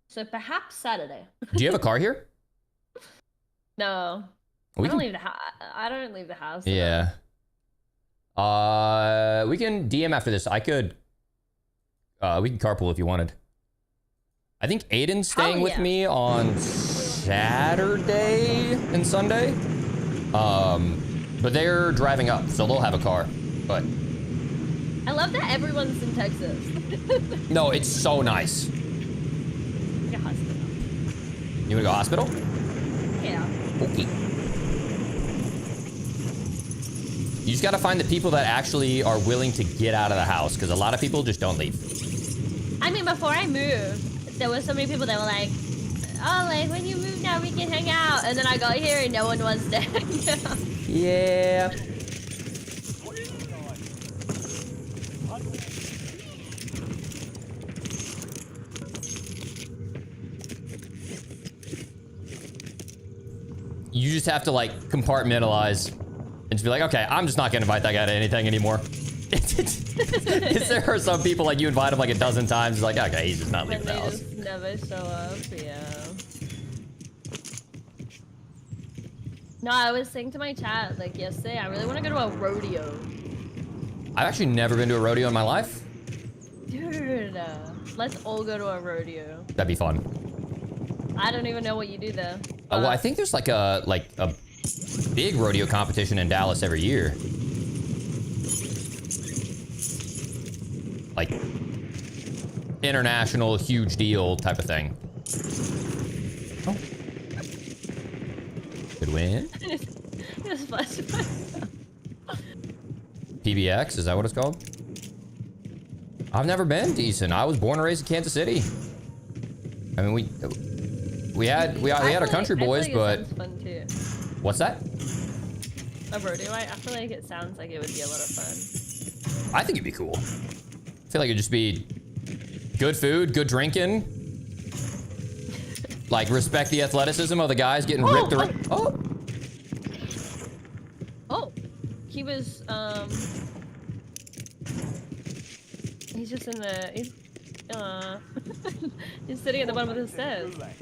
So perhaps Saturday. Do you have a car here? No. I don't leave the house. I don't leave the house. Yeah. We can DM after this. We can carpool if you wanted. I think Aiden's staying with me on Saturday and Sunday. But they're driving up, so they'll have a car. But I love that everyone's in Texas. no, it's so nice. Like a hospital. You wanna go hospital? Yeah. Okay. You just gotta find the people that actually are willing to get out of the house, because a lot of people just don't leave. I mean, before I moved, there were so many people that were like, oh, like, when you move now, we can hang out. And then I got here and no one wants to hang out. Yeah. You just have to, like, compartmentalize and just be like, okay, I'm just not gonna invite that guy to anything anymore. There are some people, like, you invite him like a dozen times, it's like, okay, he's just not leaving the house. Just never show up, yeah. No, I was saying to my chat, like, yesterday, I really want to go to a rodeo. I've actually never been to a rodeo in my life. Dude, let's all go to a rodeo. That'd be fun. I don't even know what you do there. Well, I think there's like a big rodeo competition in Dallas every year. Like international, huge deal type of thing. Oh. Good win. Just flashed myself. PBX, is that what it's called? I've never been decent. I was born and raised in Kansas City. I mean, we had our country boys, but fun too. What's that? A rodeo. I feel like it sounds like it would be a lot of fun. I think it'd be cool. I feel like it'd just be good food, good drinking. Like, respect the athleticism of the guys getting ripped around. Oh. Oh, he was he's just in the he's sitting at the bottom of the stairs. That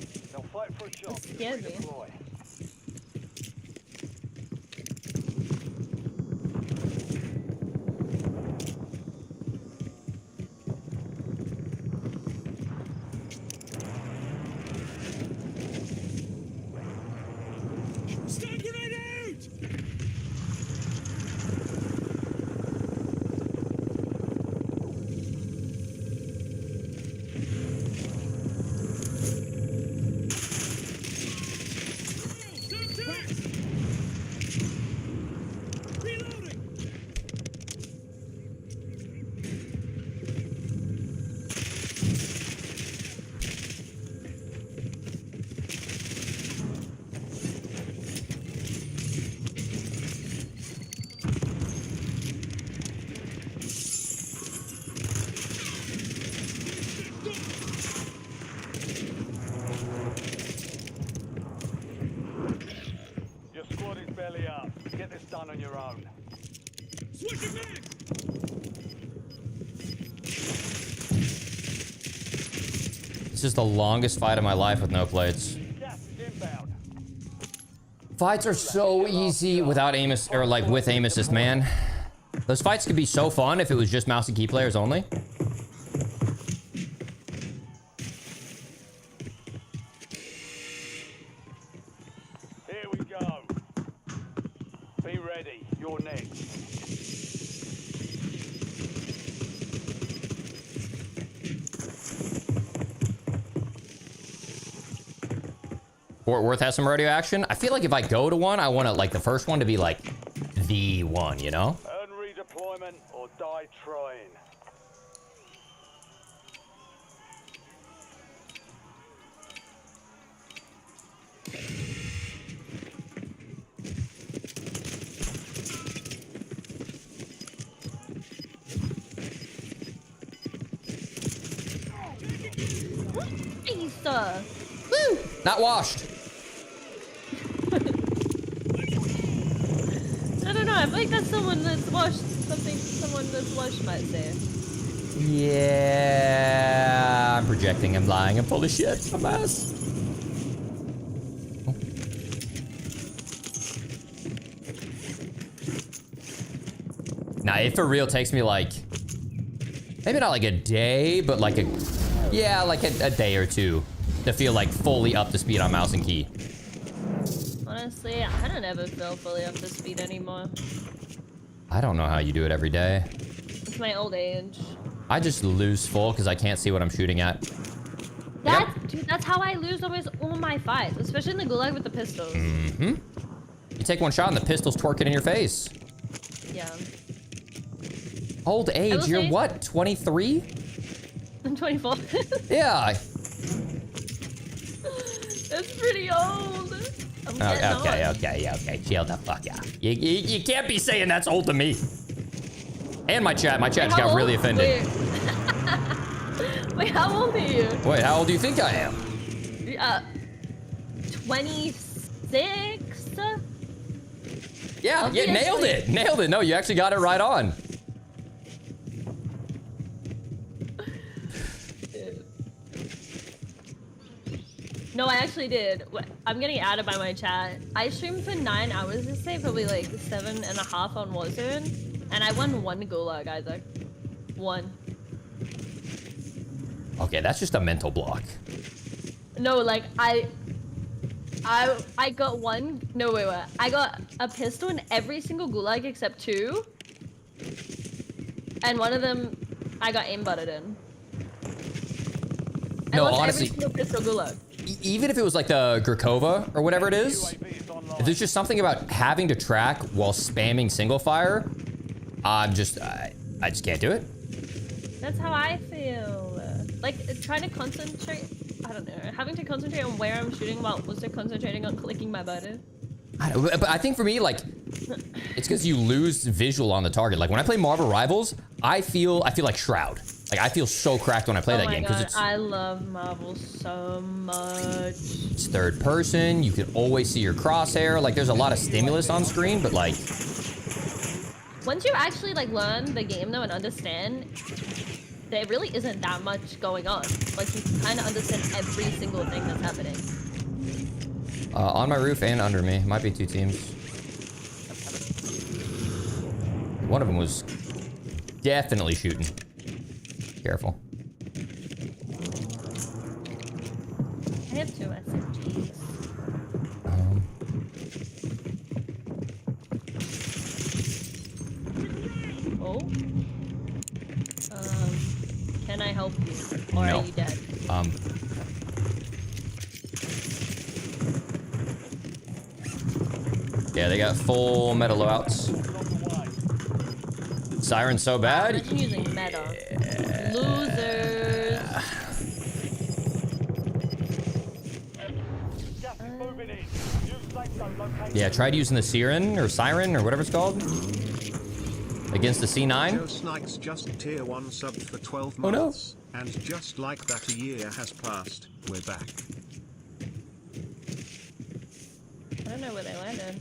scared me. This is the longest fight of my life with no plates. Gas is inbound. Fights are so easy without aim assist, or like with aim assist, man. Those fights could be so fun if it was just mouse and key players only. Here we go. Be ready. You're next. Fort Worth has some rodeo action. I feel like if I go to one, I want to like the first one to be like the one, you know? Earn redeployment or die trying. Isa. Woo! Not washed. I don't know. I feel like that's someone that's washed. Someone that's washed might say. Yeah, I'm projecting. I'm lying. I'm full of shit. I'm ass. Nah, it for real takes me like, maybe not like a day, but like like a day or two to feel like fully up to speed on mouse and key. Honestly, I don't ever feel fully up to speed anymore. I don't know how you do it every day. It's my old age. I just lose full because I can't see what I'm shooting at. Dude, that's how I lose always all my fights, especially in the gulag with the pistols. Mm-hmm. You take one shot and the pistol's twerking in your face. Yeah. Old age, you're say- what, 23? I'm 24. Yeah. That's pretty old. I'm getting on. Okay. Chill the fuck out. You can't be saying that's old to me. And my chat just got really offended. Wait, how old are you? Wait, how old do you think I am? 26? Yeah, nailed it. Nailed it. No, you actually got it right on. No, I actually did. I'm getting added by my chat. I streamed for 9 hours this day, probably like 7.5 on Warzone, and I won 1 gulag, Isaac. 1. Okay, that's just a mental block. No, like I got one. No, wait. I got a pistol in every single gulag except 2, and one of them I got aimbutted in. No, I lost honestly, every single pistol gulag. Even if it was like the Grakova or whatever it is, there's just something about having to track while spamming single fire. I just can't do it. That's how I feel. Like trying to concentrate. I don't know. Having to concentrate on where I'm shooting while also concentrating on clicking my button. But I think for me, like, it's because you lose visual on the target. Like when I play Marvel Rivals, I feel like Shroud. Like I feel so cracked when I play that game because I love Marvel so much. It's third person. You can always see your crosshair. Like there's a lot of stimulus on screen, but like once you actually like learn the game though and understand, there really isn't that much going on. Like you kind of understand every single thing that's happening. On my roof and under me. Might be 2 teams. One of them was definitely shooting. Careful. I have 2 SMGs. Oh. Can I help you? Or No. are you dead? Yeah, they got full meta loadouts. Siren's so bad. Imagine using meta. Losers. Yeah, tried using the Siren or whatever it's called against the C9. Joe Snipes just tier 1 subbed for 12 Oh, no. months. And just like that, a year has passed. We're back. I don't know where they landed.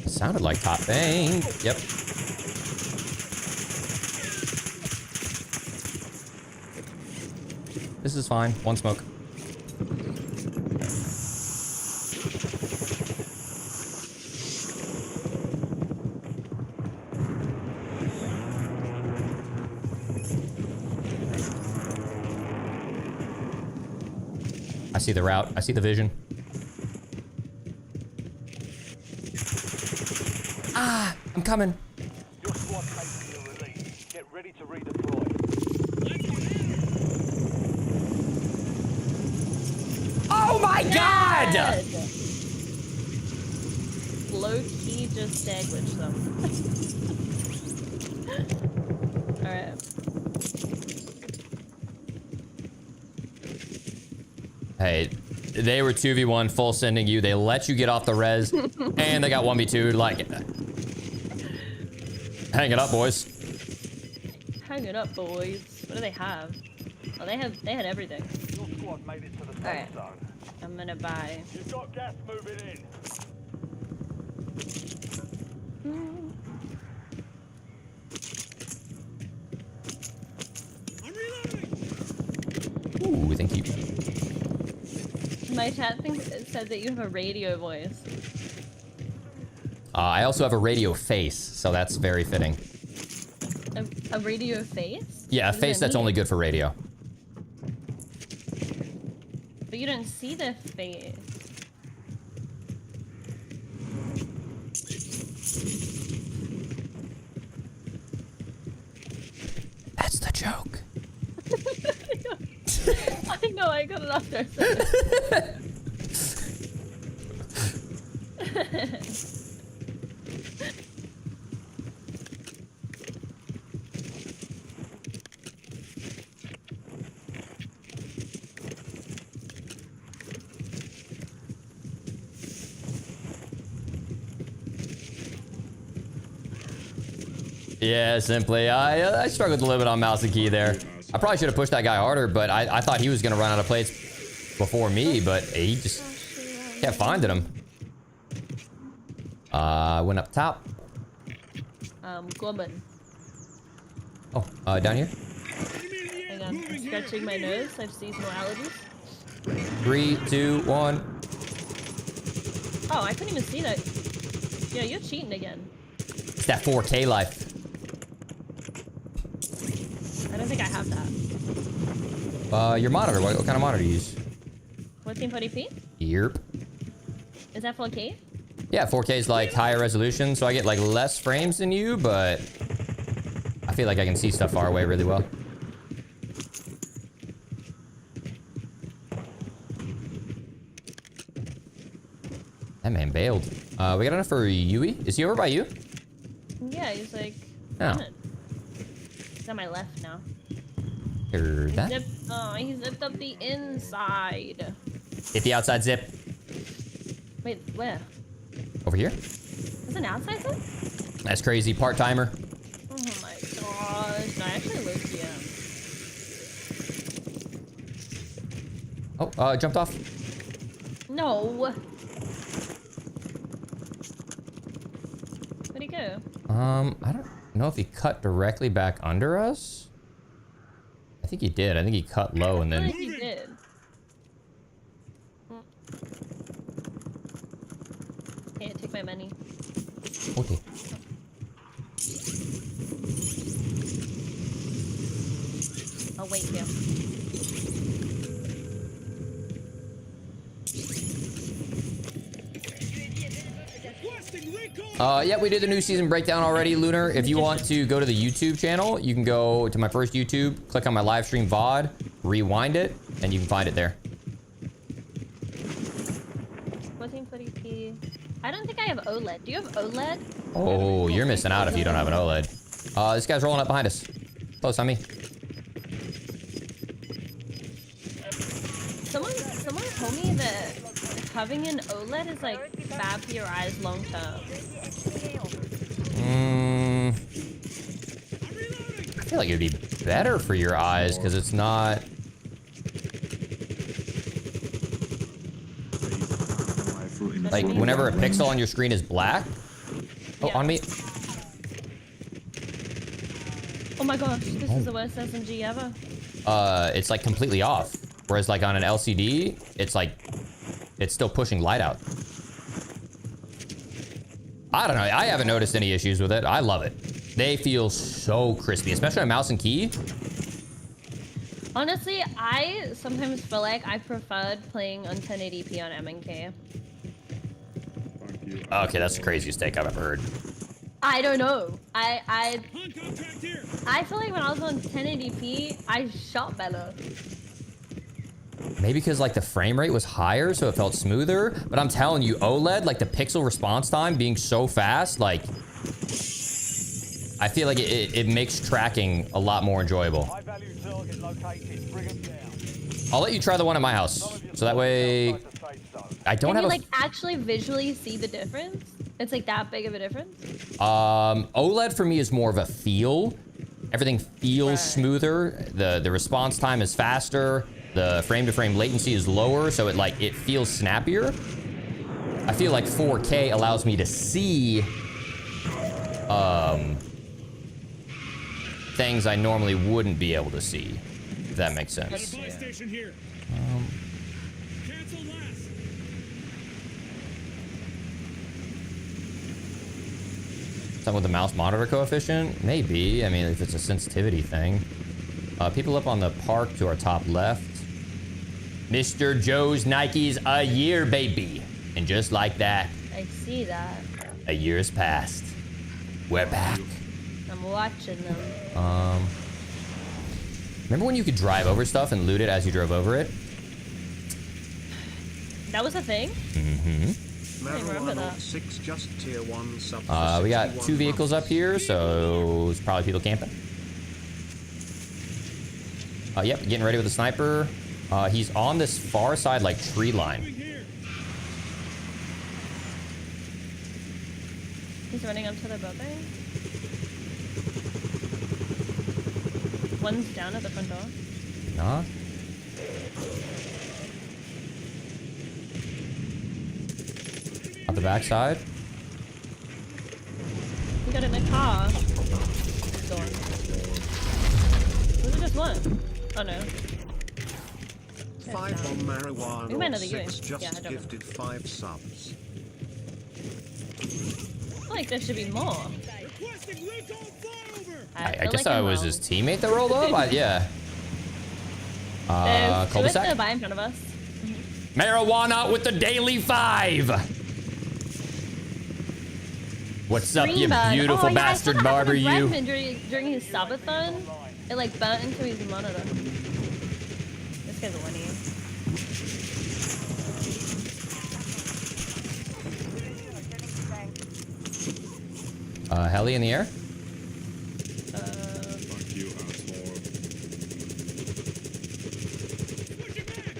Sounded like top bank. Yep. This is fine. One smoke. I see the route. I see the vision. Ah, I'm coming. Your squad mates are released. Get ready to redeploy. Oh my god! Low key just sandwiched them. Alright. Hey, they were 2v1 full sending you. They let you get off the res, and they got 1v2. Like, hang it up, boys. Hang it up, boys. What do they have? Oh, they had everything. Your squad made it to the safe Alright. zone. I'm gonna buy. You've got gas moving in. Ooh, thank you. My chat thing said that you have a radio voice. I also have a radio face, so that's very fitting. A radio face? Yeah, a What does face that that's mean? only good for radio. But you don't see the face. That's the joke. I know, I got it off there. Yeah, simply. I struggled a little bit on mouse and key there. I probably should have pushed that guy harder, but I thought he was going to run out of plates before me, but he just kept finding him. Went up top. Gorman. Oh, down here. Hang on, I'm scratching my nose. I have seasonal allergies. 3, 2, 1. Oh, I couldn't even see that. Yeah, you're cheating again. It's that 4K life. I don't think I have that. Your monitor. What kind of monitor do you use? 1440p? Yerp. Is that 4K? Yeah, 4K is like higher resolution, so I get like less frames than you, but I feel like I can see stuff far away really well. That man bailed. We got enough for Yui. Is he over by you? Yeah, he's like... Oh. He's on my left now. Heard that. He zipped up the inside. Hit the outside zip. Wait, where? Over here. Is an outside zip? That's crazy. Part-timer. Oh my gosh. No, I actually low key am. Oh, jumped off. No. Where'd he go? I don't know if he cut directly back under us. I think he did. I think he cut low and I then... feel like he did. Hey, take my money. Okay. I'll wait here. Yeah, we did the new season breakdown already, Lunar. If you want to go to the YouTube channel, you can go to my first YouTube, click on my live stream VOD, rewind it, and you can find it there. 1440p. I don't think I have OLED. Do you have OLED? Oh, you're missing out if you don't have an OLED. This guy's rolling up behind us. Close on me. Someone told me that having an OLED is like bad for your eyes long term. I feel like it'd be better for your eyes because it's not... Like, whenever a pixel on your screen is black... Oh, Yeah. on me. Oh my gosh, this is the worst SMG ever. it's like completely off. Whereas like on an LCD, it's like, it's still pushing light out. I don't know. I haven't noticed any issues with it. I love it. They feel so crispy, especially on mouse and key. Honestly, I sometimes feel like I preferred playing on 1080p on MNK. Okay, that's the craziest take I've ever heard. I don't know. I feel like when I was on 1080p, I shot better. Maybe because like the frame rate was higher, so it felt smoother. But I'm telling you, OLED, like the pixel response time being so fast, like I feel like it makes tracking a lot more enjoyable. High value target located. Bring them down. I'll let you try the one at my house, so that way I don't Can have you a like actually visually see the difference? It's like that big of a difference? OLED for me is more of a feel. Everything feels smoother. The response time is faster. The frame to frame latency is lower, so it feels snappier. I feel like 4K allows me to see things I normally wouldn't be able to see, if that makes sense. Something with the mouse monitor coefficient? Maybe. I mean, if it's a sensitivity thing. People up on the park to our top left. Mr. Joe's Nikes a year, baby. And just like that, I see that. a year has passed. We're back. I'm watching them. Remember when you could drive over stuff and loot it as you drove over it? That was a thing? Mm-hmm. I didn't remember that. 6 just tier 1 sub. We got 2 vehicles up here, so it's probably people camping. Yep, getting ready with the sniper. He's on this far side, like, tree line. He's running up to the building. One's down at the front door. Nah. On the back side. He got in the car. Door. Was it just one? Oh no. 5 on We might marijuana. know the 6 game. just Yeah, I don't know. gifted 5 subs. I feel like there should be more. I feel guess like I I'm was wrong. his teammate that rolled up? Yeah. There's two at the Cul-de-sac? bar in front of us. Marijuana with the daily 5. What's up, you Greenbird. beautiful Oh, yeah, I saw bastard that happen barber, with you? Redmond during his subathon. It like burnt into his monitor. This guy's a winnie. Heli in the air? Fuck you,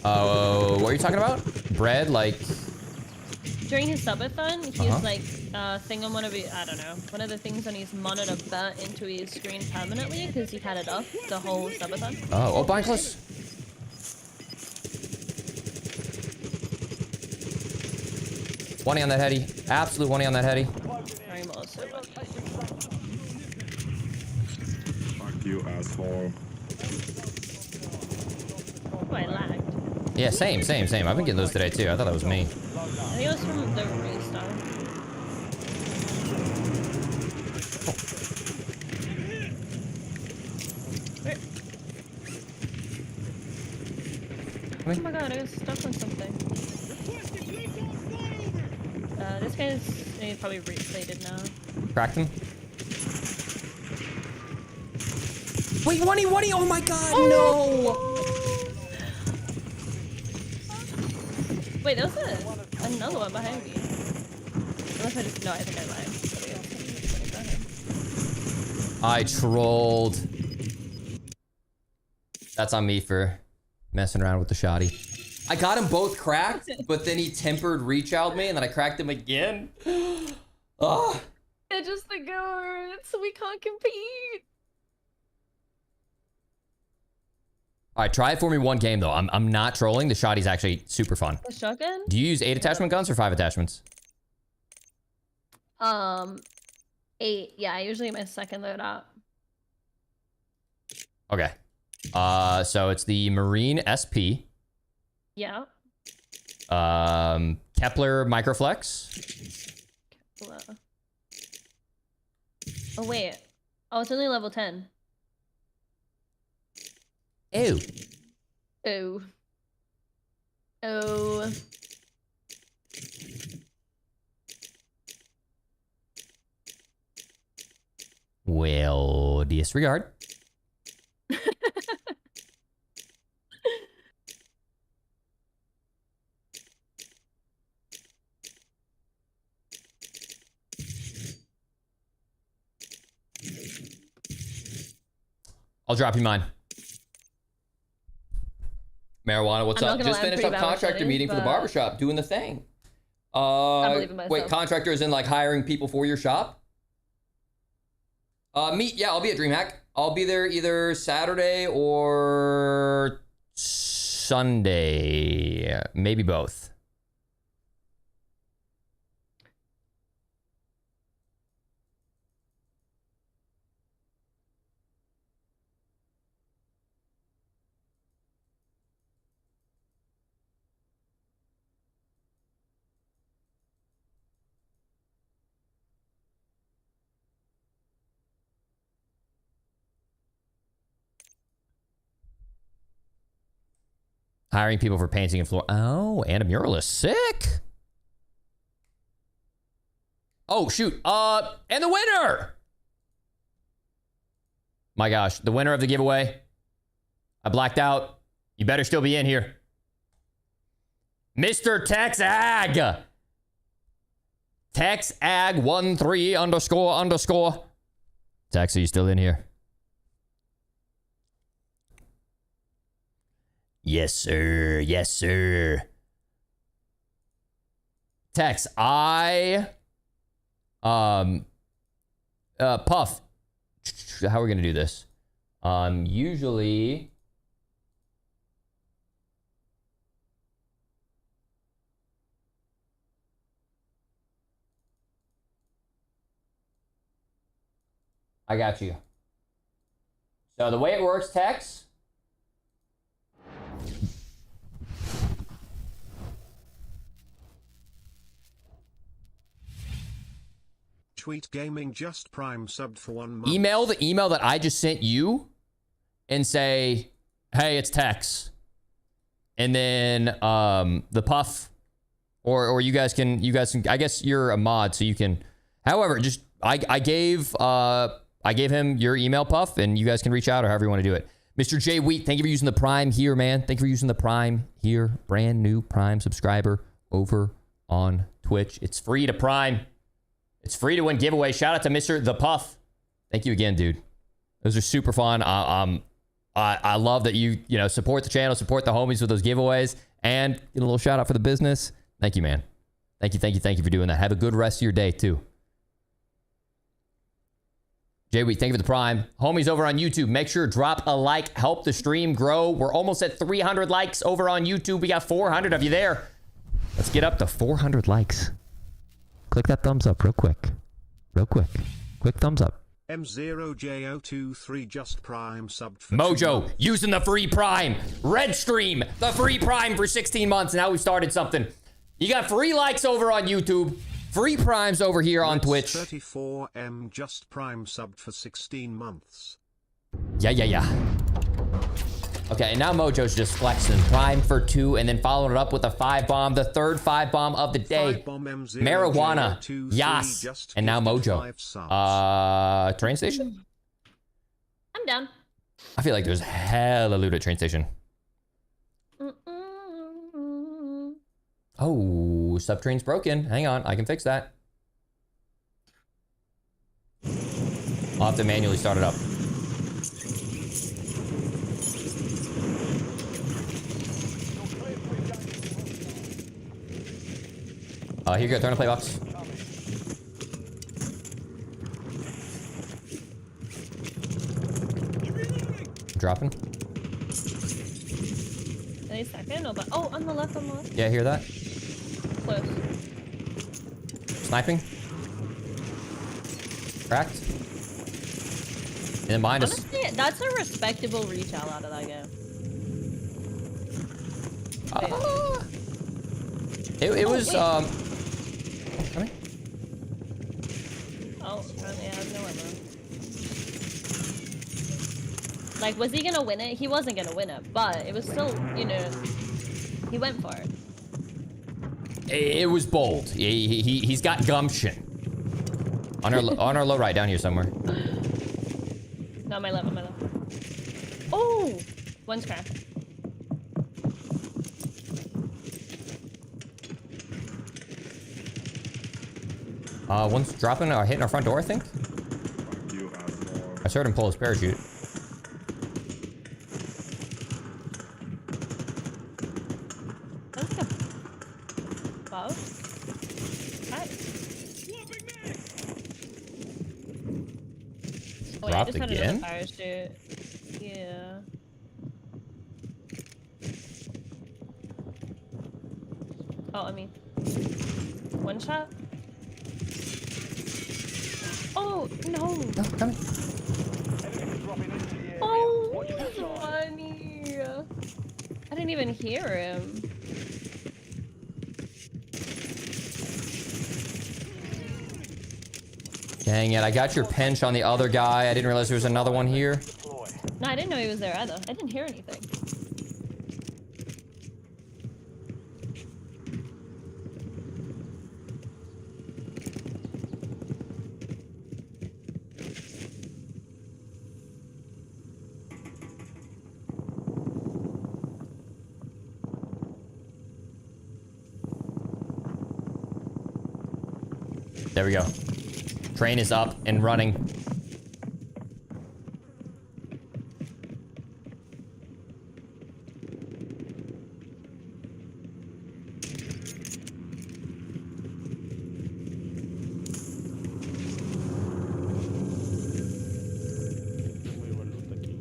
asshole. What are you talking about? Bread, like... During his subathon, he was like thing on one of his, I don't know, one of the things on his monitor burnt into his screen permanently because he had it off the whole subathon. Oh, behind close. One on that heady. Absolute one on that heady. I'm also Fuck you, asshole. Oh, I lagged. Yeah, same. I've been getting those today, too. I thought that was me. I think it was from the restart. Oh my god, I was stuck on something. This guy's probably replayed now. Cracked him. Wait, one-y! Oh my god, no! Wait, there was another one behind me. Unless I just, no, I think I lied. I trolled. That's on me for messing around with the shoddy. I got him both cracked, but then he tempered reach out me, and then I cracked him again. Oh. They're just the goats. We can't compete. All right, try it for me one game though. I'm not trolling. The shoddy's actually super fun. The shotgun? Do you use 8 attachment guns or 5 attachments? 8. Yeah, I usually my second loadout. Okay. So it's the Marine SP. Yeah. Kepler Microflex. Kepler. Oh wait. Oh, it's only level 10. Ew. Oh. Oh. Well, disregard. I'll drop you mine. Marijuana, what's up? Just finished up contractor meeting for the barbershop, doing the thing. I believe in myself. Wait, contractor is in like hiring people for your shop? Yeah, I'll be at DreamHack. I'll be there either Saturday or Sunday. Maybe both. Hiring people for painting and floor. Oh, and a muralist. Sick. Oh, shoot. And the winner. My gosh. The winner of the giveaway. I blacked out. You better still be in here. Mr. TexAg. TexAg13__. Tex, are you still in here? Yes, sir. Yes, sir. Tex, Puff. How are we gonna do this? Usually. I got you. So the way it works, Tex. Tweet Gaming just Prime subbed for 1 month. Email the email that I just sent you and say, hey, it's Tex. And then the Puff or you guys can I guess you're a mod so you can, however, just I gave him your email, Puff, and you guys can reach out or however you want to do it. Mr. J Wheat, thank you for using the Prime here, man. Thank you for using the Prime here. Brand new Prime subscriber over on Twitch. It's free to Prime. It's free to win giveaway. Shout out to Mr. The Puff. Thank you again, dude. Those are super fun. I love that you support the channel, support the homies with those giveaways, and get a little shout out for the business. Thank you, man. Thank you for doing that. Have a good rest of your day too. Jay Wheat, thank you for the Prime. Homies over on YouTube, make sure to drop a like, help the stream grow. We're almost at 300 likes over on YouTube. We got 400 of you there. Let's get up to 400 likes. Click that thumbs up real quick. Real quick. Quick thumbs up. M0J023 just Prime subbed for Mojo, using the free Prime. Red Stream, the free Prime for 16 months. Now we started something. You got free likes over on YouTube. Free Primes over here on Twitch. 34M just Prime subbed for 16 months. Yeah. Okay, and now Mojo's just flexing. Prime for 2, and then following it up with a 5-bomb. The third 5-bomb of the day. Marijuana. Yas. And now Mojo. Train station? I'm down. I feel like there's hella loot at train station. Oh, subtrain's broken. Hang on, I can fix that. I'll have to manually start it up. Here you go, turn the play box. Dropping. Any second? Oh, on the left. Yeah, hear that? Close. Sniping. Cracked. then behind us. Honestly, that's a respectable retail out of that game. It was wait. come here. Oh, apparently I have no ammo. Like, was he gonna win it? He wasn't gonna win it, but it was still, you know, he went for it. It was bold. He's got gumption. On our low right down here somewhere. No, on my left, on my left. Oh! One's cracked. One's dropping or hitting our front door, I think. Fuck you, asshole. I heard him pull his parachute. That's like a bow. Hi. Oh, wait, I Dropped just had again? another parachute. Yeah. Oh, I mean, one shot. Oh no! Oh, come Enemies dropping into the area. Oh, Watch your side. funny! I didn't even hear him. Dang it, I got your pinch on the other guy. I didn't realize there was another one here. Deploy. No, I didn't know he was there either. I didn't hear anything. There we go. Train is up and running. Muy buen loot aquí.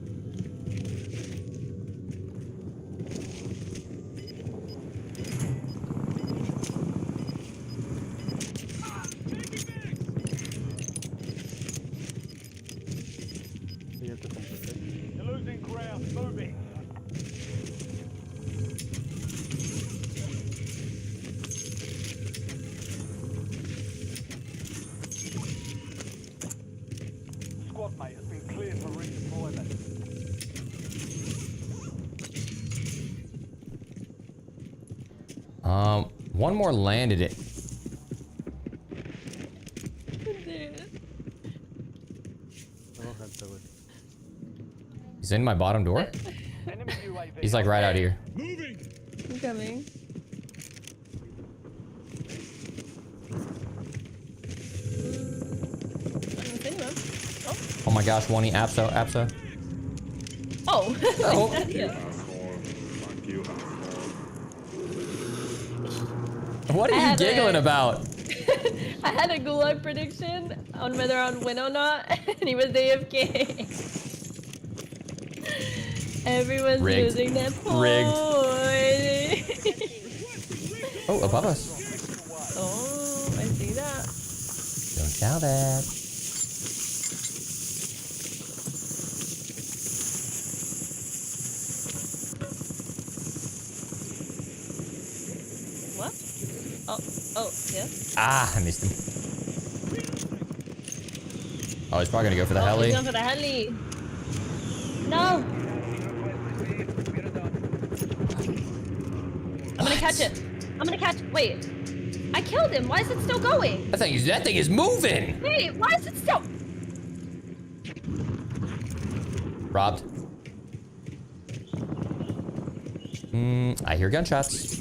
Sí, ya te completé. You're losing ground. Moving. Squad mate has been cleared for redeployment. One more landed it. Tengo gente, güey. He's in my bottom door. Enemy UAV. He's like right out here. I'm coming. I didn't see anyone. Oh my gosh, one Apso, Apso. Oh. Oh. Yeah. Asshole. Fuck you, asshole. What are I you have giggling it. about? I had a gulag prediction on whether I'd win or not, and he was AFK. Everyone's Rigged. losing their point. Rigged. Oh, above us. Oh, I see that. Don't tell that. What? Oh, yeah. Ah, I missed him. Oh, he's probably gonna go for the Oh, heli. he's going for the heli. No! I'm gonna catch it. I'm gonna catch. Wait. I killed him. Why is it still going? That thing is moving. Wait, why is it still? Robbed. I hear gunshots.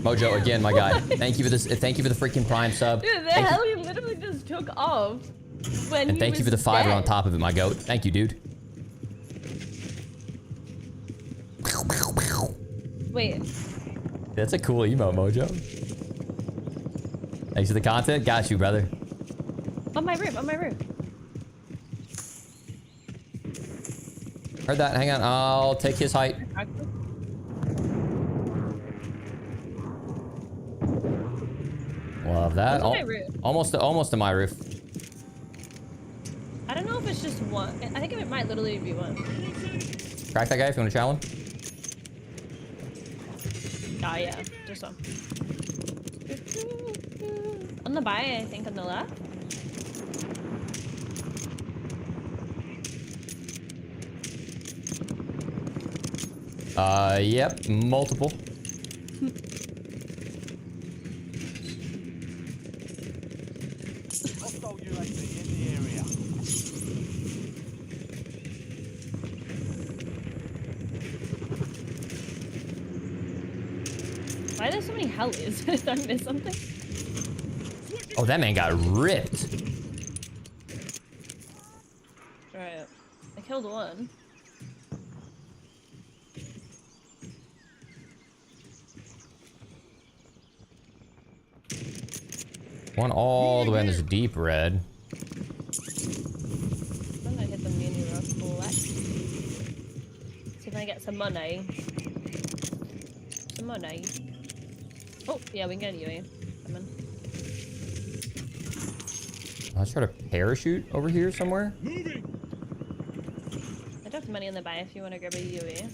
Mojo again, my guy. Thank you for this. Thank you for the freaking prime sub. Dude, the Thank you- heli literally just took off when And thank you for the fiver on top of it, my goat. Thank you, dude. Wait. That's a cool emote, Mojo. Thanks for the content. Got you, brother. On my roof, on my roof. Heard that. Hang on. I'll take his height. Love that. What's on my roof? Almost to my roof. I don't know if it's just one. I think it might literally be one. Crack that guy if you want to challenge. Oh yeah, just one. On the buy, I think on the left. Yep, multiple. Hostile UAV in the area. Why are there so many hellies? Did I miss something? Oh, that man got ripped. Right. I killed one. One all the way in this deep red. I'm gonna hit the mini rock left. See if I get some money. Some money. Oh, yeah, we can get you. Come in. Let's try to parachute over here somewhere. I dropped money in the buy if you want to grab a UE.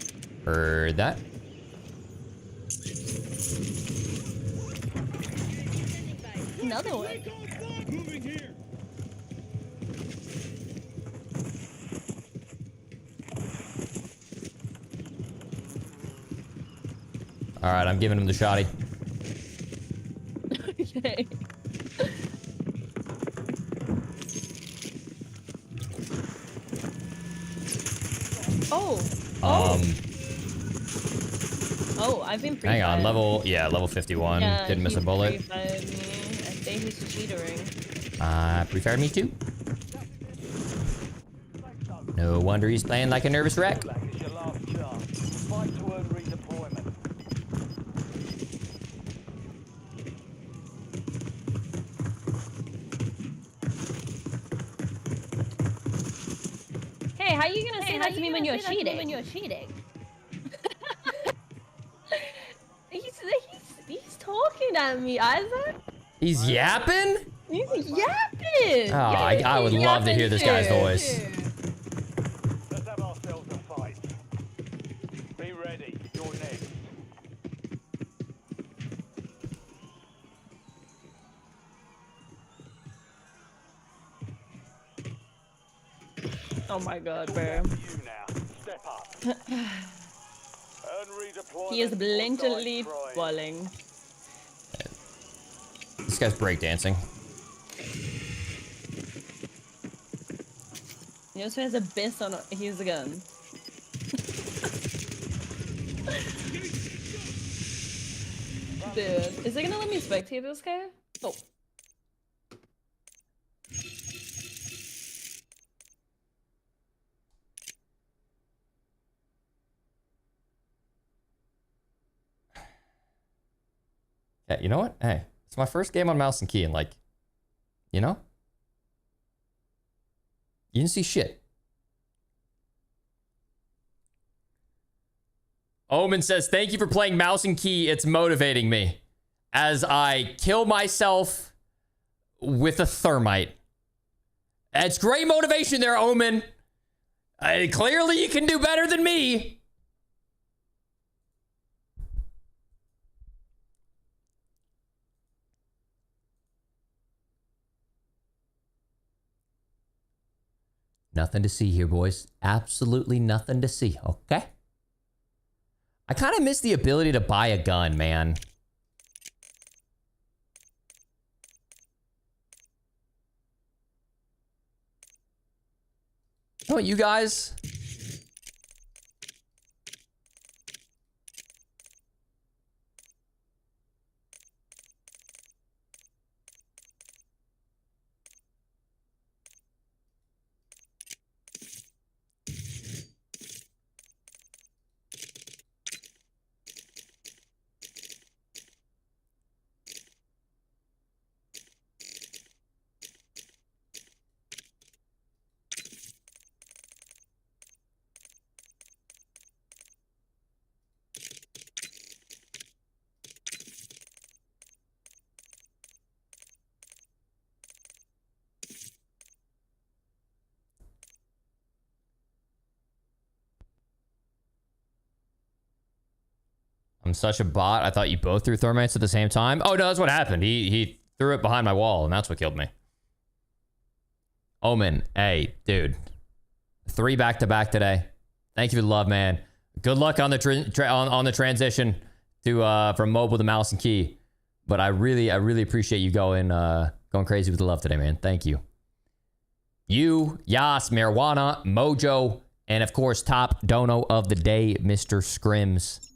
Heard that. Another one. All right, I'm giving him the shotty. Okay. Oh. Oh, I've been Hang on, level 51. Yeah, Didn't miss a he bullet. pre-fired me. I think he's cheatering. Pre-fired me too. No wonder he's playing like a nervous wreck. Black is your last chance. Fight to earn redeployment. Hey, how are you gonna say that to me when you're cheating? He's talking at me, Isaac. He's yapping? He's yapping. Oh, I would love to hear this guy's voice. Let's have ourselves a fight. Be ready. You're next. Oh my god, bro. You now. Step up. Earn redeployment. He is or blatantly die trying. balling. This guy's breakdancing. He also has a biss on his gun. Dude, is it gonna let me spectate this guy? Oh. Yeah, you know what? Hey, it's my first game on mouse and key, and like, you know? You didn't see shit. Omen says, thank you for playing mouse and key. It's motivating me as I kill myself with a thermite. It's great motivation there, Omen. Clearly you can do better than me. Nothing to see here, boys. Absolutely nothing to see, okay? I kind of miss the ability to buy a gun, man. You know what, you guys? I'm such a bot. I thought you both threw thermites at the same time. Oh, no, that's what happened. He threw it behind my wall, and that's what killed me. Omen, hey, dude. 3 back-to-back today. Thank you for the love, man. Good luck on the on the transition to from mobile to mouse and key. But I really appreciate you going crazy with the love today, man. Thank you. You, Yas, Marijuana, Mojo, and of course, top dono of the day, Mr. Scrims.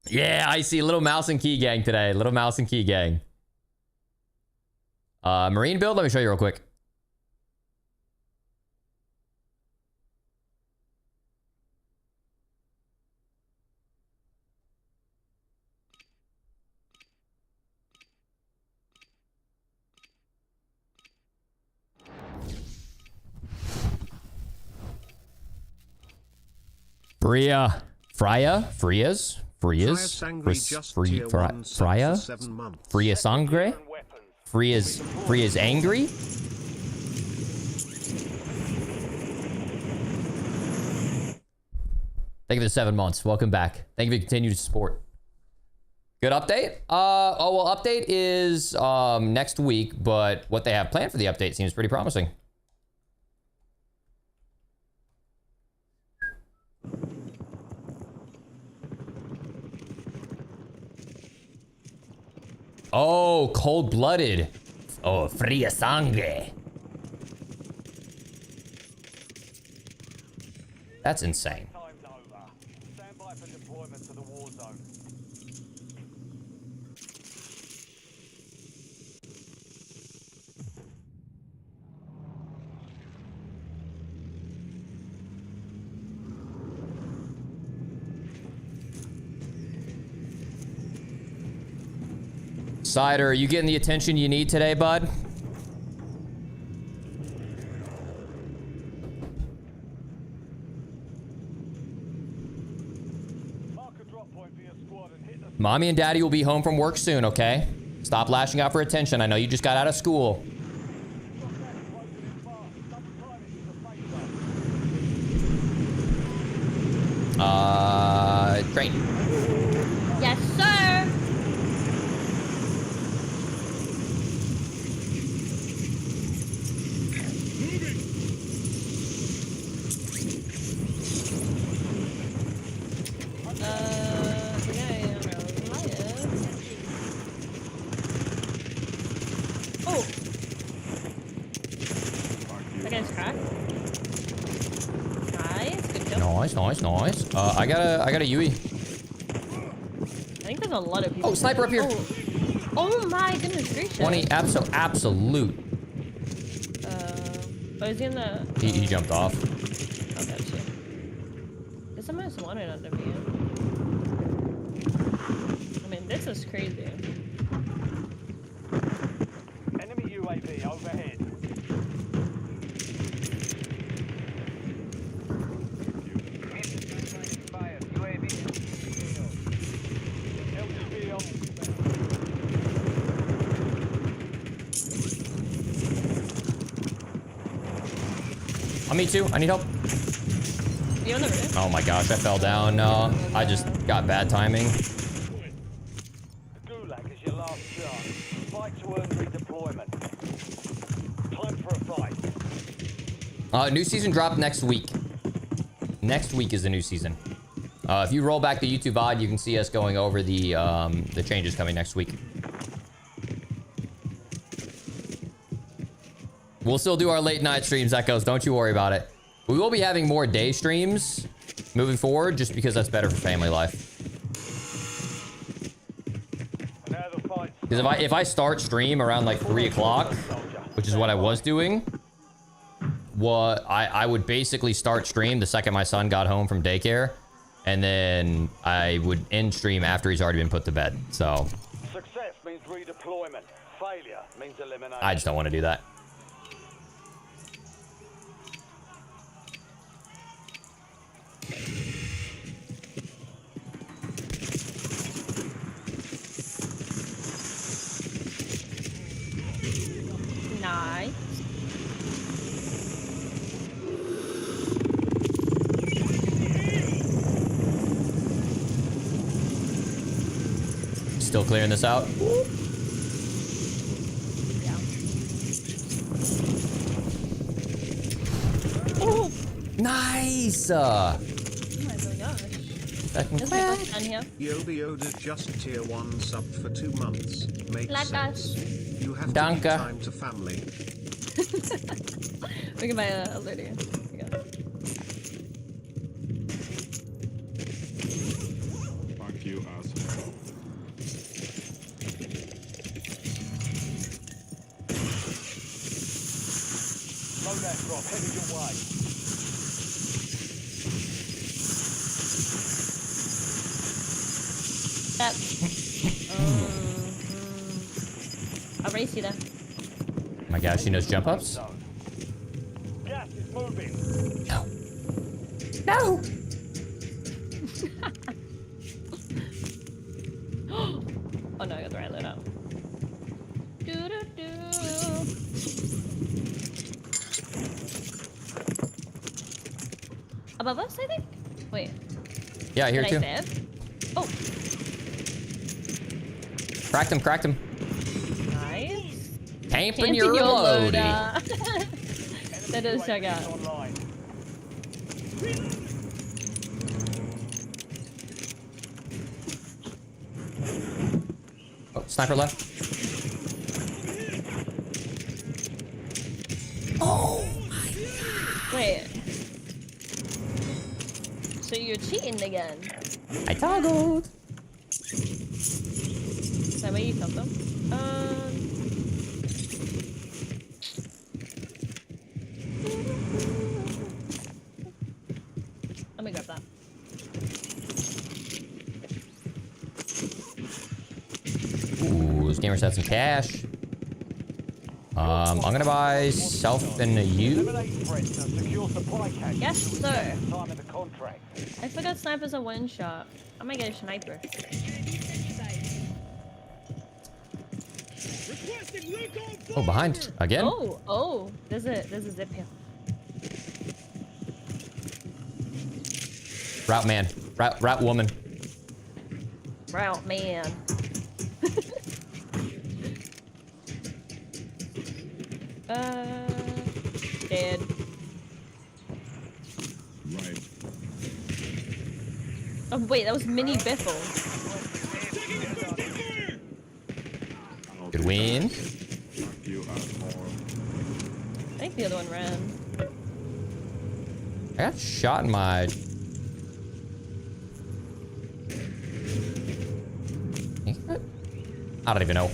Yeah, I see little mouse and key gang today. Little mouse and key gang. Marine build, let me show you real quick. Freya, Sangre, Freya's angry. Thank you for the 7 months. Welcome back. Thank you for your continued support. Good update? Oh, well, update is next week, but what they have planned for the update seems pretty promising. Oh, cold-blooded. Oh, fría sangre. That's insane. Time's over. Stand by for deployment to the war zone. Cider, are you getting the attention you need today, bud? Mommy and daddy will be home from work soon, okay? Stop lashing out for attention. I know you just got out of school. Train. Yes, sir. Nice. I got a Yui. I think there's a lot of people. Oh, sniper up here. Oh my goodness gracious. 20 absolute. Oh, is he in the... He jumped off. Oh, gotcha. There's someone else wanted under me. I mean, this is crazy. Enemy UAV overhead. Me too. I need help. You on the roof? Oh my gosh, I fell down. No, I just got bad timing. The Gulag is your last shot. Fight to earn redeployment. Time for a fight. New season drop next week. Next week is the new season. If you roll back the YouTube VOD, you can see us going over the changes coming next week. We'll still do our late night streams, Echoes. Don't you worry about it. We will be having more day streams moving forward, just because that's better for family life. Because if I start stream around like 3 o'clock, which is what I was doing, I would basically start stream the second my son got home from daycare, and then I would end stream after he's already been put to bed. So Success means redeployment. Failure means elimination. I just don't want to do that. Nice. Still clearing this out. Oh Nice. my gosh. Second There's clap. my down here. Yobi Oda just tier 1 sub for 2 months. Makes Like sense. us. You have to Danke. give time to family. We can buy a alert here. Here we go. Fuck you, asshole. Loadout drop headed your way. That. I'll race you then. Oh my gosh, she knows jump ups. Zone. Gas is moving. No. No. Oh no, I got the right loadout. Doo-doo-doo. Above us, I think? Wait. Yeah, here Did too. I save? Oh, Cracked him, cracked him. nice. Camping your loadie. That is check out. Online. Oh, sniper left. Oh. Wait. So you're cheating again? I toggled. Is that where you killed them? Let me grab that. Ooh, this gamer's had some cash. I'm gonna buy self and a U. Eliminate threats and secure supply cache. Yes, to sir. extend Time in the contract. I forgot snipers are one shot. I might get a sniper. Oh, behind again. Oh, there's a zip here. Route man, route woman. Route man. Dead. Right. Oh wait, that was Mini Biffle. Good win. Fuck you, asshole. I think the other one ran. I got shot in my. I don't even know.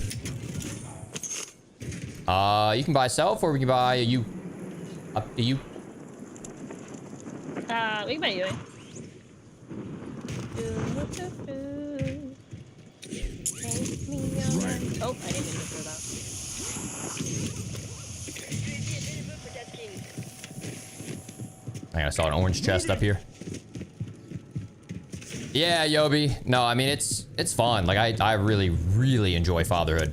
You can buy self or we can buy a U. Up to you. We can buy you. Oh, I didn't mean to throw that. I saw an orange chest up here. Yeah, Yobi. No, I mean it's fun. Like I really enjoy fatherhood,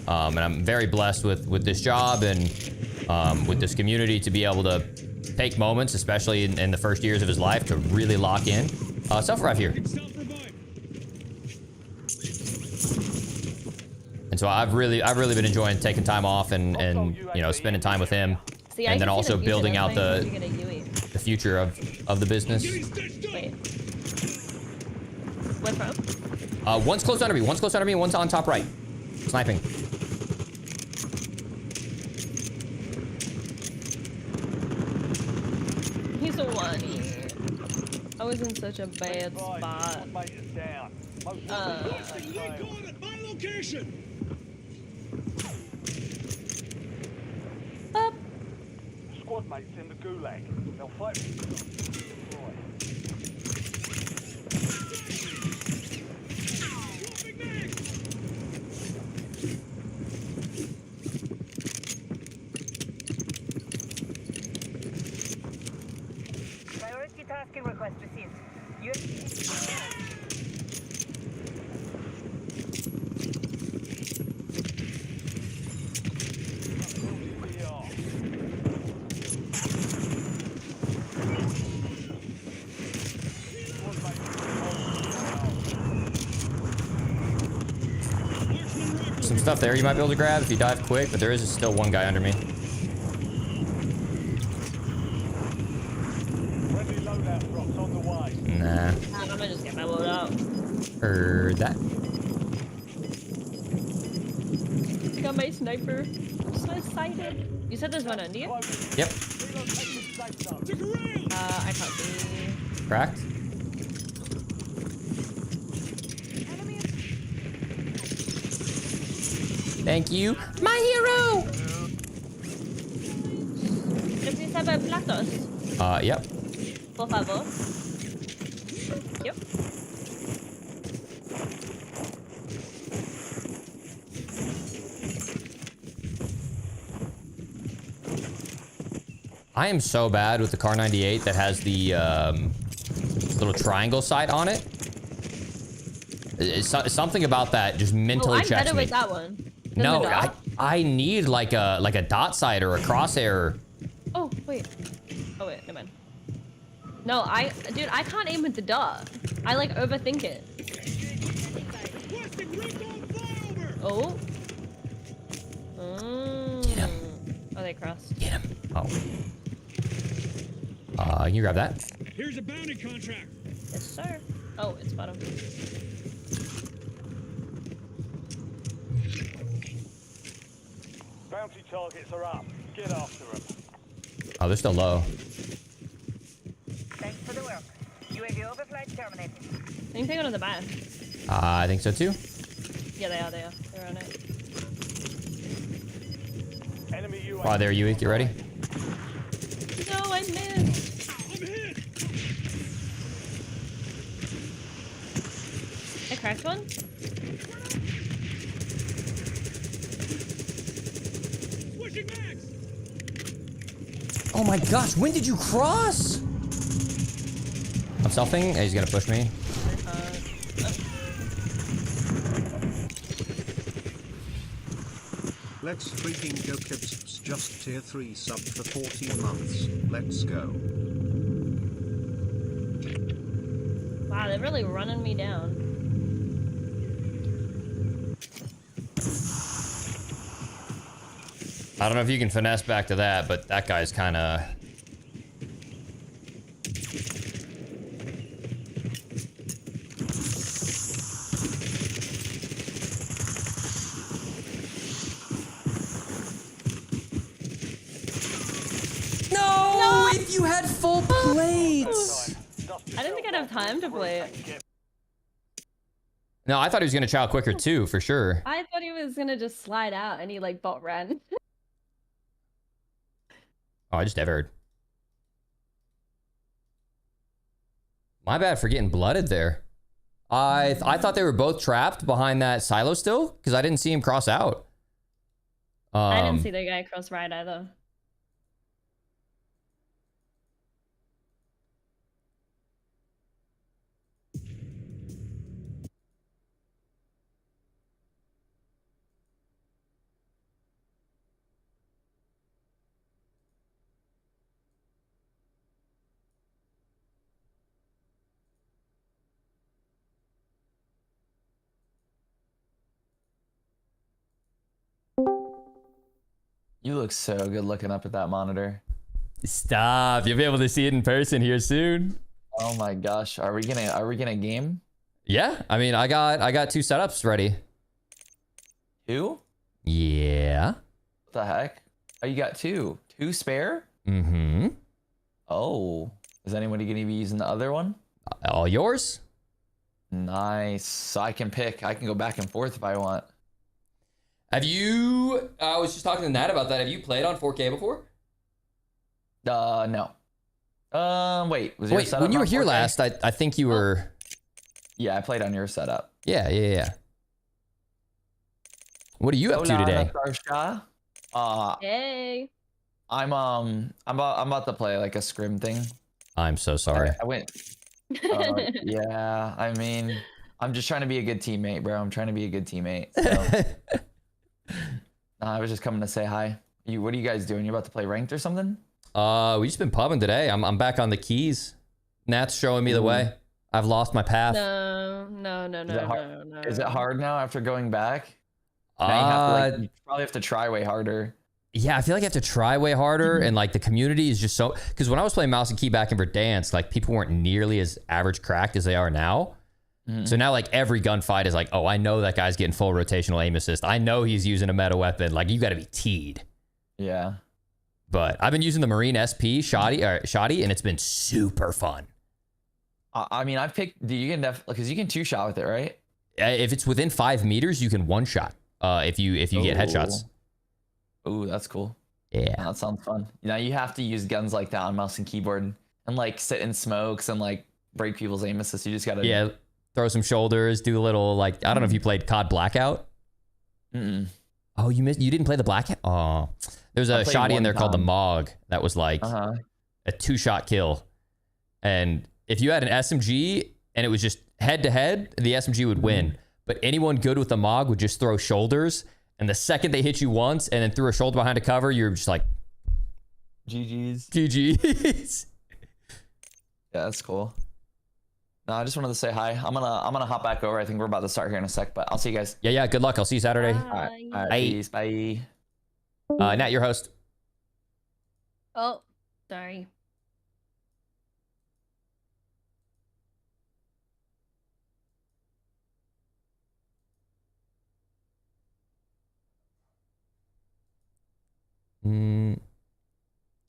and I'm very blessed with this job and with this community to be able to take moments, especially in the first years of his life, to really lock in. Self-revive here. And so I've really been enjoying taking time off and you know, spending time with him, See, I and then can see also the future. building out That's why you're gonna UE. the future of the business. Wait. Where from? One's close under me, and one's on top right. Sniping. He's a one. I was in such a bad spot. Squad mate is down. Most Up. squad mates in the gulag. They'll fight. Destroy. Priority tasking request received. You some stuff there you might be able to grab if you dive quick, but there is still one guy under me. Friendly loadout drops on the way. Nah. I'm gonna just get my loadout. Heard that. I got my sniper. I'm so excited. You said there's one under you? Yep. I can't see. Cracked. Thank you, my hero. ¿Quieres saber platos? Yep. Por favor. Yep. I am so bad with the Car 98 that has the little triangle sight on it. It's something about that just mentally I'm checks better me. with that one. than No, the dot. I need like a dot sight or a crosshair. Oh, wait. Oh, wait, never mind. No, dude, I can't aim with the dot. I like overthink it. Oh. Get him. Oh, they crossed. Get him. Oh. Can you grab that? Here's a bounty contract. Yes, sir. Oh, it's bottom. Bounty targets are up. Get after them. Oh, they're still low. Thanks for the work. UAV overflight terminated. I think they go to the back. I think so too. Yeah, they are. They're on it. Enemy UAV. Oh, there, you. Get ready. No, I missed. I cracked one. Oh my gosh, when did you cross? I'm selfing. He's gonna push me. Let's freaking go, Kips. Just tier 3 sub for 14 months. Let's go. Wow, they're really running me down. I don't know if you can finesse back to that, but that guy's kind of... No! If you had full plates! I didn't think I'd have time to play it. No, I thought he was going to chow quicker too, for sure. I thought he was gonna just slide out and he like bot ran. Oh, I just ever. My bad for getting blooded there. I thought they were both trapped behind that silo still, because I didn't see him cross out. I didn't see the guy cross right either. You look so good looking up at that monitor. Stop! You'll be able to see it in person here soon. Oh my gosh, are we gonna game? Yeah, I mean, I got 2 setups ready. 2? Yeah. What the heck? Oh, you got 2? 2 spare? Mm-hmm. Oh, is anybody gonna be using the other one? All yours? Nice. So I can pick. I can go back and forth if I want. Have you? I was just talking to Nat about that. Have you played on 4K before? No. Wait. Was your setup when you were on here 4K? last, I think you were. Yeah, I played on your setup. Yeah. What are you up to today? Hey. I'm about to play like a scrim thing. I'm so sorry. I went. Yeah, I mean, I'm just trying to be a good teammate, bro. I'm trying to be a good teammate. So. I was just coming to say hi. What are you guys doing? You about to play ranked or something? We just been pubbing today. I'm back on the keys. Nat's showing me the way. I've lost my path. No. Is it hard now after going back? Now you have to like, you probably have to try way harder. Yeah, I feel like I have to try way harder, and like the community is just so. Because when I was playing mouse and key back in Verdansk, like people weren't nearly as average cracked as they are now. So now like every gunfight is like, oh, I know that guy's getting full rotational aim assist. I know he's using a meta weapon. Like you got to be teed. Yeah. But I've been using the Marine SP shoddy, and it's been super fun. I mean, I've picked. You can because you can 2-shot with it, right? If it's within 5 meters, you can 1-shot. If you get headshots. Ooh, that's cool. Yeah, that sounds fun. Now you have to use guns like that on mouse and keyboard, and like sit in smokes and like break people's aim assist. You just gotta throw some shoulders, do a little like I don't know if you played COD Blackout. Oh, you didn't play the Blackout? Oh, there's a shoddy in there called the Mog that was like a 2-shot kill, and if you had an SMG and it was just head to head, the SMG would win. But anyone good with the Mog would just throw shoulders, and the second they hit you once and then threw a shoulder behind a cover, you're just like, GG's. Yeah, that's cool. No, I just wanted to say hi. I'm gonna hop back over. I think we're about to start here in a sec, but I'll see you guys. Yeah. Good luck. I'll see you Saturday. All right, peace. Bye. Nat, your host. Oh, sorry.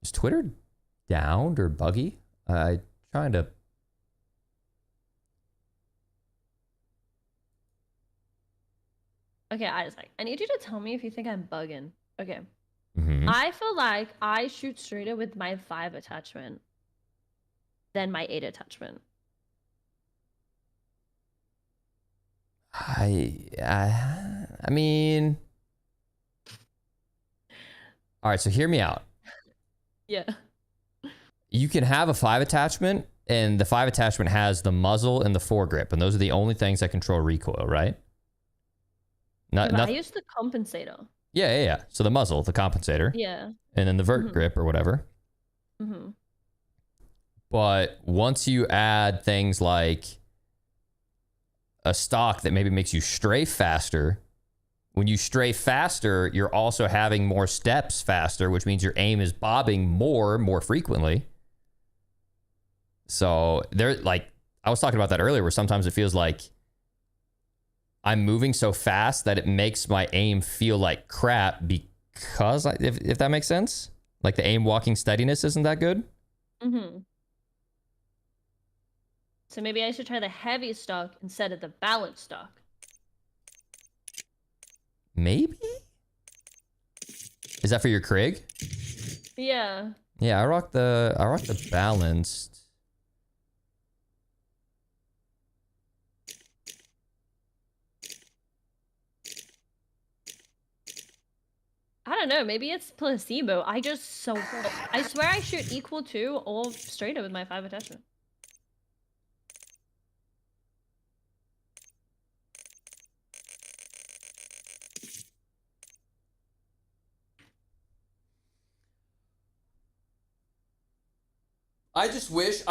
Is Twitter downed or buggy? Trying to. Okay, Isaac, I need you to tell me if you think I'm bugging. Okay. Mm-hmm. I feel like I shoot straighter with my 5 attachment than my 8 attachment. I mean, all right. So hear me out. Yeah. You can have a 5 attachment, and the 5 attachment has the muzzle and the foregrip, and those are the only things that control recoil, right? I use the compensator. Yeah. So the muzzle, the compensator. Yeah. And then the vert grip or whatever. But once you add things like a stock that maybe makes you strafe faster, when you strafe faster, you're also having more steps faster, which means your aim is bobbing more frequently. So there, like I was talking about that earlier, where sometimes it feels like I'm moving so fast that it makes my aim feel like crap because if that makes sense, like the aim walking steadiness isn't that good. So maybe I should try the heavy stock instead of the balanced stock. Maybe? Is that for your Krig? Yeah. Yeah, I rock the balanced. I don't know, maybe it's placebo. I swear I shoot equal to or straighter with my 5 attachment. I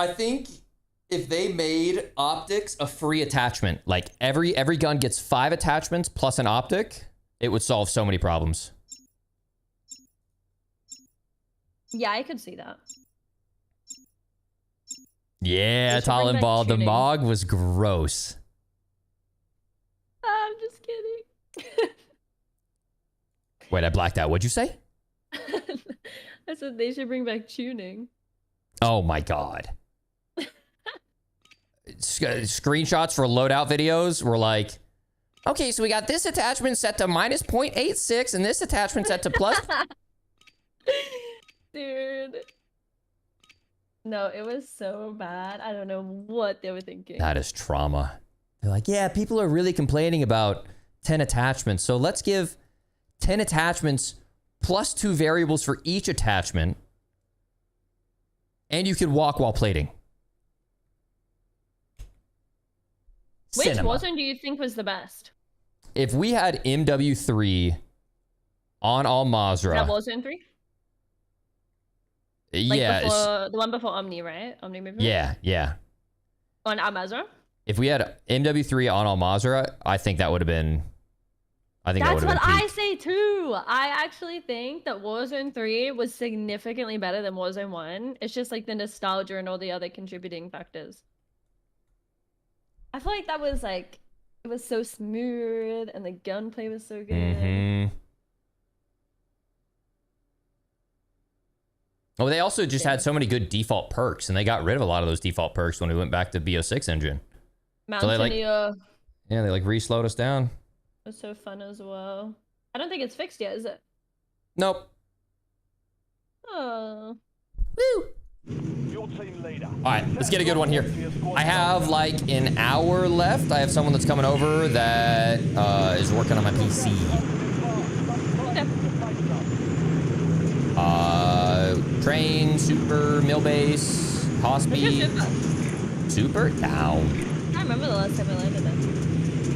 think if they made optics a free attachment, like every gun gets 5 attachments plus an optic, it would solve so many problems. Yeah, I could see that. Yeah, tall and bald. The Mog was gross. I'm just kidding. Wait, I blacked out. What'd you say? I said they should bring back tuning. Oh my god. Screenshots for loadout videos were like, okay, so we got this attachment set to minus 0.86 and this attachment set to plus. Dude. No, it was so bad. I don't know what they were thinking. That is trauma. They're like, yeah, people are really complaining about 10 attachments. So let's give 10 attachments plus 2 variables for each attachment. And you could walk while plating. Which Warzone do you think was the best? If we had MW3 on Al Mazrah. Is that Warzone 3? Like yeah. The one before Omni, right? Omni movement? Yeah. On Al Mazrah? If we had MW3 on Al Mazrah, I think that would have been I think that That's would have what been I peak. say too. I actually think that Warzone 3 was significantly better than Warzone 1. It's just like the nostalgia and all the other contributing factors. I feel like that was like, it was so smooth and the gunplay was so good. Mm-hmm. Oh, they also just had so many good default perks, and they got rid of a lot of those default perks when we went back to BO6 engine. Mountaineer Yeah, they like re-slowed us down. was so fun as well. I don't think it's fixed yet, is it? Nope. Oh. Woo! Your team leader. All right, let's get a good one here. I have like an hour left. I have someone that's coming over that is working on my PC. Train, super, mill base, hospi. Super down. I remember the last time I landed that.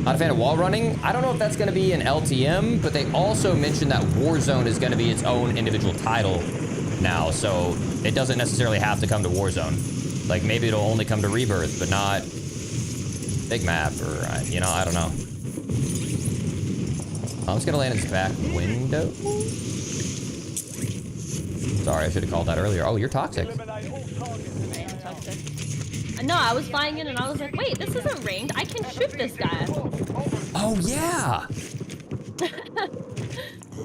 Not a fan of wall running. I don't know if that's going to be an LTM, but they also mentioned that Warzone is going to be its own individual title now, so it doesn't necessarily have to come to Warzone. Like, maybe it'll only come to Rebirth, but not big map, or, you know, I don't know. I'm just going to land in this back window. Sorry, I should have called that earlier. Oh, you're toxic. I am toxic. No, I was flying in and I was like, wait, this isn't ranged. I can shoot this guy. Oh, yeah.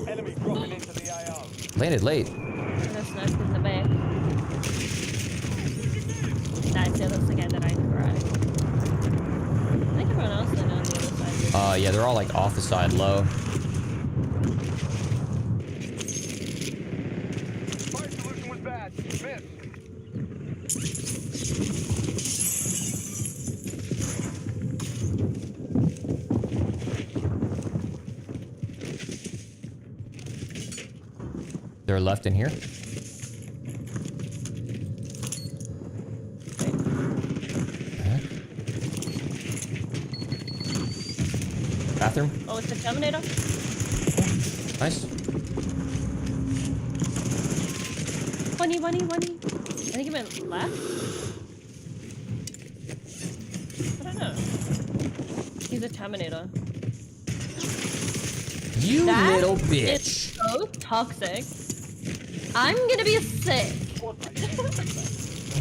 Enemy dropping into the AO. Landed late. There's sniper in the back. That's it. That's the guy that I cried. I think everyone else landed on the other side. Yeah, they're all like off the side low. Fire solution was bad. Missed. They're left in here. Bathroom. Oh, it's the Terminator? Nice. Bunny. I think he went left? I don't know. He's a Terminator. You That little is bitch. so toxic. I'm gonna be sick.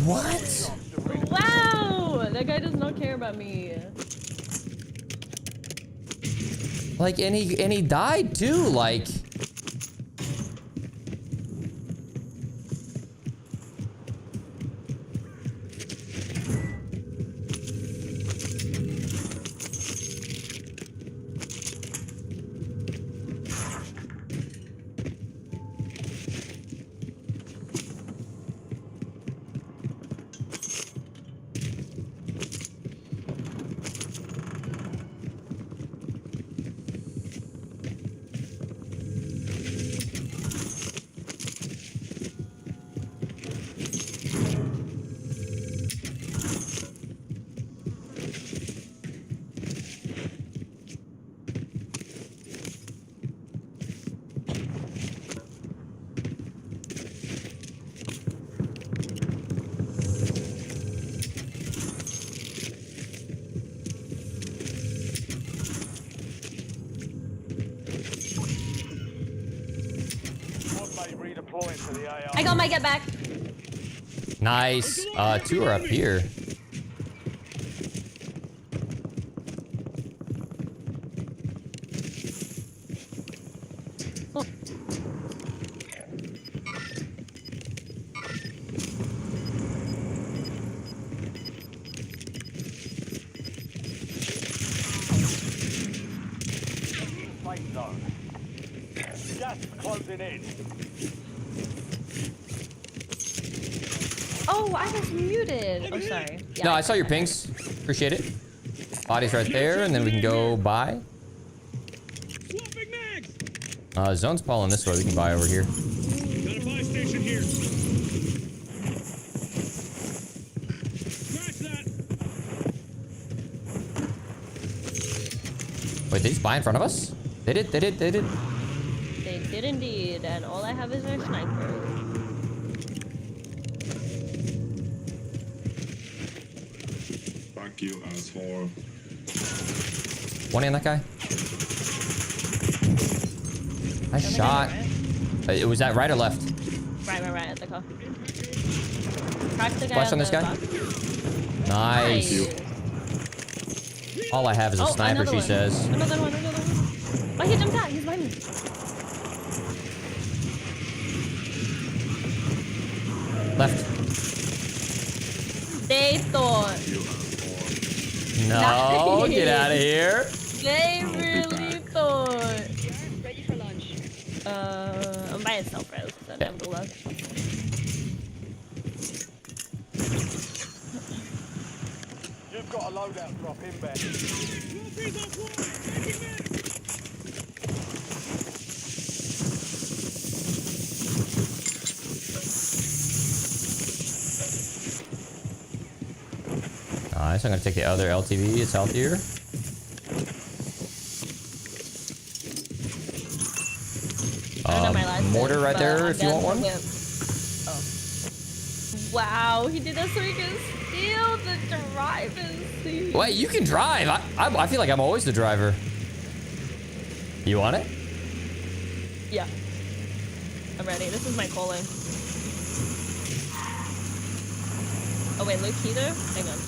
What? Wow! That guy does not care about me. Like, and he died too, like. Redeploying to the AO. I got my get back. Nice. Two are up here. Safe zone. Gas is closing in. Oh, I was muted. Oh, sorry. Yeah, No, I saw your pings. Appreciate it. Body's right there, and then we can go buy. Zone's falling this way. We can buy over here. Got a buy station here. Scratch that. Wait, they just buy in front of us? They did. They did indeed, and all I have is our sniper. Fuck you, asshole. One in that guy. I shot. It was that right or left? Right at the car. Crack the guy Flash on this guy. box. Nice. All I have is a sniper, another she one. says. Another one. Oh, he jumped out. He's behind me. Left. They thought. No, Nice. get out of here. They really thought. Ready for lunch. I'm by itself, right? So I have to look. You've got a loadout drop inbound. Nice, I'm gonna take the other LTV, it's healthier. I don't know my last Mortar hit, right but there I'm if you down want to one. whip. Oh. Wow, he did that so he could steal the driver's seat. Wait, you can drive. I feel like I'm always the driver. You want it? Yeah. I'm ready. This is my calling. Oh wait, Luke Heater? Hang on.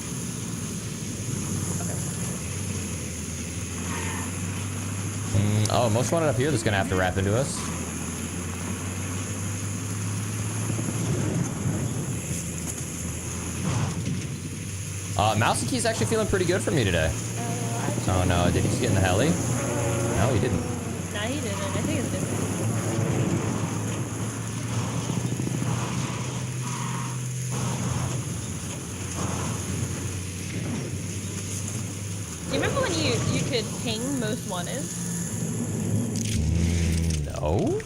Oh, most wanted up here that's gonna have to wrap into us. Mouse and Key's actually feeling pretty good for me today. Oh no, did he just get in the heli? No, he didn't. Nah, he didn't. I think it's different. Do you remember when you could ping most wanted? No?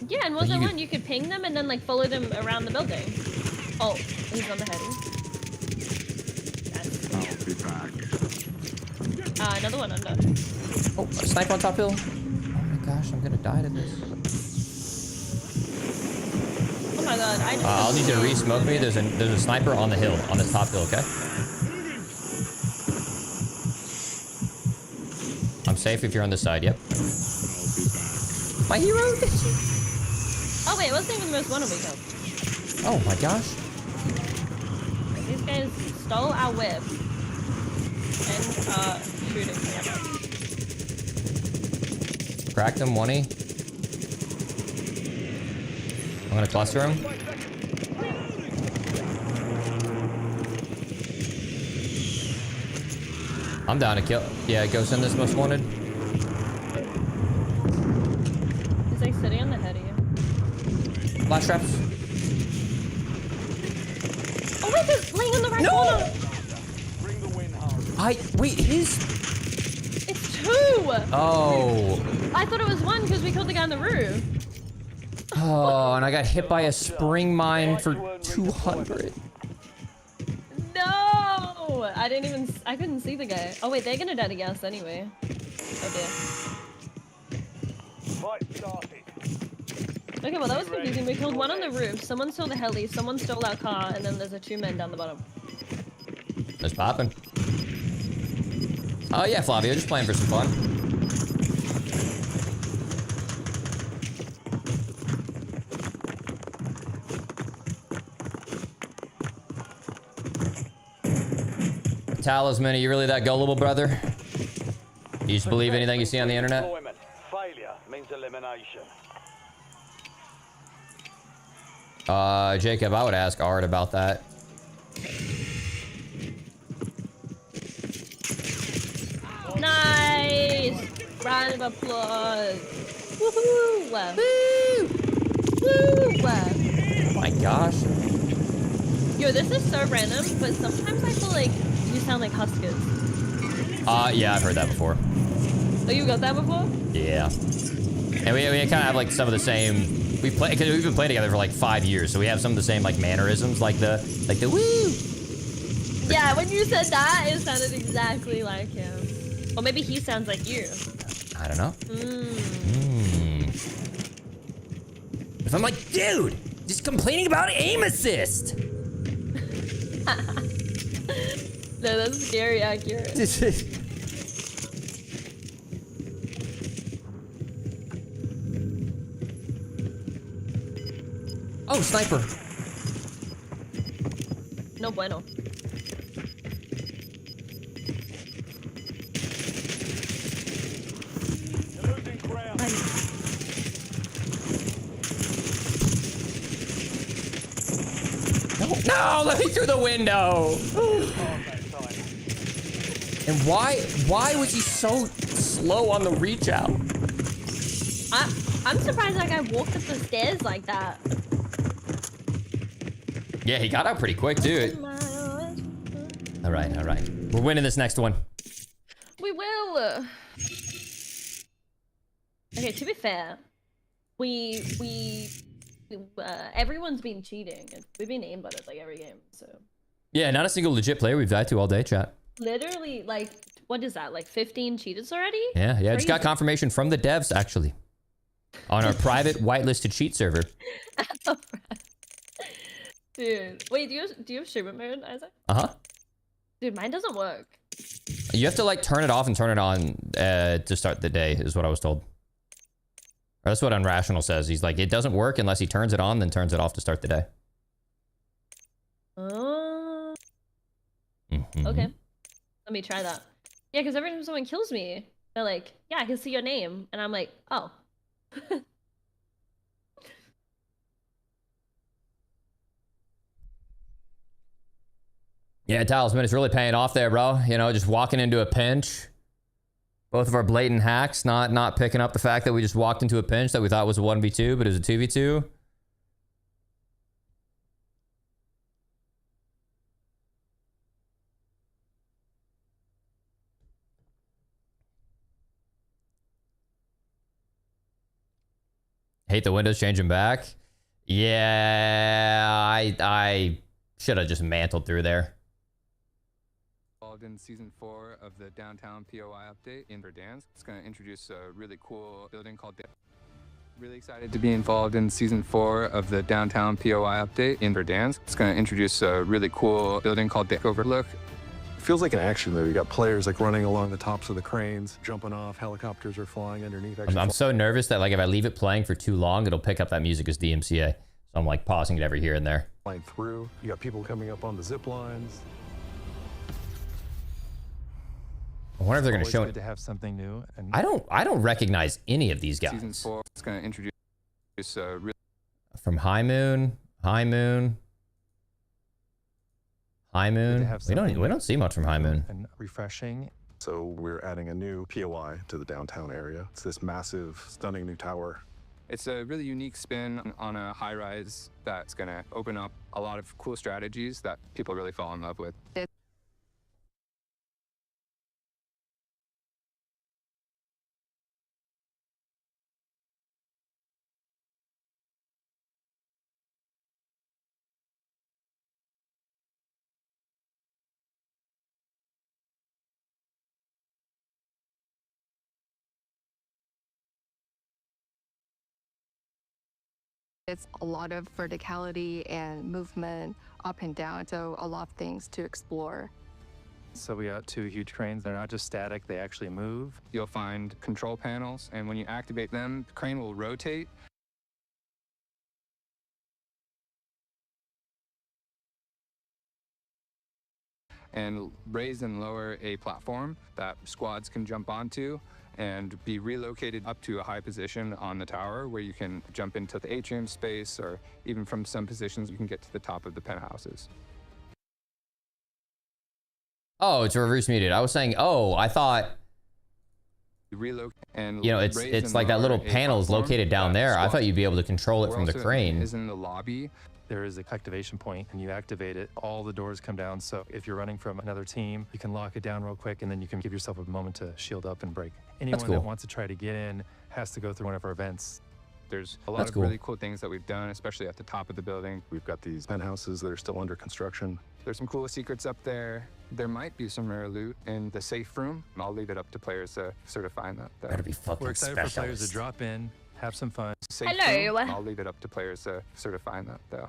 Yeah, and wasn't one you could ping them and then like follow them around the building? Oh, he's on the heady. I'll be back. Another one under. Oh, a sniper on top hill. Oh my gosh, I'm gonna die to this. Oh my god, I just I'll need you to re-smoke me. There's a sniper on the hill, on this top hill, okay? I'm safe if you're on this side, yep. My hero? Oh wait, what's the name of the most wanted we killed? Oh my gosh. These guys stole our whip and shooting me. Cracked him, 1E. I'm gonna cluster him. I'm down to kill. Yeah, go send this most wanted. He's like sitting on the head of you. Flash traps. Oh wait, they're laying on the right No! corner! Wait, his. It's two! Oh. I thought it was one because we killed the guy on the roof. Oh, and I got hit by a spring mine for 200. No! I couldn't see the guy. Oh wait, they're gonna die to gas anyway. Oh dear. Fight started. Okay, well that was confusing. We killed one on the roof, someone stole the heli, someone stole our car, and then there's a 2 men down the bottom. It's popping. Oh yeah, Flavio, just playing for some fun. Talisman, are you really that gullible, brother? You just believe anything you see on the internet? Deployment. Failure means elimination. Jacob, I would ask Art about that. Nice! Round of applause. Woohoo! Woo! Woo! Oh my gosh. Yo, this is so random, but sometimes I feel like you sound like Huskers. Yeah, I've heard that before. Oh, you got that before? Yeah. And we kind of have like some of the same. Because we've been playing together for like 5 years, so we have some of the same like mannerisms, like the woo. Yeah, when you said that, it sounded exactly like him. Or maybe he sounds like you. I don't know. If I'm like, dude, just complaining about aim assist. No, that's scary accurate. Oh, sniper. No bueno. You're losing ground. No, let me through the window. And why was he so slow on the reach out? I'm surprised that guy walked up the stairs like that. Yeah, he got out pretty quick, dude. All right, all right. We're winning this next one. We will. Okay, to be fair, everyone's been cheating. We've been aimbotted like every game, so. Yeah, not a single legit player we've died to all day, chat. Literally, like, what is that? Like 15 cheaters already? Yeah, yeah. Just got Crazy. confirmation from the devs actually, on our private whitelisted cheat server. Dude, wait, do you have streamer mode, Isaac? Dude, mine doesn't work. You have to like turn it off and turn it on to start the day, is what I was told. Or that's what Unrational says. He's like, it doesn't work unless he turns it on, then turns it off to start the day. Okay. Let me try that. Yeah, because every time someone kills me, they're like, yeah, I can see your name. And I'm like, oh. Yeah, Talisman, it's really paying off there, bro. You know, just walking into a pinch. Both of our blatant hacks, not picking up the fact that we just walked into a pinch that we thought was a 1v2, but it was a 2v2. Hate the windows changing back. Yeah, I should have just mantled through there. In season 4 of the downtown POI update in Verdansk. It's going to introduce a really cool building called Really excited to be involved in season 4 of the downtown POI update in Verdansk. It's going to introduce a really cool building called Dick Overlook. Feels like an action movie. You got players like running along the tops of the cranes, jumping off, helicopters are flying underneath. I'm so nervous that like if I leave it playing for too long, it'll pick up that music as DMCA. So I'm like pausing it every here and there. Flying through. You got people coming up on the zip lines. I wonder if they're going to show it. To have something new. And I don't recognize any of these guys. Season 4 is going to introduce from High Moon. We don't see much from High Moon. And refreshing. So we're adding a new POI to the downtown area. It's this massive, stunning new tower. It's a really unique spin on a high-rise that's going to open up a lot of cool strategies that people really fall in love with. It's a lot of verticality and movement up and down, so a lot of things to explore. So we got 2 huge cranes. They're not just static, they actually move. You'll find control panels, and when you activate them, the crane will rotate. And raise and lower a platform that squads can jump onto and be relocated up to a high position on the tower where you can jump into the atrium space, or even from some positions you can get to the top of the penthouses. Oh, it's reverse muted. I was saying, oh, I thought, and you know, it's like that little panel is located down there. I thought you'd be able to control it from the crane. Is in the lobby. There is an activation point, and you activate it, all the doors come down. So if you're running from another team, you can lock it down real quick, and then you can give yourself a moment to shield up and break. Anyone that wants to try to get in has to go through one of our events. There's a lot of really cool things that we've done, especially at the top of the building. We've got these penthouses that are still under construction. There's some cool secrets up there. There might be some rare loot in the safe room. I'll leave it up to players to sort of find that. Better be fucking We're excited for players to drop in, have some fun. Hello. I'll leave it up to players to sort of find that, though.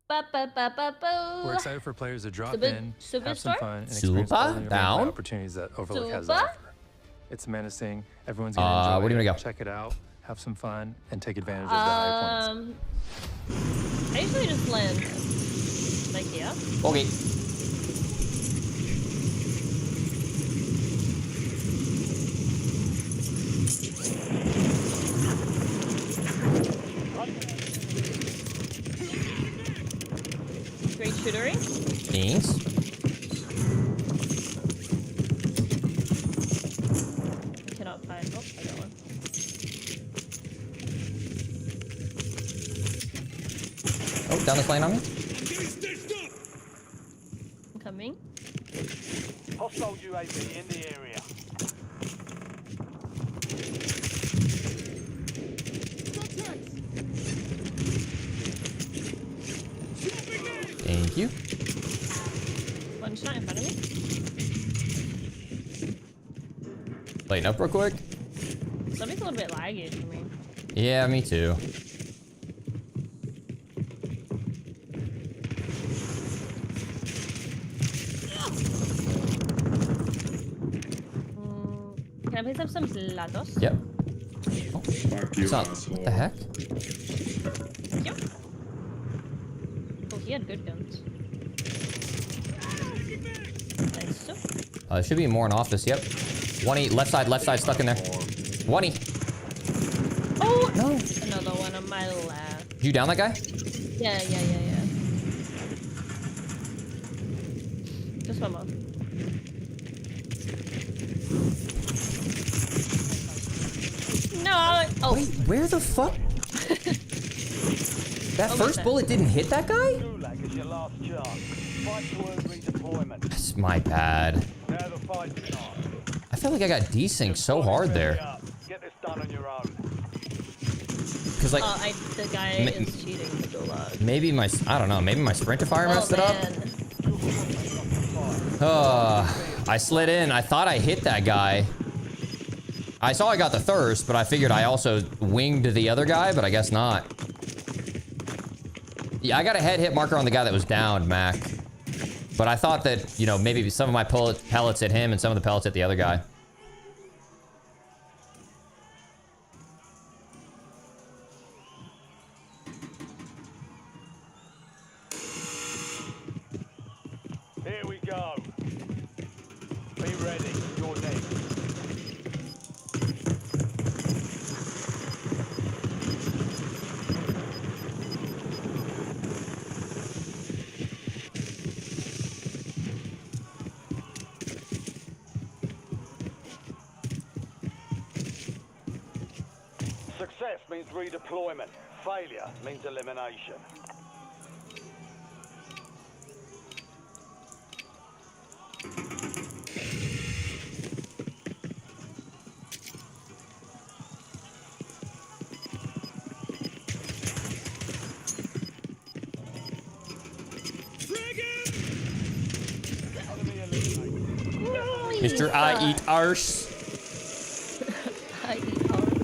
We're excited for players to drop in, have some fun, and experience all the opportunities that Overlook has to offer. It's menacing. Everyone's gonna enjoy where do you it. want to go? Check it out. have some fun, and take advantage of the high points. I usually just land like here. Okay. Great shootery. Thanks. I cannot find. Oh, I got one. Oh, down this lane on me. I'm coming. Hostile UAV in the area. Thank you. One shot in front of me. Lighten up real quick. Something's a little bit laggy for me. Yeah, me too. Can I please have some platos? Yep. Fuck you, asshole. What the heck? Yep. Oh, he had good guns. Nice. There should be more in office. Yep. 1E, left side stuck in there. 1E. Oh! No. Another one on my left. Did you down that guy? Yeah. Just one more. No! Oh. Wait, where the fuck? That first bullet didn't hit that guy? Gulag is your last chance. Fight to earn redeployment. That's my bad. Now the fight's on. I feel like I got desynced so hard there. Get this done on your own. Cause like, the guy is cheating the gulag. maybe I don't know, maybe my sprinter fire messed it up. I slid in, I thought I hit that guy. I saw I got the thirst, but I figured I also winged the other guy, but I guess not. Yeah, I got a head hit marker on the guy that was downed, Mac. But I thought that, you know, maybe some of my pellets hit him and some of the pellets hit the other guy. Here we go. Be ready. You're next. Success means redeployment. Failure means elimination. Mr. I eat arse. I eat arse.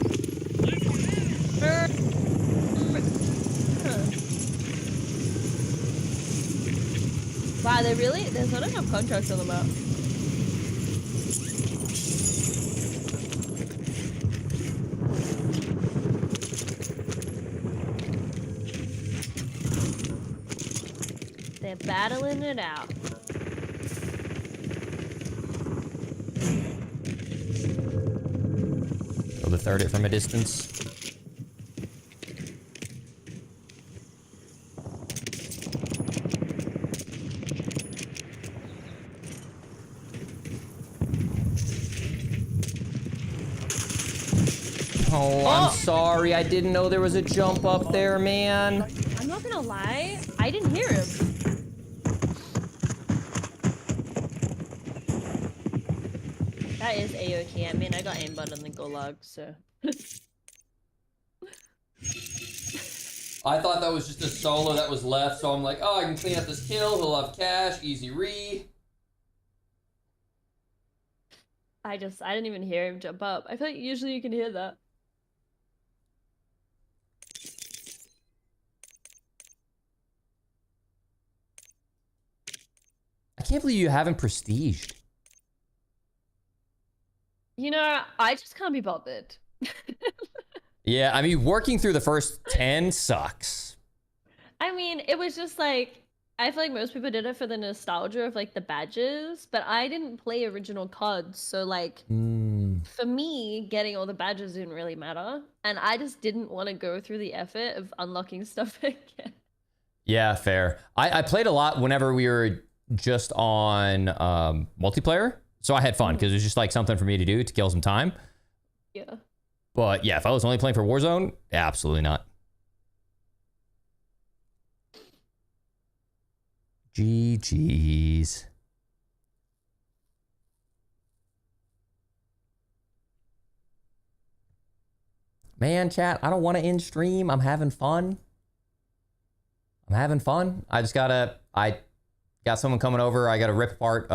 Wow, there's not enough contracts on the map. They're battling it out. Go to third it from a distance. Oh, I'm sorry. I didn't know there was a jump up there, man. I'm not gonna lie, I didn't hear him. That is A-OK. I mean, I got aimbot on the gulag, so. I thought that was just a solo that was left, so I'm like, oh, I can clean up this kill. He'll have cash, easy re. I didn't even hear him jump up. I feel like usually you can hear that. I can't believe you haven't prestiged. You know, I just can't be bothered. Yeah, I mean, working through the first 10 sucks. I mean, it was just like, I feel like most people did it for the nostalgia of like the badges, but I didn't play original COD, so like for me, getting all the badges didn't really matter, and I just didn't want to go through the effort of unlocking stuff again. Yeah, fair. I played a lot whenever we were just on multiplayer, so I had fun because it was just like something for me to do to kill some time. Yeah. But yeah, if I was only playing for Warzone, absolutely not. GG's. Man, chat, I don't want to end stream. I'm having fun. I got someone coming over. I got to rip apart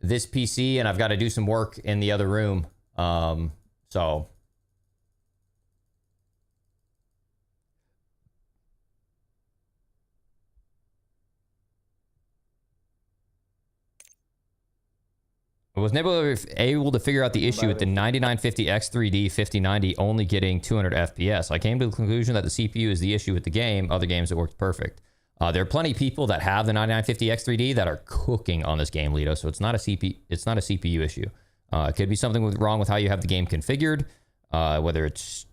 this PC, and I've got to do some work in the other room. So I was never able to figure out the issue with the 9950 X3D 5090 only getting 200 FPS. I came to the conclusion that the CPU is the issue with the game. Other games it worked perfect. There are plenty of people that have the 9950 X3D that are cooking on this game, Lito. So it's not a CPU issue. It could be something wrong with how you have the game configured, whether it's,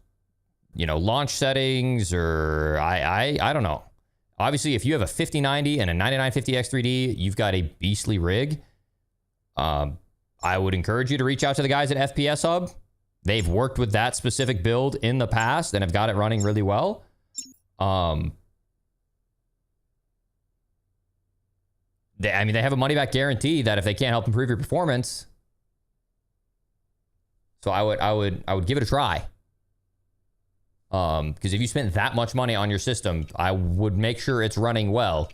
you know, launch settings or I don't know. Obviously, if you have a 5090 and a 9950 X3D, you've got a beastly rig. I would encourage you to reach out to the guys at FPS Hub. They've worked with that specific build in the past and have got it running really well. I mean, they have a money-back guarantee that if they can't help improve your performance. So I would give it a try. Because if you spent that much money on your system, I would make sure it's running well.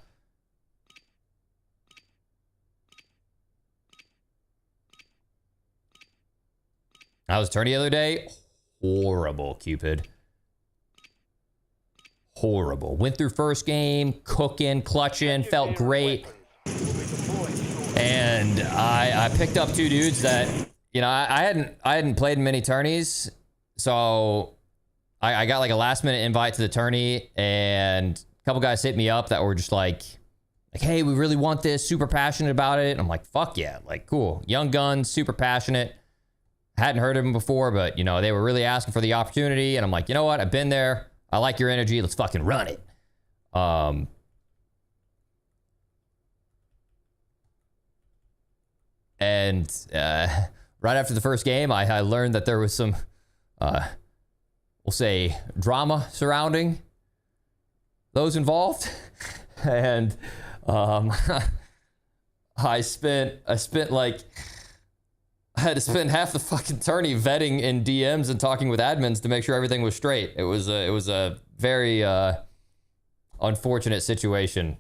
I was tourney the other day. Horrible, Cupid. Horrible. Went through first game, cooking, clutching, felt great. And I picked up two dudes that, you know, I hadn't played many tourneys, so I got like a last minute invite to the tourney, and a couple guys hit me up that were just like, hey, we really want this, super passionate about it. And I'm like, fuck yeah, like cool. Young guns, super passionate. Hadn't heard of them before, but you know, they were really asking for the opportunity, and I'm like, you know what? I've been there. I like your energy. Let's fucking run it. And right after the first game, I learned that there was some, we'll say, drama surrounding those involved. And I had to spend half the fucking tourney vetting in DMs and talking with admins to make sure everything was straight. It was a very unfortunate situation,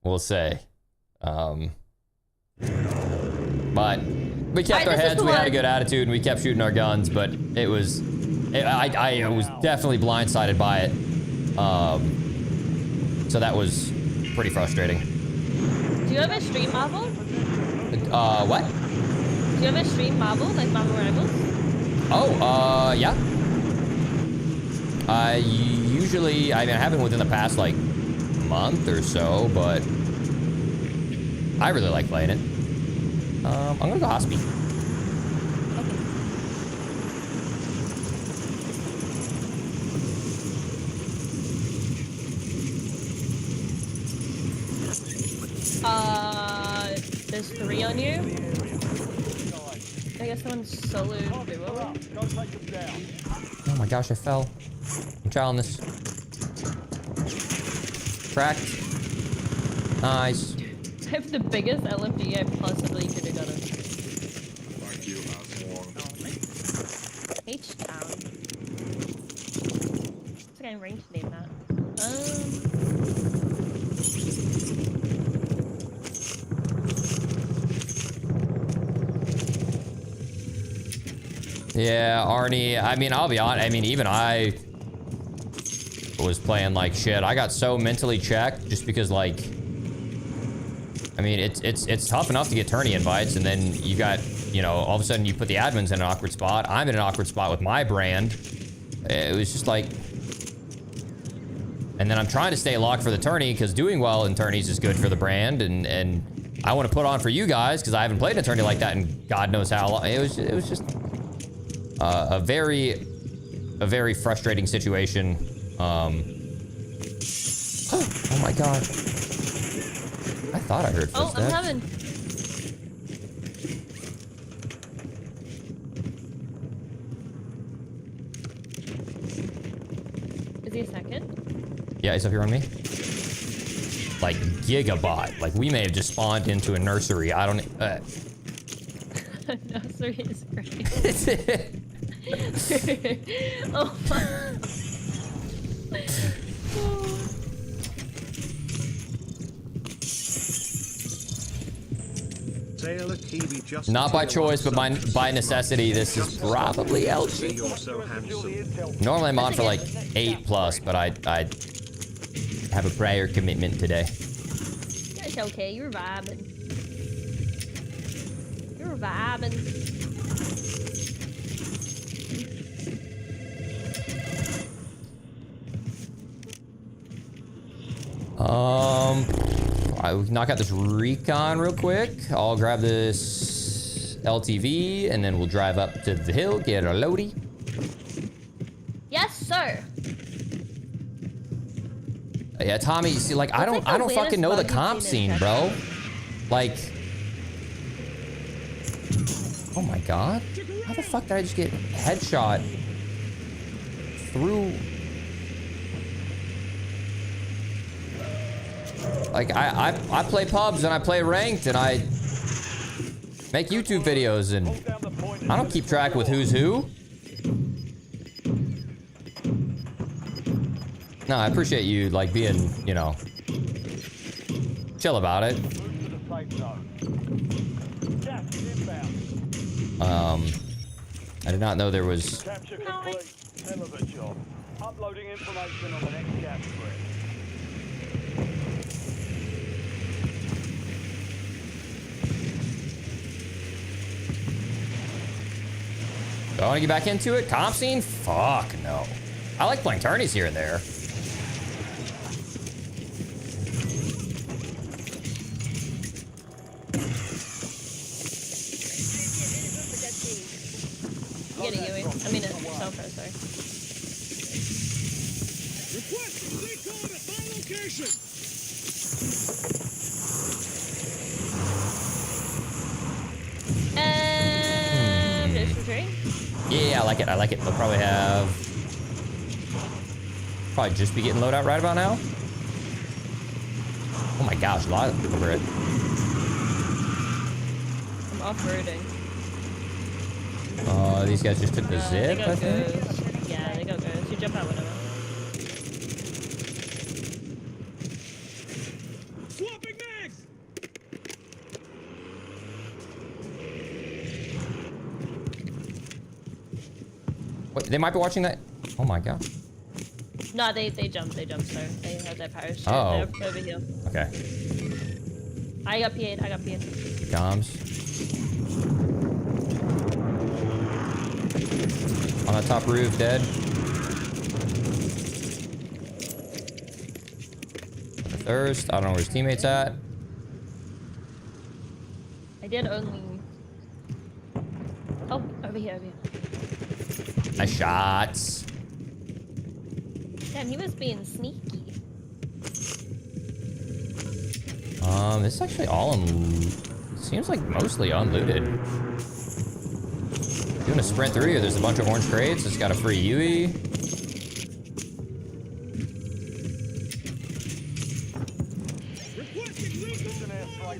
we'll say. But we kept our heads, we had a good attitude, and we kept shooting our guns, but I was definitely blindsided by it. So that was pretty frustrating. Do you ever stream Marvel? What? Do you ever stream Marvel, like Marvel Rivals? Oh, yeah. I haven't within the past, like, month or so, but I really like playing it. I'm gonna go Hospi. There's 3 on you. I guess someone's solo duo. Oh my gosh, I fell. I'm trying this. Cracked. Nice. I have the biggest LMG I possibly could have gotten. Fuck you, asshole. H-Town. It's like I'm range to name that. Yeah, Arnie, I mean, I'll be honest. I mean, even I was playing like shit. I got so mentally checked just because, like, I mean, it's tough enough to get tourney invites, and then you got, you know, all of a sudden you put the admins in an awkward spot. I'm in an awkward spot with my brand. It was just like, and then I'm trying to stay locked for the tourney because doing well in tourneys is good for the brand, and I want to put on for you guys because I haven't played in a tourney like that in God knows how long. It was just a very frustrating situation. Oh my God. I thought I heard footsteps. Oh, I'm coming. Is he a second? Yeah, he's up here on me. Like gigabot. Like we may have just spawned into a nursery. I don't. Nursery is great. Oh my. Not by choice, but by necessity. This is probably LG. Normally I'm on for like 8+, but I have a prior commitment today. It's okay, you're vibing. You're vibing. I knock out this recon real quick. I'll grab this LTV and then we'll drive up to the hill, get a loadie. Yes, sir. Yeah, Tommy, you see, like, I don't fucking know the comp scene, bro. Like, oh my God. How the fuck did I just get headshot through? Like, I play pubs and I play ranked and I make YouTube videos and I don't keep track with who's who. No, I appreciate you, like, being, you know, chill about it. I did not know there was... Capture complete. Hell of a job. Uploading information on the next gas spread. Do I want to get back into it? Comp scene? Fuck no. I like playing tourneys here and there. You get a Yui. I mean a Selfro, sorry. Request recon at my location. Yeah, I like it. I like it. They'll probably have... Probably just be getting loadout right about now. Oh my gosh, a lot over it. I'm off-roading. These guys just took the zip, I think. Goes. Yeah, they go goes. You jump out whatever. Swapping mags. Wait, they might be watching that. Oh my god. No, they jump, so they have their parachute. Oh. They're over here. Okay. I got P8, Comms. On the top roof, dead. Thirst. I don't know where his teammate's at. I did only... Oh, over here. Nice shots. Damn, he was being sneaky. This is actually all seems like mostly unlooted. Doing a sprint through here, there's a bunch of orange crates. It's got a free UE.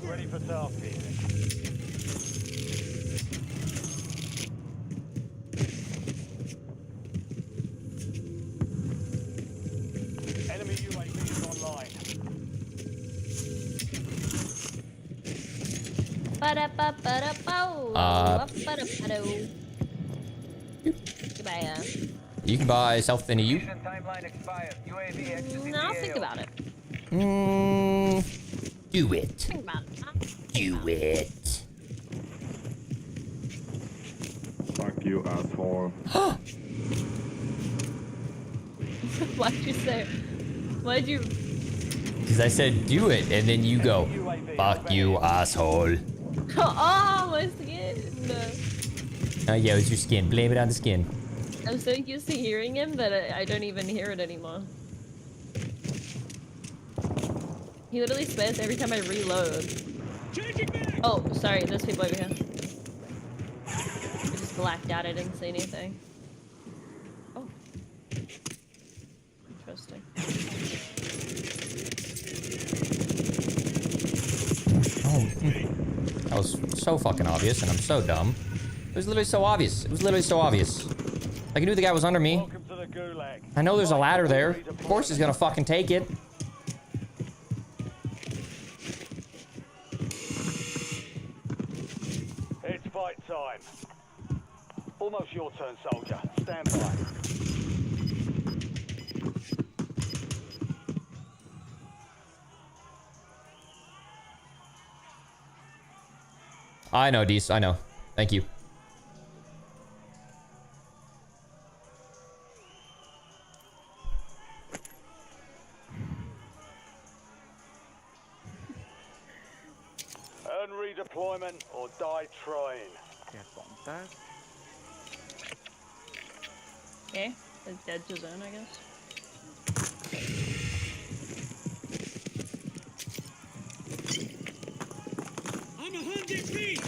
Ready for tasking. Enemy UAV is online. Goodbye. You can buy self in a U. No, I'll think about it. Do Do it. Think about it. Do it. Fuck you, asshole. Why'd you say? Why'd you? Because I said do it, and then you go, fuck you, asshole. Oh, my skin. Oh yeah, it was your skin. Blame it on the skin. I'm so used to hearing him that I don't even hear it anymore. He literally swears every time I reload. Oh, sorry, there's people over here. I just blacked out, I didn't see anything. Oh. Interesting. Oh, that was so fucking obvious, and I'm so dumb. It was literally so obvious. It was literally so obvious. Like, I knew the guy was under me. Welcome to the Gulag. I know there's a ladder there. Of course he's gonna fucking take it. It's fight time. Almost your turn, soldier. Stand by. I know, Dees. I know. Thank you. Earn redeployment or die trying. Okay, it's dead to zone, I guess. I'm 100 feet!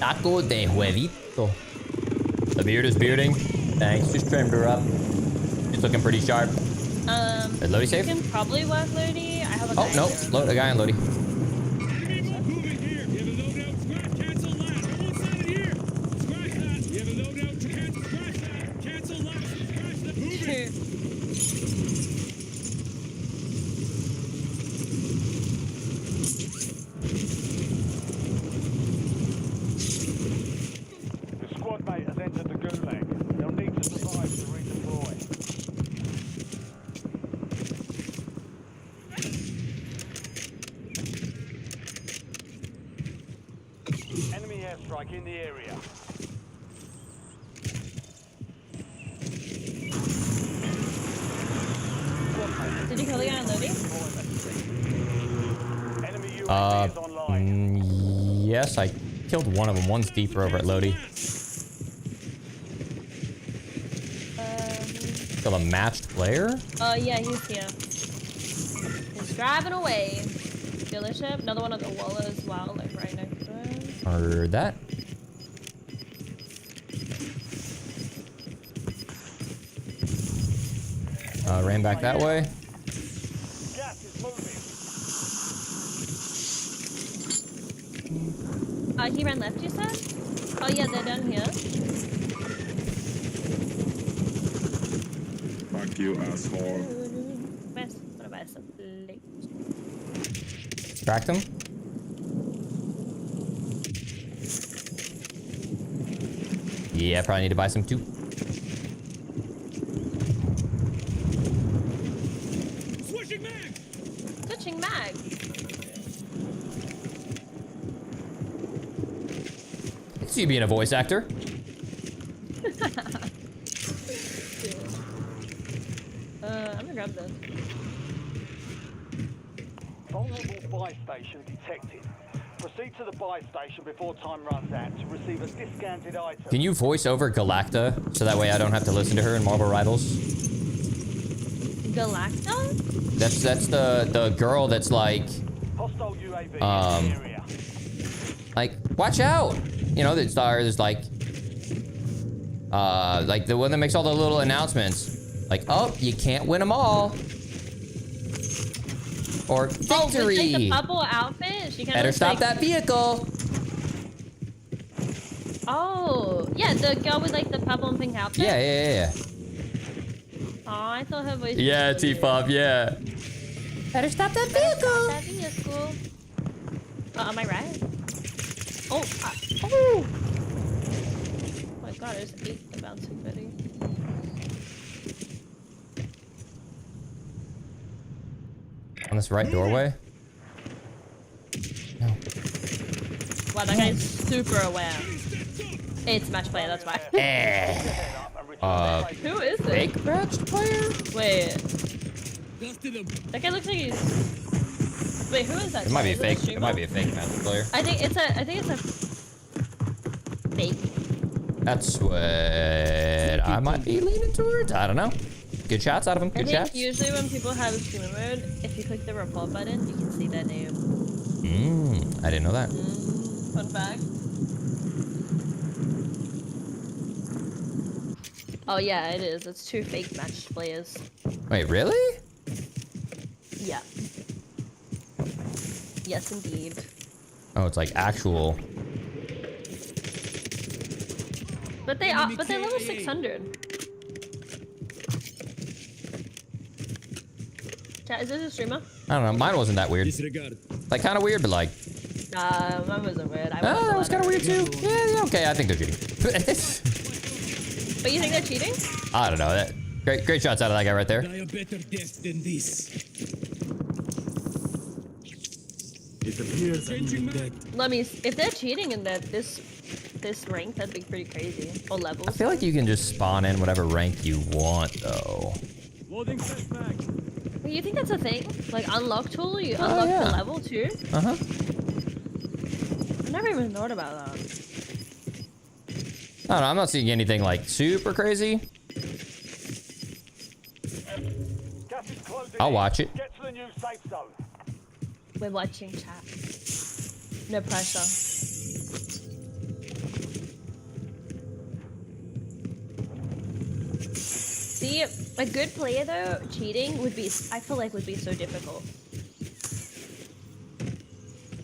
Taco de huevito. The beard is bearding. Thanks, just trimmed her up. She's looking pretty sharp. Is Lodi safe? You can probably work Lodi. I have a guy Oh, no. here. A guy on Lodi. The squad mate has entered the Gulag. They'll need to survive to redeploy. Enemy airstrike in the area. Did you kill the guy on Lodi? Enemy UAV is online. Yes, I killed one of them. One's deeper over at Lodi. Kill a matched player? Yeah, he's here. He's driving away. Dealership. Another one at the wall as well, like right next to him. Heard that. Ran back that way. Gas is moving. He ran left, you said? Oh yeah, they're down here. Fuck you, asshole. Wanna buy some plates? Tracked him. Yeah, probably need to buy some too. Switching mag! Switching mag. I can see you being a voice actor. I'm gonna grab this. Vulnerable buy station detected. Proceed to the buy station before time runs out to receive a discounted item. Can you voice over Galacta so that way I don't have to listen to her in Marvel Rivals? Galacta? That's the girl that's like Hostile UAV in the area. like watch out. You know, there's like the one that makes all the little announcements. Like, oh, you can't win them all. Or victory. Oh, with, like, the purple outfit? She Better stop like... that vehicle. Oh, yeah, the girl with like the purple and pink outfit? Yeah. Oh, I thought her voice Yeah, was T-Pop, yeah. Better stop that vehicle. That vehicle. Am I right? Oh, oh! Oh my god, there's 8 bouncing Betty. On this right doorway? No. Wow, that guy's super aware. It's match player, that's why. Who is it? Fake match player? Wait. That guy looks like he's... Wait, who is that? It might be a Is fake. streamer? It might be a fake match player. I think it's a fake. That's what I might be leaning towards. I don't know. Good shots out of him. I Good think shots. usually when people have a streamer mode, if you click the report button, you can see their name. I didn't know that. Fun fact. Oh yeah, it is. It's 2 fake match players. Wait, really? Yeah. Yes, indeed. Oh, it's like actual. But they are. But they're level 600. Chat, is this a streamer? I don't know. Mine wasn't that weird. Like kind of weird, but like. Mine wasn't weird. That was kind of weird too. Yeah, okay. I think they're cheating. But you think they're cheating? I don't know. That great shots out of that guy right there. Die a better death than this. It appears I'm dead. Let me. If they're cheating in that this rank, that'd be pretty crazy. Or levels. I feel like you can just spawn in whatever rank you want, though. Loading flashback. Wait, you think that's a thing? Like unlock tool? You unlock the level too? Uh-huh. I never even thought about that. I don't know. I'm not seeing anything like super crazy. I'll watch it. Get to the new safe zone. We're watching chat. No pressure. See, a good player though, cheating would be, I feel like would be so difficult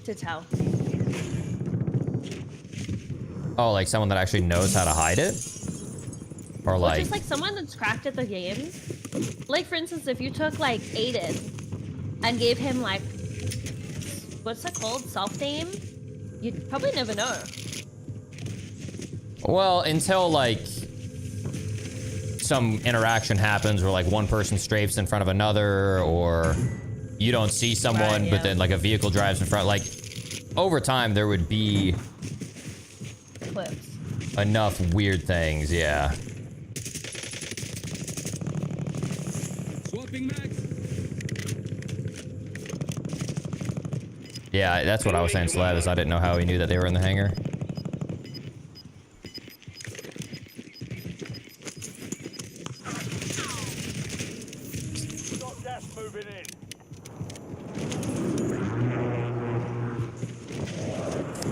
to tell. Oh, like someone that actually knows how to hide it? Or like... just like someone that's cracked at the game. Like for instance, if you took like Aiden and gave him like, what's that called? Self-name? You'd probably never know. Well, until like some interaction happens where like one person strafes in front of another, or you don't see someone, Right, but then like a vehicle drives in front. Like over time, there would be Clips. enough weird things. Yeah. Swapping max. Yeah, that's what I was saying, Slav, is I didn't know how he knew that they were in the hangar.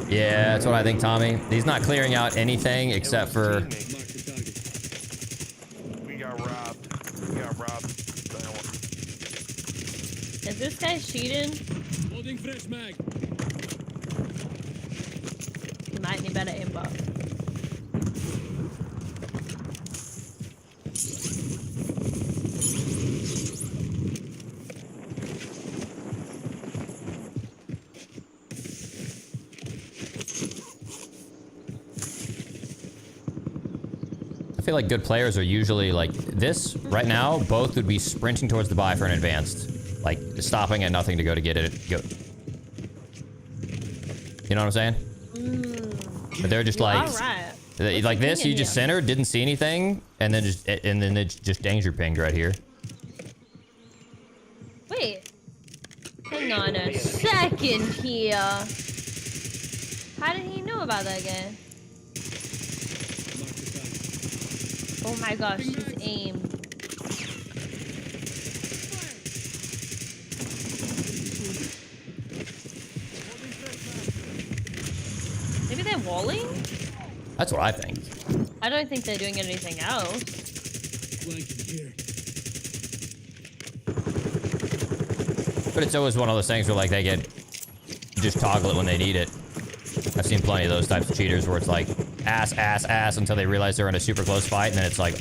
Yeah, that's what I think, Tommy. He's not clearing out anything except for... We got robbed. We got robbed. Is this guy cheating? Loading fresh mag. He might need better aimbot. I feel like good players are usually like this right now. Both would be sprinting towards the buy for an advanced, like stopping at nothing to go to get it. Go. You know what I'm saying? But they're just like, like this. You just centered, didn't see anything, and then it just danger pinged right here. Wait. Hang on a second here. How did he know about that guy? Oh my gosh, his aim. Maybe they're walling? That's what I think. I don't think they're doing anything else. But it's always one of those things where like they get just toggle it when they need it. I've seen plenty of those types of cheaters where it's like ass, ass, ass until they realize they're in a super close fight, and then it's like...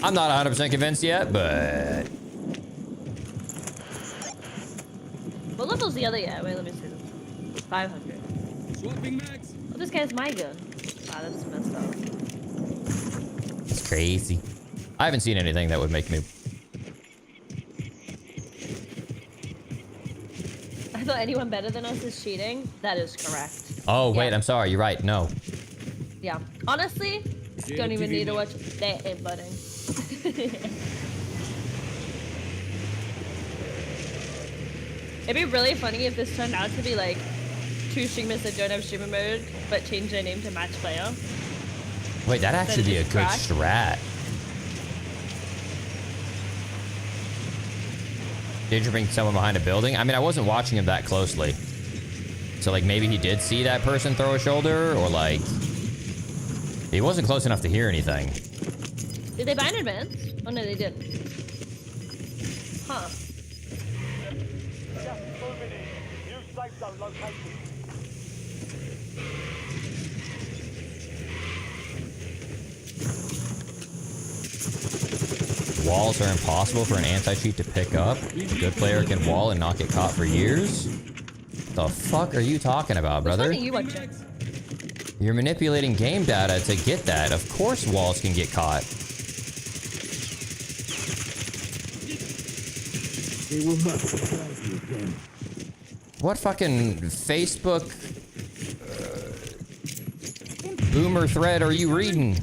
I'm not 100% convinced yet, but... What level's the other guy? Wait, let me see this. 500. Swapping max. Oh, this guy's my gun. Wow, that's messed up. It's crazy. I haven't seen anything that would make me I thought anyone better than us is cheating. That is correct. Oh, wait, I'm sorry. You're right. No. Yeah. Honestly, don't even need to watch that inputting. It'd be really funny if this turned out to be like two streamers that don't have streamer mode, but change their name to match player. Wait, that'd actually be a good strat. Did you bring someone behind a building? I mean, I wasn't watching him that closely. So, like, maybe he did see that person throw a shoulder, or, like, he wasn't close enough to hear anything. Did they buy in advance? Oh, no, they didn't. Huh. Just moving in. New safe zone located. Walls are impossible for an anti-cheat to pick up. A good player can wall and not get caught for years. The fuck are you talking about, brother? Which one are you watching? You're manipulating game data to get that. Of course walls can get caught. They will not surprise you again. What fucking Facebook boomer thread are you reading?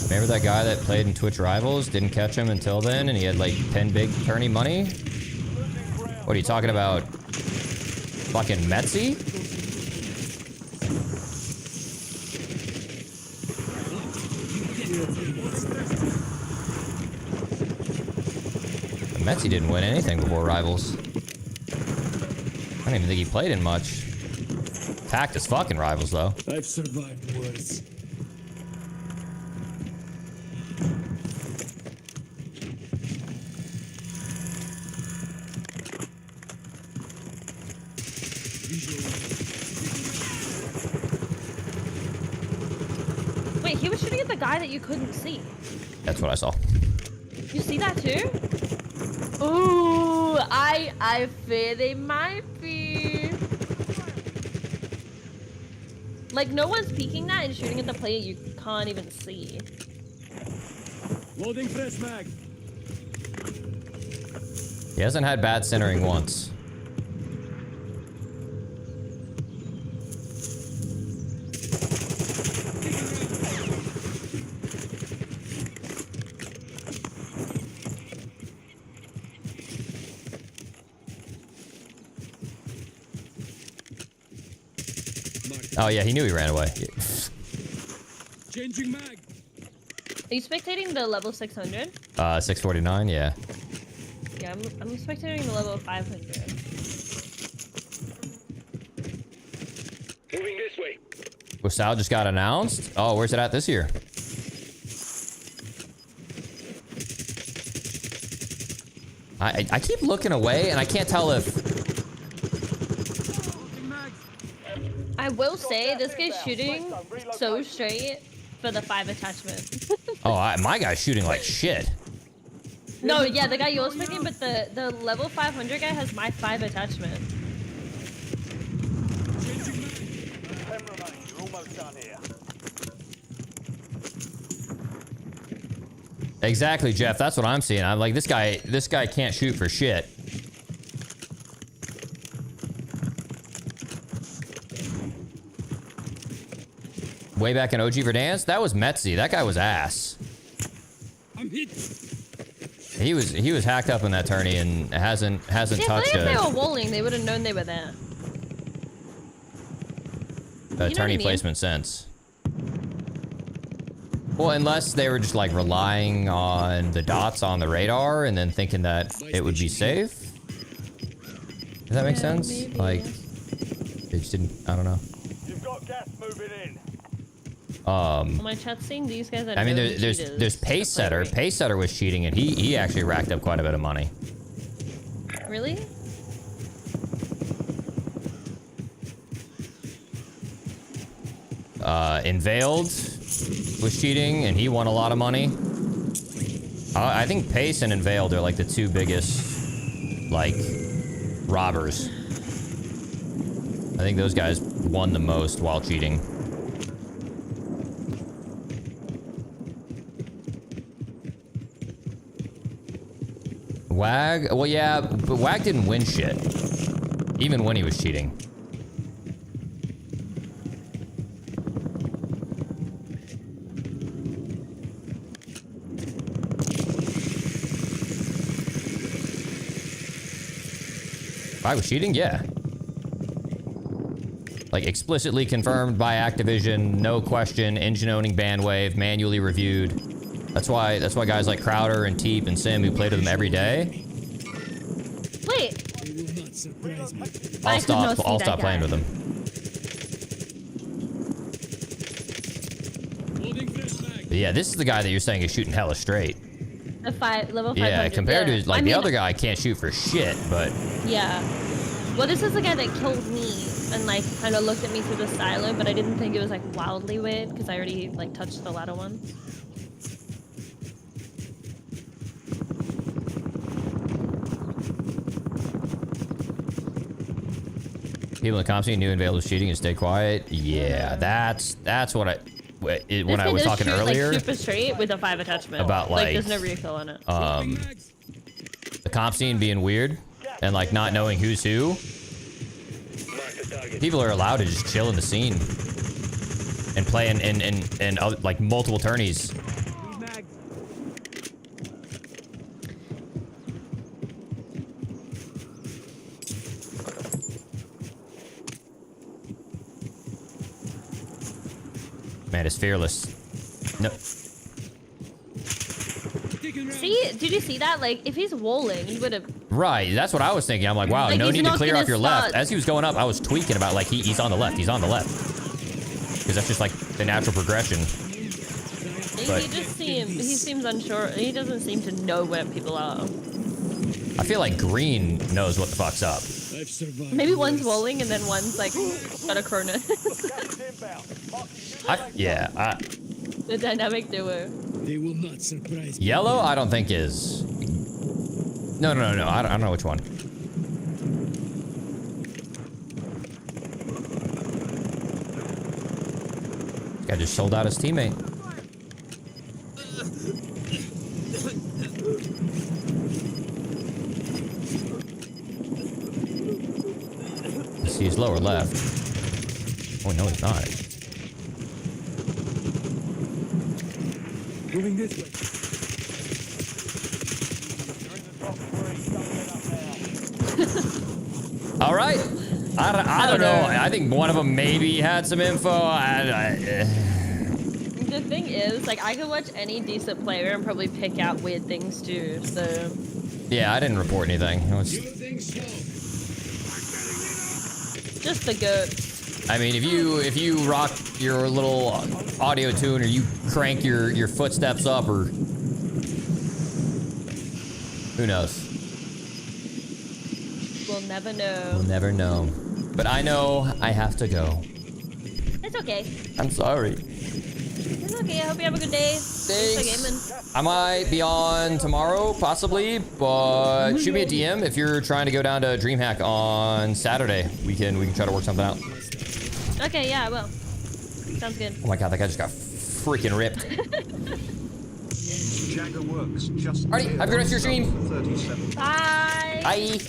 Remember that guy that played in Twitch Rivals? Didn't catch him until then, and he had like 10 big tourney money? What are you talking about? Fucking Metzi? Metzi didn't win anything before Rivals. I don't even think he played in much. Packed as fucking Rivals, though. I've survived worse. Wait, he was shooting at the guy that you couldn't see. That's what I saw. You see that too? Ooh, I fear they might be. Like, no one's peeking that and shooting at the player you can't even see. Loading fresh mag. He hasn't had bad centering once. Oh yeah, he knew he ran away. Changing mag. Are you spectating the level 600? 649, yeah. Yeah, I'm spectating the level 500. Moving this way. Wasal just got announced? Oh, where's it at this year? I keep looking away and I can't tell if... I will say, this guy's shooting so straight for the 5 attachment. Oh, my guy's shooting like shit. No, yeah, the guy you're spectating, but the level 500 guy has my 5 attachment. You're almost done here. Exactly, Jeff. That's what I'm seeing. I'm like, this guy can't shoot for shit. Way back in OG Verdansk, that was Metzi. That guy was ass. I'm hit. He was hacked up in that tourney and hasn't touched if they were walling, they would have known they were there. A tourney placement since. Well, unless they were just like relying on the dots on the radar and then thinking that it would be safe. Does that make sense? Maybe, like, they just didn't. I don't know. You've got gas moving in. My chat's saying these guys are I mean, known there's cheaters. Pace Setter. Pace Setter was cheating, and he actually racked up quite a bit of money. Really? Inveiled was cheating, and he won a lot of money. I think Pace and Inveiled are like the two biggest, like, robbers. I think those guys won the most while cheating. Wag? Well, yeah, but Wag didn't win shit. Even when he was cheating. Wag was cheating? Yeah. Like, explicitly confirmed by Activision, no question, engine owning bandwave, manually reviewed. That's why guys like Crowder and Teep and Sim, who played with them every day. Wait. I'll stop playing with them. But yeah, this is the guy that you're saying is shooting hella straight. A level 500. Yeah, compared to like the other guy can't shoot for shit, but yeah. Well, this is the guy that killed me and like kind of looked at me through the silo, but I didn't think it was like wildly weird because I already like touched the ladder one. People in the comp scene knew Invail was cheating and stay quiet. Yeah, that's what I when I was talking earlier. Like, super straight with a 5 attachment. About like there's no refill on it. The comp scene being weird and like not knowing who's who. People are allowed to just chill in the scene and play in like multiple tourneys. Man, it's fearless. No. See, did you see that? Like, if he's walling, he would have. Right, that's what I was thinking. I'm like, wow, like, no need to clear off your left. As he was going up, I was tweaking about like he's on the left. He's on the left because that's just like the natural progression. But He seems unsure. He doesn't seem to know where people are. I feel like Green knows what the fuck's up. Maybe one's walling and then one's like got a corner. The dynamic duo. They will not surprise Yellow, I don't think is. No. I don't know which one. This guy just sold out his teammate. See, he's lower left. Oh no, he's not. Moving this way. All right. I don't know. I think one of them maybe had some info. The thing is, like, I could watch any decent player and probably pick out weird things too. So. Yeah, I didn't report anything. It was... Just the goat. I mean, if you rock your little audio tune or you crank your footsteps up or who knows? We'll never know. We'll never know. But I know I have to go. It's okay. I'm sorry. It's okay. I hope you have a good day. Thanks for gaming. I might be on tomorrow, possibly, but shoot me a DM if you're trying to go down to DreamHack on Saturday. We can try to work something out. Okay, yeah, I will. Sounds good. Oh my god, that guy just got freaking ripped. Jagger works just. Alrighty, have a good rest of your stream. 37. Bye. Bye.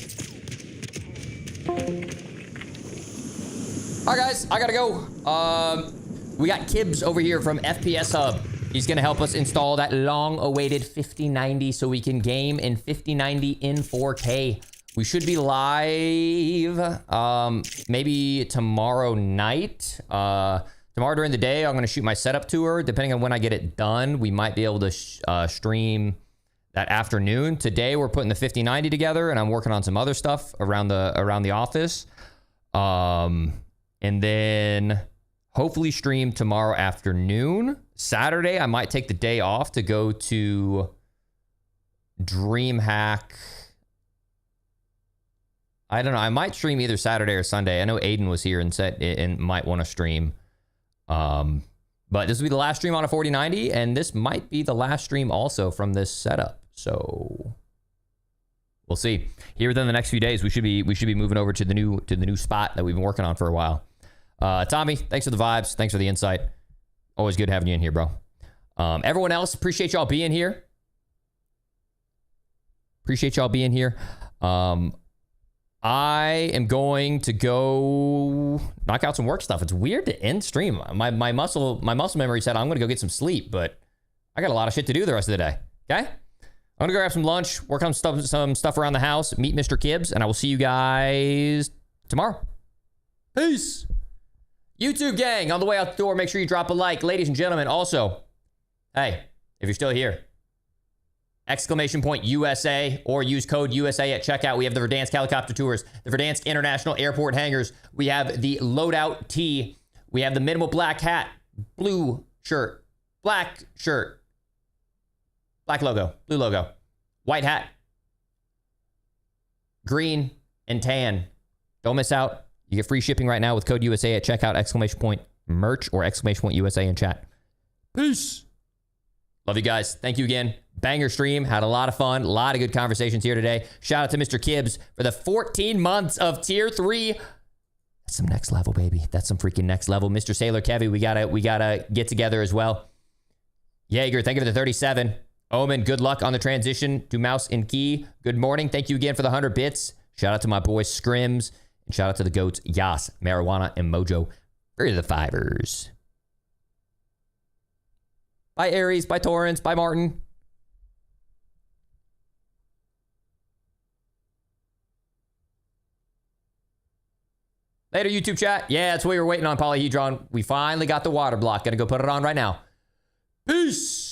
Alright guys, I gotta go. We got Kibbs over here from FPS Hub. He's gonna help us install that long-awaited 5090 so we can game in 5090 in 4K. We should be live maybe tomorrow night. Tomorrow during the day, I'm gonna shoot my setup tour. Depending on when I get it done, we might be able to stream that afternoon. Today, we're putting the 5090 together, and I'm working on some other stuff around the office. And then hopefully stream tomorrow afternoon. Saturday, I might take the day off to go to DreamHack. I don't know. I might stream either Saturday or Sunday. I know Aiden was here and said and might want to stream. But this will be the last stream on a 4090, and this might be the last stream also from this setup. So We'll see. Here within the next few days, we should be moving over to the new spot that we've been working on for a while. Tommy, thanks for the vibes. Thanks for the insight. Always good having you in here, bro. Everyone else, appreciate y'all being here. Appreciate y'all being here. I am going to go knock out some work stuff. It's weird to end stream. My muscle memory said I'm going to go get some sleep, but I got a lot of shit to do the rest of the day. Okay? I'm going to go grab some lunch, work on some stuff around the house, meet Mr. Kibbs, and I will see you guys tomorrow. Peace. YouTube gang, on the way out the door, make sure you drop a like. Ladies and gentlemen, also, hey, if you're still here, !USA or use code USA at checkout. We have the Verdansk helicopter tours, the Verdansk International Airport hangars. We have the loadout tee. We have the minimal black hat, blue shirt, black shirt, black logo, blue logo, white hat, green and tan. Don't miss out. You get free shipping right now with code USA at checkout, ! Merch or !USA in chat. Peace. Love you guys. Thank you again. Banger stream. Had a lot of fun. A lot of good conversations here today. Shout out to Mr. Kibbs for the 14 months of tier 3. That's some next level, baby. That's some freaking next level. Mr. Sailor Kevy, we gotta get together as well. Jaeger, thank you for the 37. Omen, good luck on the transition to mouse and key. Good morning. Thank you again for the 100 bits. Shout out to my boy Scrims. And shout out to the goats, Yas, Marijuana, and Mojo. For the fivers. Bye, Aries. Bye, Torrance. Bye, Martin. Later, YouTube chat. Yeah, that's what we were waiting on, Polyhedron. We finally got the water block. Gonna go put it on right now. Peace.